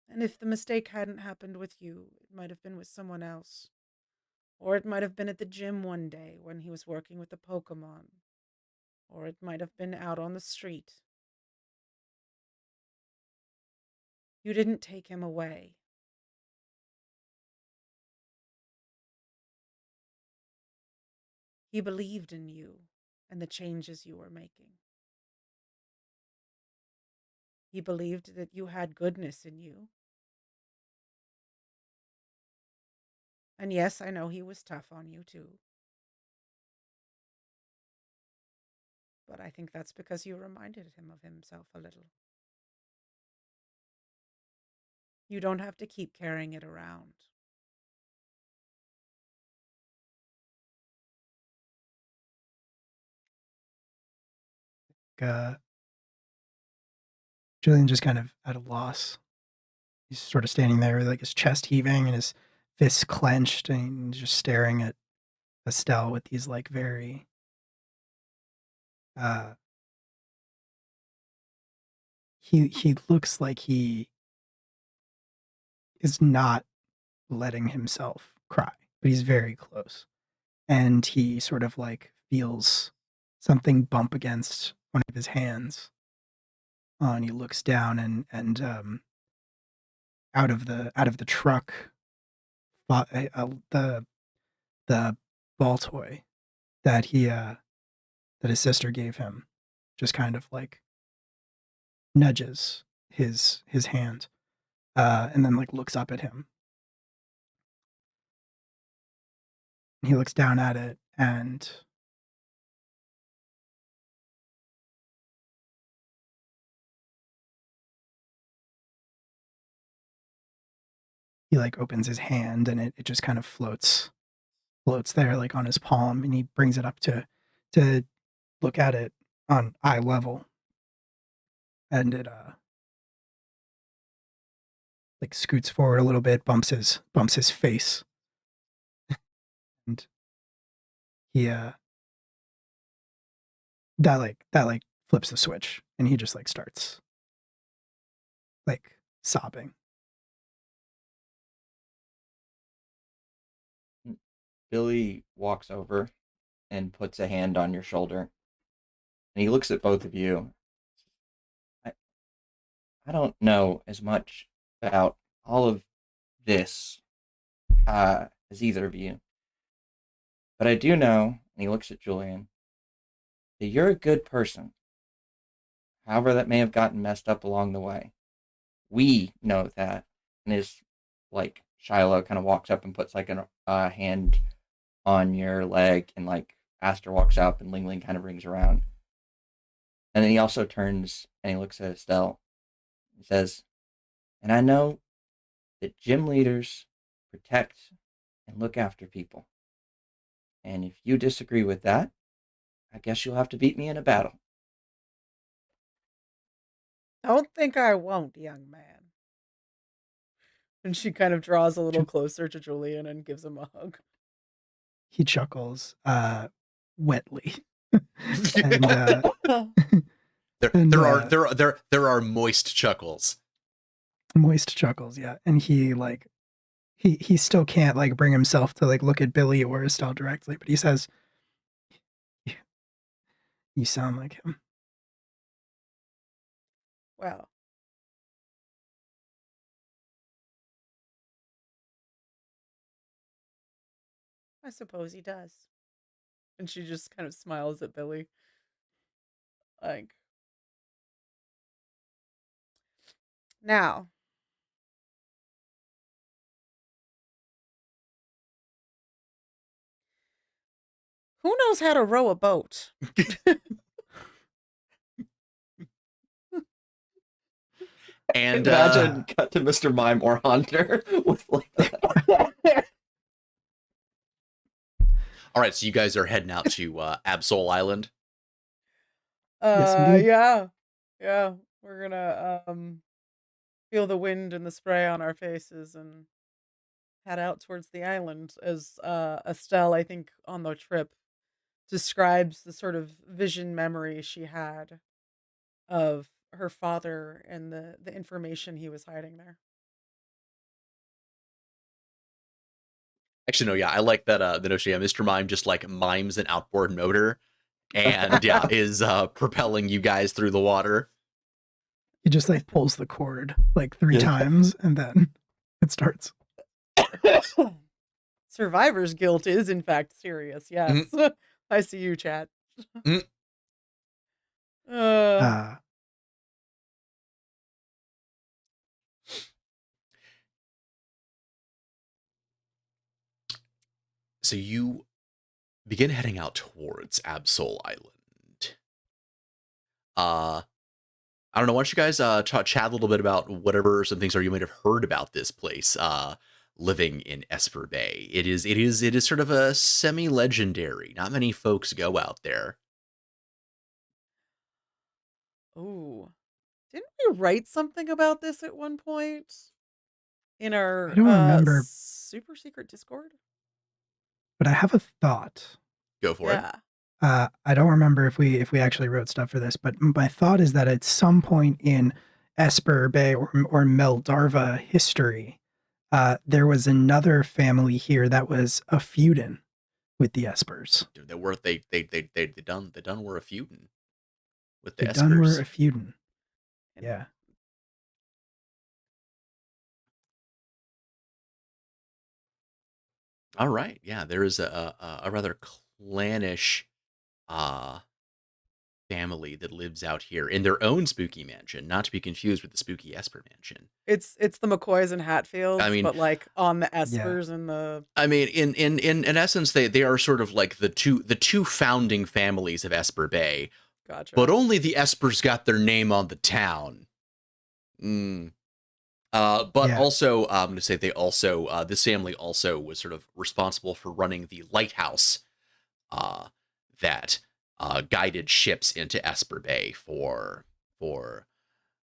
And if the mistake hadn't happened with you, it might have been with someone else. Or it might have been at the gym one day when he was working with the Pokemon. Or it might have been out on the street. You didn't take him away. He believed in you and the changes you were making. He believed that you had goodness in you. And yes, I know he was tough on you too. But I think that's because you reminded him of himself a little. You don't have to keep carrying it around. Uh, Julian just kind of at a loss. He's sort of standing there with like his chest heaving and his fists clenched and just staring at Estelle with these like very uh he looks like he is not letting himself cry, but he's very close. And he sort of like feels something bump against one of his hands. And he looks down and out of the truck, the the ball toy that that his sister gave him just kind of like nudges his hand, and then like looks up at him. He looks down at it and he like opens his hand and it just kind of floats there like on his palm, and he brings it up to look at it on eye level, and it like scoots forward a little bit, bumps his face, and he that like flips the switch, and he just like starts like sobbing. Billy walks over and puts a hand on your shoulder, and he looks at both of you. I, I don't know as much about all of this as either of you, but I do know, and he looks at Julian, that you're a good person. However, that may have gotten messed up along the way. We know that, and is like Shiloh kind of walks up and puts like a hand on your leg, and like Aster walks up, and Ling Ling kind of rings around. And then he also turns and he looks at Estelle. He says, "And I know that gym leaders protect and look after people. And if you disagree with that, I guess you'll have to beat me in a battle." Don't think I won't, young man. And she kind of draws a little Ju- closer to Julian and gives him a hug. He chuckles wetly. and there and there are there are moist chuckles. moist chuckles, yeah. And he like he still can't like bring himself to like look at Billy or Estelle directly, but he says, "You sound like him." Well, I suppose he does. And she just kind of smiles at Billy. Like, now, who knows how to row a boat? And Imagine cut to Mr. Mime or Hunter with like all right, so you guys are heading out to Absol Island. Yes, indeed. Yeah. Yeah. We're gonna feel the wind and the spray on our faces and head out towards the island as Estelle, I think, on the trip describes the sort of vision memory she had of her father and the information he was hiding there. Actually, no, yeah, I like that the notion. Yeah, Mr. Mime just like mimes an outboard motor, and yeah, is propelling you guys through the water. He just like pulls the cord like 3 Yeah. times and then it starts. Survivor's guilt is in fact serious. Yes. I see you, chat. Mhm. Uh So you begin heading out towards Absol Island. I don't know. Why don't you guys chat a little bit about whatever some things are you might have heard about this place? Living in Esper Bay, it is sort of a semi-legendary. Not many folks go out there. Oh, didn't we write something about this at one point in I our don't remember, super secret Discord? but I have a thought. Go for it. Yeah. I don't remember if we actually wrote stuff for this, but my thought is that at some point in Esper Bay or Meldarva history, there was another family here that was a feudin with the Espers. They were they done were a feuding with the They done were a Espers. feudin. And Yeah. All right, yeah, there is a rather clannish uh family that lives out here in their own spooky mansion, not to be confused with the spooky Esper mansion. it's the McCoys and I Hatfields, mean, but like on the Yeah. Espers and the in essence, they are sort of like the two founding families of Esper Bay, gotcha. but only the Espers got their name on the town. Mm. But Yeah. also, I'm going to say they also this family also was sort of responsible for running the lighthouse uh, that guided ships into Esper Bay for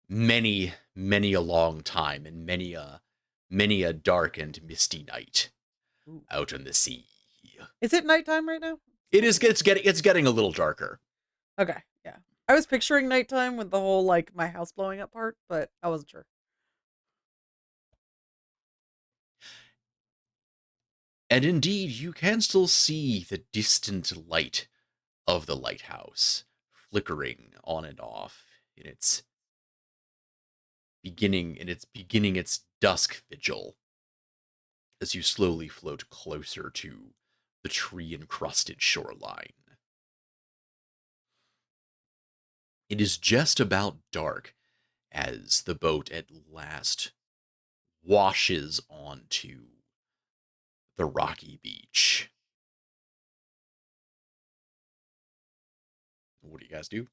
many a long time and many a dark and misty night Ooh. out in the sea. Is it nighttime right now? It is. It's getting a little darker. Okay, yeah. I was picturing nighttime with the whole like my house blowing up part, but I wasn't sure. And indeed, you can still see the distant light of the lighthouse flickering on and off in its beginning its dusk vigil as you slowly float closer to the tree encrusted shoreline. It is just about dark as the boat at last washes onto the rocky beach. What do you guys do?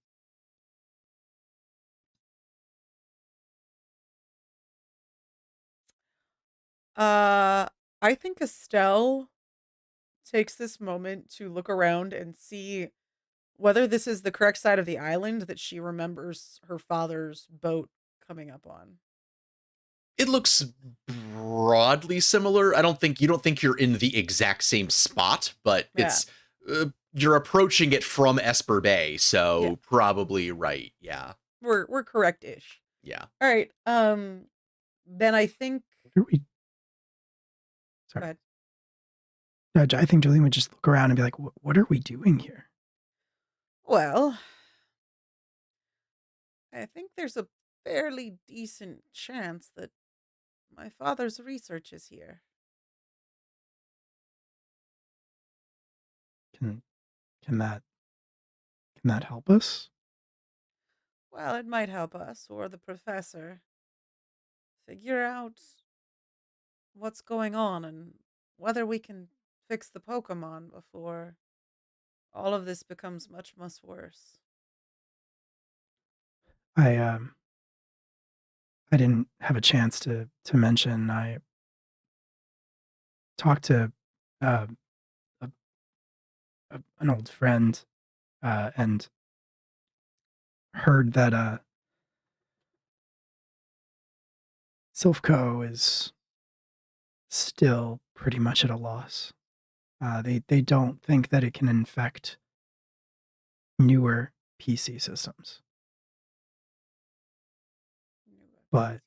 Uh, I think Estelle takes this moment to look around and see whether this is the correct side of the island that she remembers her father's boat coming up on. It looks broadly similar. You don't think you're in the exact same spot, but Yeah. you're approaching it from Esper Bay, Yeah. so probably right. Yeah. We're correct-ish. Yeah. All right. Then I think What are we? go Sorry, ahead. I think Julian would just look around and be like, "What are we doing here?" Well, I think there's a fairly decent chance that my father's research is here. Can can that can that help us? Well, it might help us or the professor figure out what's going on and whether we can fix the Pokemon before all of this becomes much, much worse. I I didn't have a chance to mention I talked to uh, a, an old friend and heard that Silphco is still pretty much at a loss. They don't think that it can infect newer PC systems, but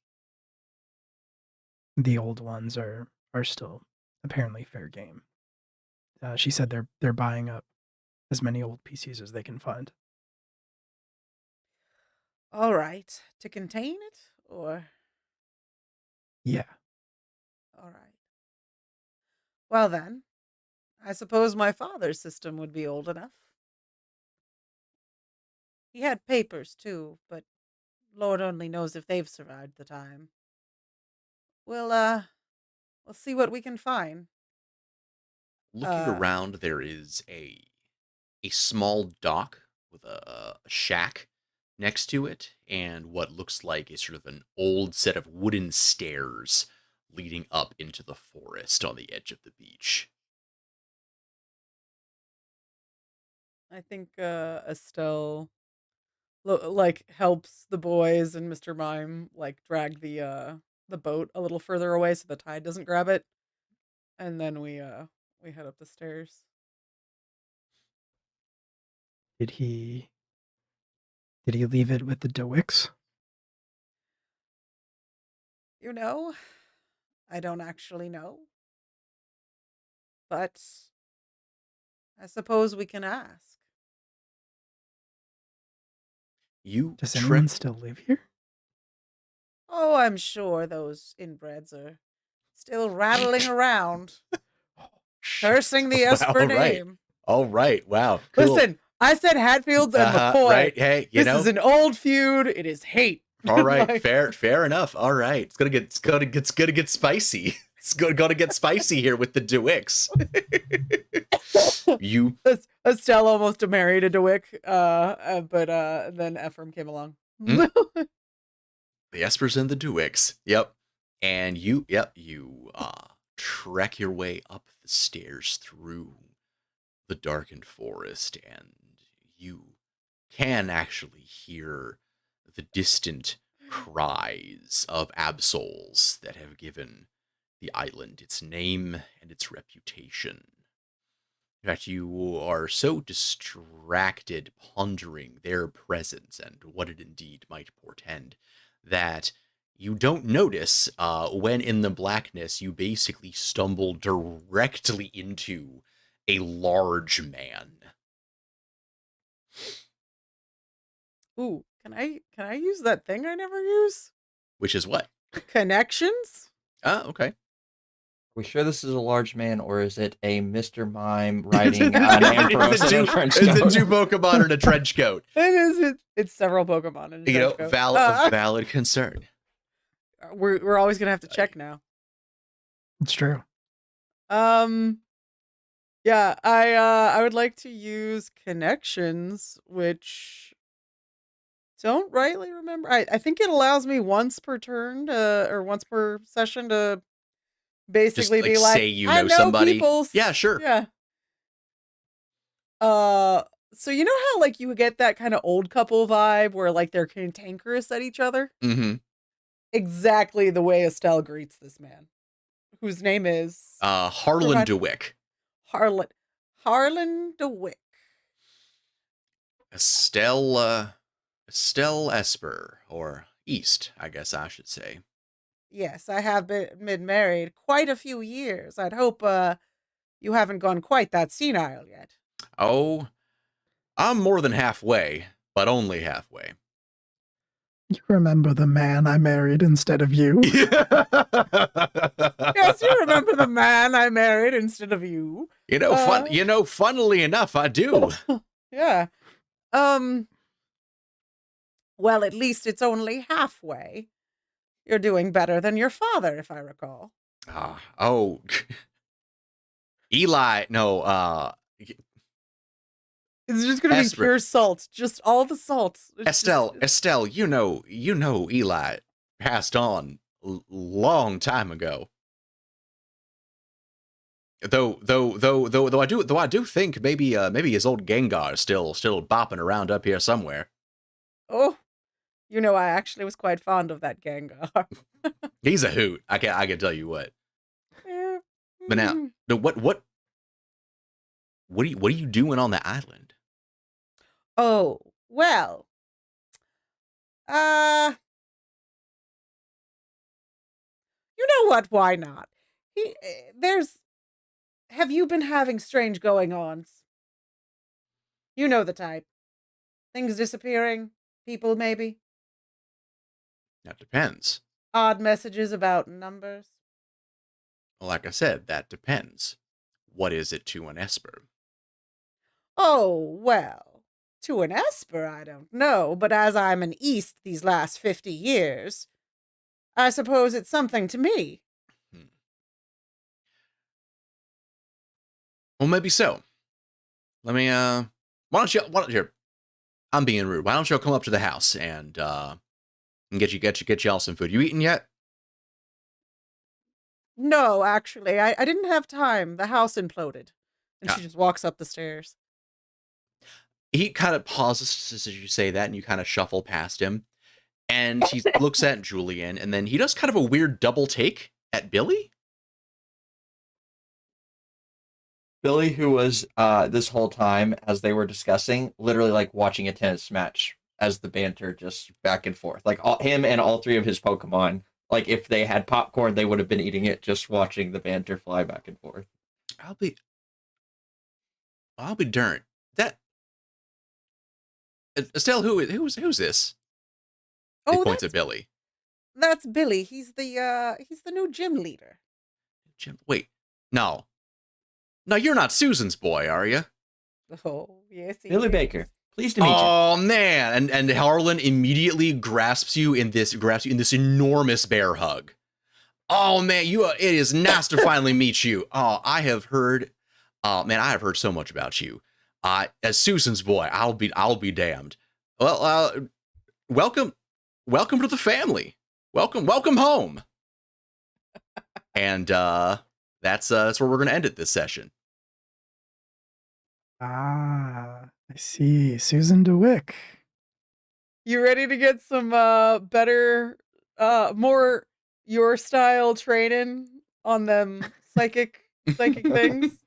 the old ones are still apparently fair game. She said they're buying up as many old PCs as they can find. All right, to contain it, or Yeah, all right. Well, then, I suppose my father's system would be old enough. He had papers too, but Lord only knows if they've survived the time. We'll we'll see what we can find. Looking Uh around, there is a small dock with a shack next to it, and what looks like a sort of an old set of wooden stairs leading up into the forest on the edge of the beach. I think Estelle like helps the boys and Mr. Mime like drag the boat a little further away so the tide doesn't grab it, and then we head up the stairs. did he leave it with the Dewicks? You know, I don't actually know, but I suppose we can ask. You Does trek. anyone still live here? Oh, I'm sure those inbreds are still rattling around, Oh, shit. cursing the Wow, Esper all right. name. All right. Wow. Cool. Listen, I said Hatfields and McCoy. Right. Hey, This is an old feud. It is hate. all right. Like, Fair enough. All right. It's gonna get spicy. It's gonna get spicy here with the Dewicks. You Estelle almost married a DeWick, but then Ephraim came along. Mm. The Espers and the Dewicks. Yep. And you trek your way up the stairs through the darkened forest, and you can actually hear the distant cries of absols that have given the island its name and its reputation. In fact, you are so distracted pondering their presence and what it indeed might portend that you don't notice when in the blackness you basically stumble directly into a large man. Ooh, can I use that thing I never use? Which is what? Connections? Ah, okay. We sure this is a large man, or is it a Mr. Mime riding on Ambrose in a trench It's a coat? two Pokemon in a trench coat. It's several Pokemon in a You know, trench coat. valid concern. We're always gonna have to check now. It's true. Yeah, I would like to use connections, which don't rightly remember. I think it allows me once per turn to, or once per session to Just basically like be like, say you I know know somebody. people's. Yeah, sure. Yeah. So you know how like you get that kind of old couple vibe where like they're cantankerous at each other? Mm-hmm. Exactly the way Estelle greets this man, whose name is Harlan provide DeWick. Harlan DeWick. Estelle Esper, or East, I guess I should say. Yes, I have been married quite a few years. I'd hope you haven't gone quite that senile yet. Oh, I'm more than halfway, but only halfway. You remember the man I married instead of you? Yes, you remember the man I married instead of you. Funnily enough, I do. Yeah. Um, well, at least it's only halfway. You're doing better than your father, if I recall. Oh, Eli, no, It's just gonna be Esper, pure salt, just all the salt. Estelle, you know, Eli passed on long time ago. Though I do think maybe his old Gengar is still bopping around up here somewhere. Oh, I actually was quite fond of that Gengar. He's a hoot. I can tell you what. Yeah. But now, what are you doing on the island? Oh, well. Uh, you know what? Why not? There's. Have you been having strange going-ons? You know the type. Things disappearing, people maybe. That depends. Odd messages about numbers. Like I said, that depends. What is it to an Esper? Oh, well, to an Esper, I don't know, but as I'm an East these last 50 years, I suppose it's something to me. Hmm. Well, maybe so. Let me, why don't you, I'm being rude. Why don't you come up to the house and get y'all some food? You eaten yet? No, actually, I didn't have time. The house imploded. And Ah. she just walks up the stairs. He kind of pauses as you say that, and you kind of shuffle past him. And he looks at Julian, and then he does kind of a weird double take at Billy. Billy, who was this whole time as they were discussing, literally like watching a tennis match as the banter just back and forth. Like him and all three of his Pokemon. Like if they had popcorn, they would have been eating it, just watching the banter fly back and forth. I'll be darned. That Estelle, who's this? He Oh, points at Billy. that's Billy. He's the new gym leader. Jim, wait, no, you're not Susan's boy, are you? Oh, yes, he Billy is. Baker, pleased to meet you. Oh man, and Harlan immediately grasps you in this enormous bear hug. Oh man, it is nice to finally meet you. Oh, I have heard so much about you. As Susan's boy, I'll be damned. Well, welcome to the family. Welcome home. And that's where we're gonna end it this session. Ah, I see. Susan DeWick. You ready to get some better more your style training on them psychic things?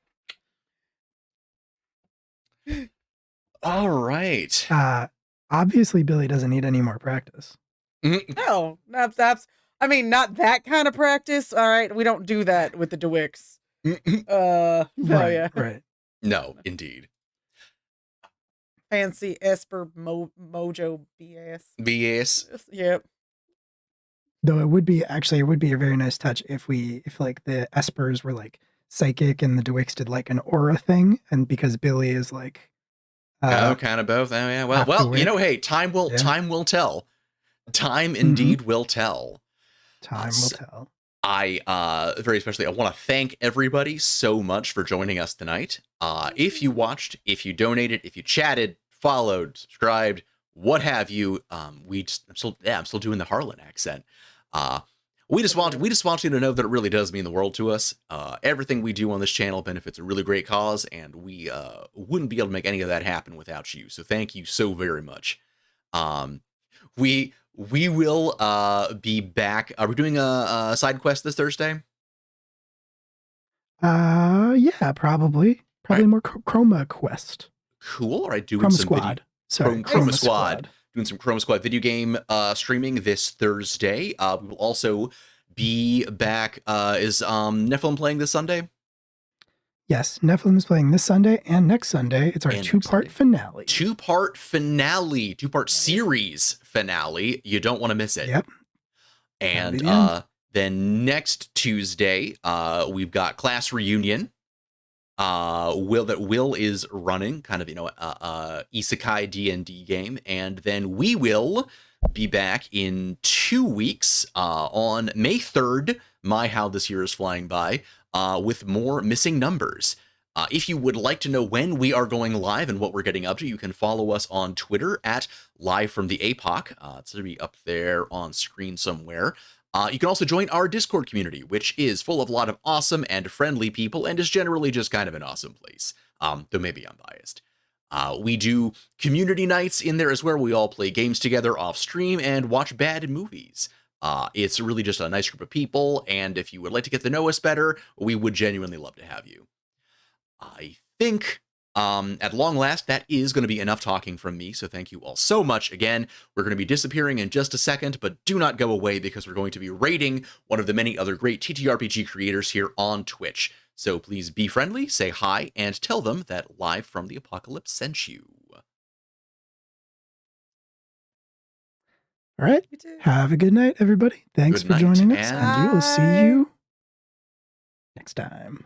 All right. Obviously Billy doesn't need any more practice. No, that's I mean, not that kind of practice. All right, we don't do that with the DeWicks. No, yeah. Right. No, indeed. Fancy Esper Mojo BS. BS. Yep. Though it would be a very nice touch if like the Espers were like psychic and the DeWicks did like an aura thing, and because Billy is like kind of both. Oh yeah. Well, hey, time will tell. Time indeed will tell. Time will tell. I very especially I want to thank everybody so much for joining us tonight. If you watched, if you donated, if you chatted, followed, subscribed, what have you, I'm still doing the Harlan accent. We just want you to know that it really does mean the world to us. Everything we do on this channel benefits a really great cause, and we wouldn't be able to make any of that happen without you. So thank you so very much. We will be back. Are we doing a side quest this Thursday? Yeah, probably Right. more Chroma Quest. Cool. All right, doing Chroma some Squad. Sorry, Chroma Squad. Doing some Chroma Squad video game streaming this Thursday. We will also be back. Is Nephilim playing this Sunday? Yes, Nephilim is playing this Sunday and next Sunday. It's our two-part finale. Two-part finale. Two-part series finale. You don't want to miss it. Yep. And then next Tuesday, we've got class reunion. Will is running, kind of, isekai D&D game, and then we will be back in 2 weeks on May 3rd. How this year is flying by, with more Missing Numbers. If you would like to know when we are going live and what we're getting up to, you can follow us on Twitter at Live from the APOC. It's going to be up there on screen somewhere. You can also join our Discord community, which is full of a lot of awesome and friendly people and is generally just kind of an awesome place, though maybe I'm biased. We do community nights in there as well. We all play games together off stream and watch bad movies. It's really just a nice group of people, and if you would like to get to know us better, we would genuinely love to have you. I think at long last, that is going to be enough talking from me, so thank you all so much. Again, we're going to be disappearing in just a second, but do not go away because we're going to be raiding one of the many other great TTRPG creators here on Twitch. So please be friendly, say hi, and tell them that Live from the Apocalypse sent you. All right. Have a good night, everybody. Thanks for joining us, and we will see you next time.